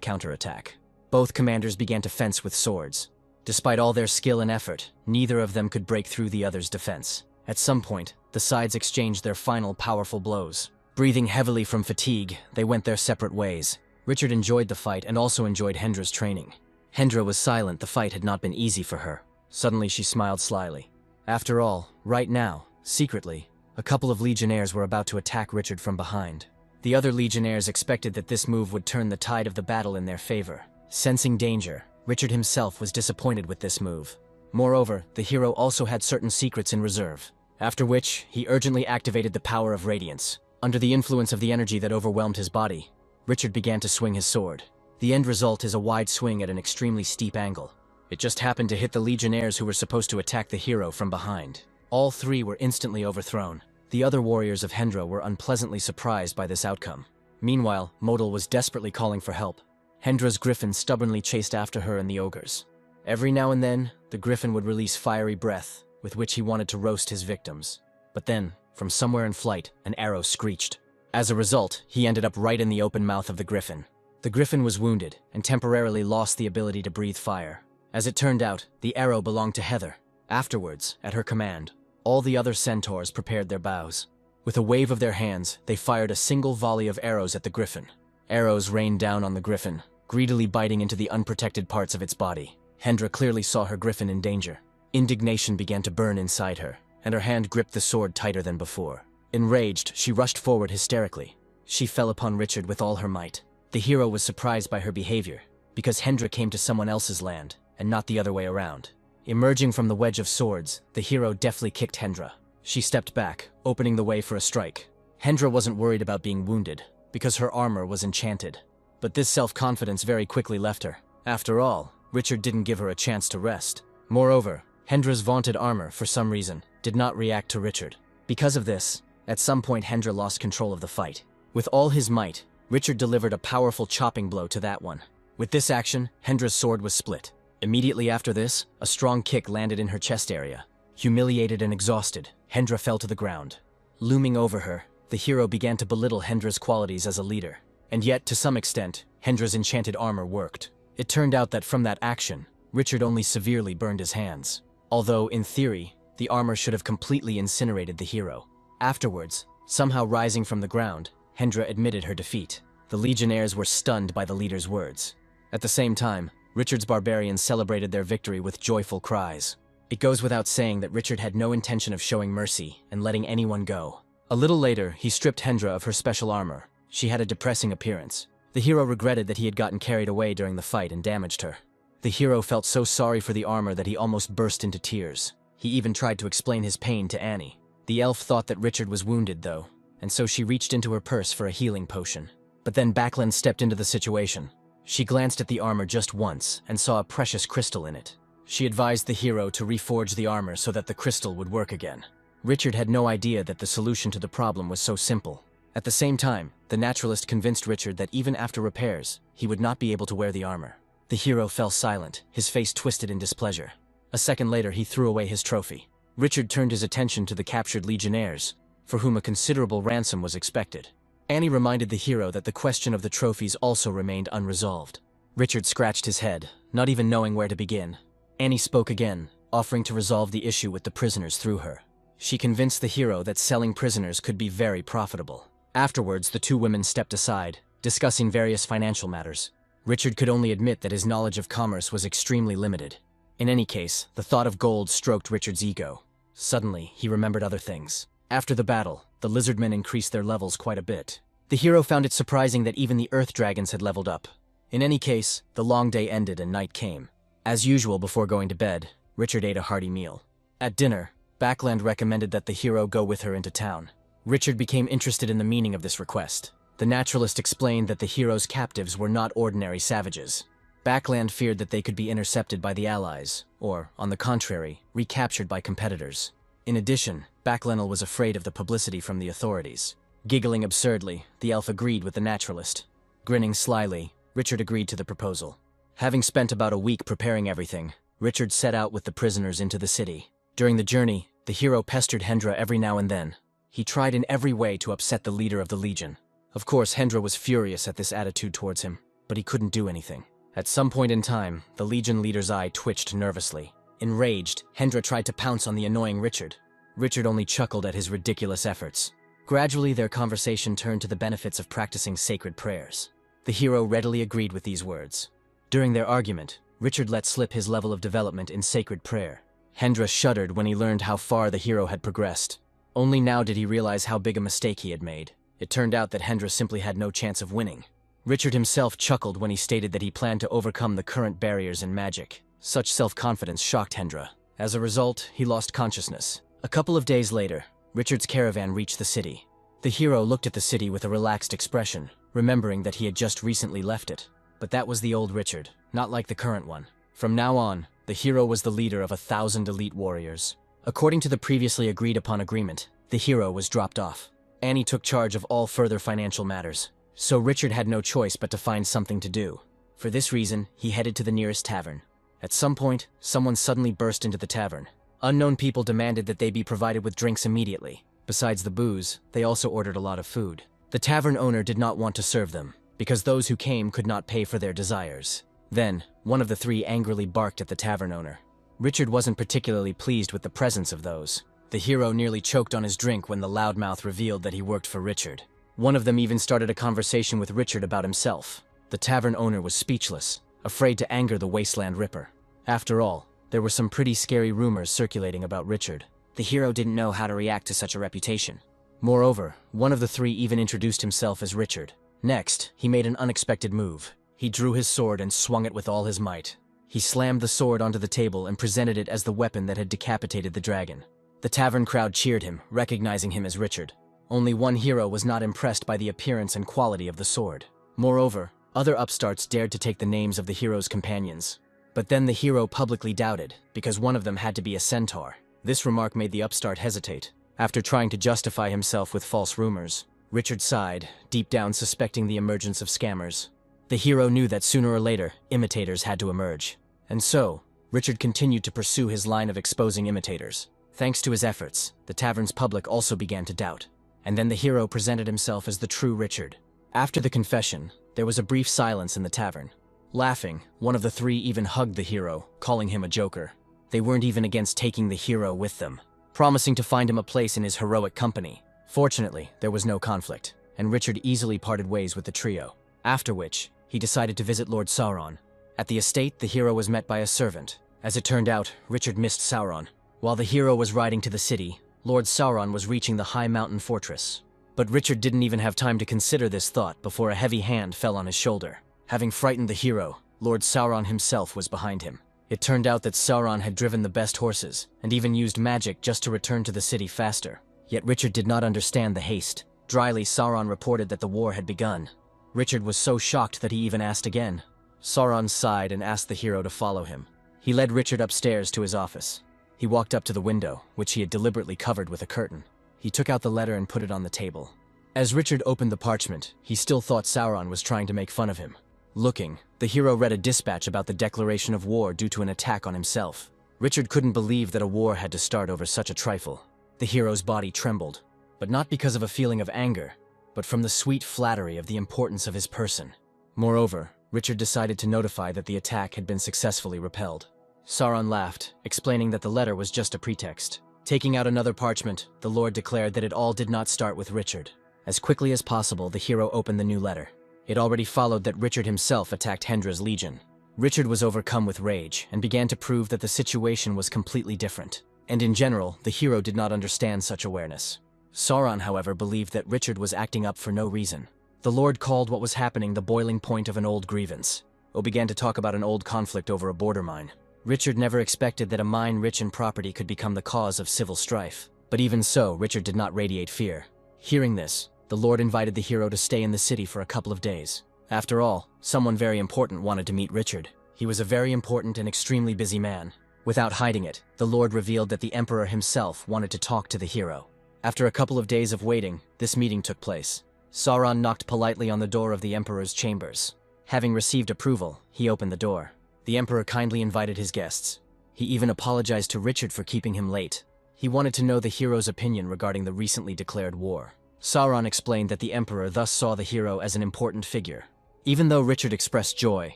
A: counterattack. Both commanders began to fence with swords. Despite all their skill and effort, neither of them could break through the other's defense. At some point, the sides exchanged their final powerful blows. Breathing heavily from fatigue, they went their separate ways. Richard enjoyed the fight and also enjoyed Hendra's training. Hendra was silent. The fight had not been easy for her. Suddenly she smiled slyly. After all, right now, secretly, a couple of legionnaires were about to attack Richard from behind. The other legionnaires expected that this move would turn the tide of the battle in their favor. Sensing danger, Richard himself was disappointed with this move. Moreover, the hero also had certain secrets in reserve. After which, he urgently activated the power of radiance. Under the influence of the energy that overwhelmed his body, Richard began to swing his sword. The end result is a wide swing at an extremely steep angle. It just happened to hit the legionnaires who were supposed to attack the hero from behind. All three were instantly overthrown. The other warriors of Hendra were unpleasantly surprised by this outcome. Meanwhile, Modal was desperately calling for help. Hendra's griffin stubbornly chased after her and the ogres. Every now and then, the griffin would release fiery breath, with which he wanted to roast his victims. But then, from somewhere in flight, an arrow screeched. As a result, he ended up right in the open mouth of the griffin. The griffin was wounded, and temporarily lost the ability to breathe fire. As it turned out, the arrow belonged to Heather. Afterwards, at her command, all the other centaurs prepared their bows. With a wave of their hands, they fired a single volley of arrows at the griffin. Arrows rained down on the griffin, greedily biting into the unprotected parts of its body. Hendra clearly saw her griffin in danger. Indignation began to burn inside her, and her hand gripped the sword tighter than before. Enraged, she rushed forward hysterically. She fell upon Richard with all her might. The hero was surprised by her behavior, because Hendra came to someone else's land, and not the other way around. Emerging from the wedge of swords, the hero deftly kicked Hendra. She stepped back, opening the way for a strike. Hendra wasn't worried about being wounded, because her armor was enchanted. But this self-confidence very quickly left her. After all, Richard didn't give her a chance to rest. Moreover, Hendra's vaunted armor, for some reason, did not react to Richard. Because of this, at some point Hendra lost control of the fight. With all his might, Richard delivered a powerful chopping blow to that one. With this action, Hendra's sword was split. Immediately after this, a strong kick landed in her chest area. Humiliated and exhausted, Hendra fell to the ground. Looming over her, the hero began to belittle Hendra's qualities as a leader. And yet, to some extent, Hendra's enchanted armor worked. It turned out that from that action, Richard only severely burned his hands. Although, in theory, the armor should have completely incinerated the hero. Afterwards, somehow rising from the ground, Hendra admitted her defeat. The legionnaires were stunned by the leader's words. At the same time, Richard's barbarians celebrated their victory with joyful cries. It goes without saying that Richard had no intention of showing mercy and letting anyone go. A little later, he stripped Hendra of her special armor. She had a depressing appearance. The hero regretted that he had gotten carried away during the fight and damaged her. The hero felt so sorry for the armor that he almost burst into tears. He even tried to explain his pain to Annie. The elf thought that Richard was wounded, though, and so she reached into her purse for a healing potion. But then Backlund stepped into the situation. She glanced at the armor just once and saw a precious crystal in it. She advised the hero to reforge the armor so that the crystal would work again. Richard had no idea that the solution to the problem was so simple. At the same time, the naturalist convinced Richard that even after repairs, he would not be able to wear the armor. The hero fell silent, his face twisted in displeasure. A second later, he threw away his trophy. Richard turned his attention to the captured legionnaires, for whom a considerable ransom was expected. Annie reminded the hero that the question of the trophies also remained unresolved. Richard scratched his head, not even knowing where to begin. Annie spoke again, offering to resolve the issue with the prisoners through her. She convinced the hero that selling prisoners could be very profitable. Afterwards, the two women stepped aside, discussing various financial matters. Richard could only admit that his knowledge of commerce was extremely limited. In any case, the thought of gold stroked Richard's ego. Suddenly, he remembered other things. After the battle, the lizardmen increased their levels quite a bit. The hero found it surprising that even the earth dragons had leveled up. In any case, the long day ended and night came. As usual before going to bed, Richard ate a hearty meal. At dinner, Backlund recommended that the hero go with her into town. Richard became interested in the meaning of this request. The naturalist explained that the hero's captives were not ordinary savages. Backlund feared that they could be intercepted by the Allies, or, on the contrary, recaptured by competitors. In addition, Backlenel was afraid of the publicity from the authorities. Giggling absurdly, the elf agreed with the naturalist. Grinning slyly, Richard agreed to the proposal. Having spent about a week preparing everything, Richard set out with the prisoners into the city. During the journey, the hero pestered Hendra every now and then. He tried in every way to upset the leader of the Legion. Of course, Hendra was furious at this attitude towards him, but he couldn't do anything. At some point in time, the Legion leader's eye twitched nervously. Enraged, Hendra tried to pounce on the annoying Richard. Richard only chuckled at his ridiculous efforts. Gradually, their conversation turned to the benefits of practicing sacred prayers. The hero readily agreed with these words. During their argument, Richard let slip his level of development in sacred prayer. Hendra shuddered when he learned how far the hero had progressed. Only now did he realize how big a mistake he had made. It turned out that Hendra simply had no chance of winning. Richard himself chuckled when he stated that he planned to overcome the current barriers in magic. Such self-confidence shocked Hendra. As a result, he lost consciousness. A couple of days later, Richard's caravan reached the city. The hero looked at the city with a relaxed expression, remembering that he had just recently left it. But that was the old Richard, not like the current one. From now on, the hero was the leader of 1,000 elite warriors. According to the previously agreed-upon agreement, the hero was dropped off. Annie took charge of all further financial matters, so Richard had no choice but to find something to do. For this reason, he headed to the nearest tavern. At some point, someone suddenly burst into the tavern. Unknown people demanded that they be provided with drinks immediately. Besides the booze, they also ordered a lot of food. The tavern owner did not want to serve them, because those who came could not pay for their desires. Then, one of the three angrily barked at the tavern owner. Richard wasn't particularly pleased with the presence of those. The hero nearly choked on his drink when the loudmouth revealed that he worked for Richard. One of them even started a conversation with Richard about himself. The tavern owner was speechless, afraid to anger the Wasteland Ripper. After all, there were some pretty scary rumors circulating about Richard.
B: The hero didn't know how to react to such a reputation.
A: Moreover, one of the three even introduced himself as Richard. Next, he made an unexpected move. He drew his sword and swung it with all his might. He slammed the sword onto the table and presented it as the weapon that had decapitated the dragon. The tavern crowd cheered him, recognizing him as Richard. Only one hero was not impressed by the appearance and quality of the sword. Moreover, other upstarts dared to take the names of the hero's companions. But then the hero publicly doubted, because one of them had to be a centaur. This remark made the upstart hesitate. After trying to justify himself with false rumors, Richard sighed, deep down suspecting the emergence of scammers. The hero knew that sooner or later, imitators had to emerge. And so, Richard continued to pursue his line of exposing imitators. Thanks to his efforts, the tavern's public also began to doubt. And then the hero presented himself as the true Richard. After the confession, there was a brief silence in the tavern. Laughing, one of the three even hugged the hero, calling him a joker. They weren't even against taking the hero with them, promising to find him a place in his heroic company. Fortunately, there was no conflict, and Richard easily parted ways with the trio. After which, he decided to visit Lord Sauron. At the estate, the hero was met by a servant. As it turned out, Richard missed Sauron. While the hero was riding to the city, Lord Sauron was reaching the high mountain fortress. But Richard didn't even have time to consider this thought before a heavy hand fell on his shoulder. Having frightened the hero, Lord Sauron himself was behind him. It turned out that Sauron had driven the best horses, and even used magic just to return to the city faster. Yet Richard did not understand the haste. Dryly, Sauron reported that the war had begun. Richard was so shocked that he even asked again. Sauron sighed and asked the hero to follow him. He led Richard upstairs to his office. He walked up to the window, which he had deliberately covered with a curtain. He took out the letter and put it on the table. As Richard opened the parchment, he still thought Sauron was trying to make fun of him. Looking, the hero read a dispatch about the declaration of war due to an attack on himself. Richard couldn't believe that a war had to start over such a trifle. The hero's body trembled, but not because of a feeling of anger, but from the sweet flattery of the importance of his person. Moreover, Richard decided to notify that the attack had been successfully repelled. Sauron laughed, explaining that the letter was just a pretext. Taking out another parchment, the Lord declared that it all did not start with Richard. As quickly as possible, the hero opened the new letter. It already followed that Richard himself attacked Hendra's legion. Richard was overcome with rage and began to prove that the situation was completely different. And in general, the hero did not understand such awareness. Sauron, however, believed that Richard was acting up for no reason. The Lord called what was happening the boiling point of an old grievance, or began to talk about an old conflict over a border mine. Richard never expected that a mine rich in property could become the cause of civil strife. But even so, Richard did not radiate fear. Hearing this, the Lord invited the hero to stay in the city for a couple of days. After all, someone very important wanted to meet Richard. He was a very important and extremely busy man. Without hiding it, the Lord revealed that the Emperor himself wanted to talk to the hero. After a couple of days of waiting, this meeting took place. Sauron knocked politely on the door of the Emperor's chambers. Having received approval, he opened the door. The Emperor kindly invited his guests. He even apologized to Richard for keeping him late. He wanted to know the hero's opinion regarding the recently declared war. Sauron explained that the Emperor thus saw the hero as an important figure. Even though Richard expressed joy,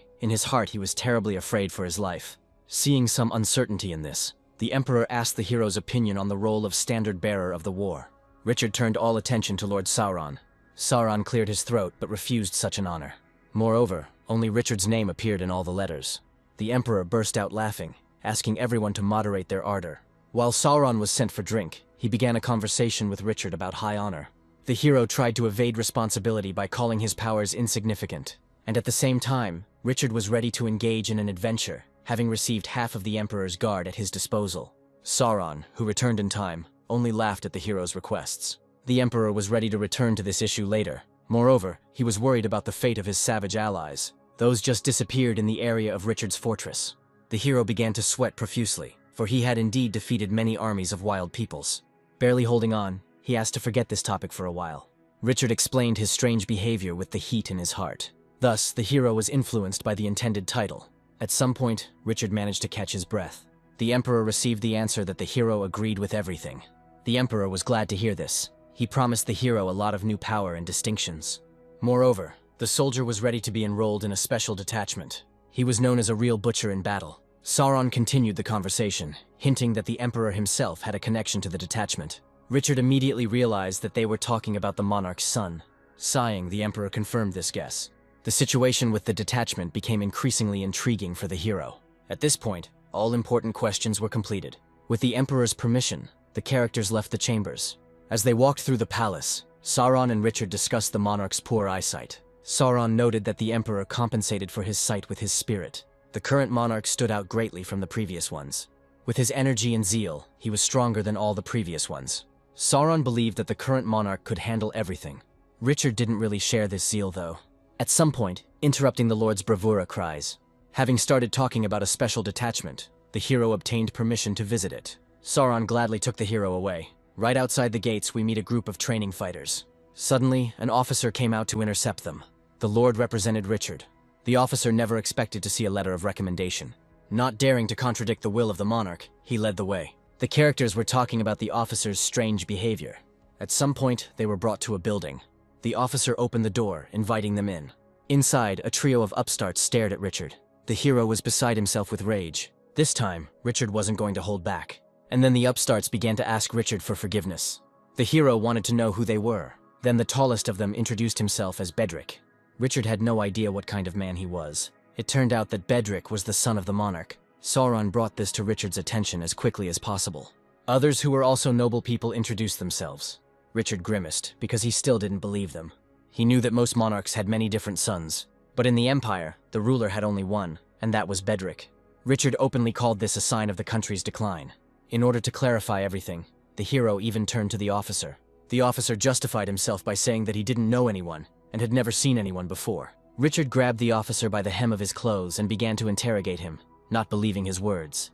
A: in his heart he was terribly afraid for his life. Seeing some uncertainty in this, the Emperor asked the hero's opinion on the role of standard-bearer of the war. Richard turned all attention to Lord Sauron. Sauron cleared his throat but refused such an honor. Moreover, only Richard's name appeared in all the letters. The Emperor burst out laughing, asking everyone to moderate their ardor. While Sauron was sent for drink, he began a conversation with Richard about high honor. The hero tried to evade responsibility by calling his powers insignificant. And at the same time, Richard was ready to engage in an adventure, having received half of the Emperor's guard at his disposal. Sauron, who returned in time, only laughed at the hero's requests. The Emperor was ready to return to this issue later. Moreover, he was worried about the fate of his savage allies. Those just disappeared in the area of Richard's fortress. The hero began to sweat profusely, for he had indeed defeated many armies of wild peoples. Barely holding on, he asked to forget this topic for a while. Richard explained his strange behavior with the heat in his heart. Thus, the hero was influenced by the intended title. At some point, Richard managed to catch his breath. The Emperor received the answer that the hero agreed with everything. The Emperor was glad to hear this. He promised the hero a lot of new power and distinctions. Moreover, the soldier was ready to be enrolled in a special detachment. He was known as a real butcher in battle. Sauron continued the conversation, hinting that the Emperor himself had a connection to the detachment. Richard immediately realized that they were talking about the monarch's son. Sighing, the Emperor confirmed this guess. The situation with the detachment became increasingly intriguing for the hero. At this point, all important questions were completed. With the Emperor's permission, the characters left the chambers. As they walked through the palace, Sauron and Richard discussed the monarch's poor eyesight. Sauron noted that the Emperor compensated for his sight with his spirit. The current monarch stood out greatly from the previous ones. With his energy and zeal, he was stronger than all the previous ones. Sauron believed that the current monarch could handle everything. Richard didn't really share this zeal, though. At some point, interrupting the Lord's bravura cries. Having started talking about a special detachment, the hero obtained permission to visit it. Sauron gladly took the hero away. Right outside the gates, we meet a group of training fighters. Suddenly, an officer came out to intercept them. The Lord represented Richard. The officer never expected to see a letter of recommendation. Not daring to contradict the will of the monarch, he led the way. The characters were talking about the officer's strange behavior. At some point, they were brought to a building. The officer opened the door, inviting them in. Inside, a trio of upstarts stared at Richard. The hero was beside himself with rage. This time, Richard wasn't going to hold back. And then the upstarts began to ask Richard for forgiveness. The hero wanted to know who they were. Then the tallest of them introduced himself as Bedrick. Richard had no idea what kind of man he was. It turned out that Bedrick was the son of the monarch. Sauron brought this to Richard's attention as quickly as possible. Others who were also noble people introduced themselves. Richard grimaced, because he still didn't believe them. He knew that most monarchs had many different sons. But in the Empire, the ruler had only one, and that was Bedrick. Richard openly called this a sign of the country's decline. In order to clarify everything, the hero even turned to the officer. The officer justified himself by saying that he didn't know anyone, and had never seen anyone before. Richard grabbed the officer by the hem of his clothes and began to interrogate him, not believing his words.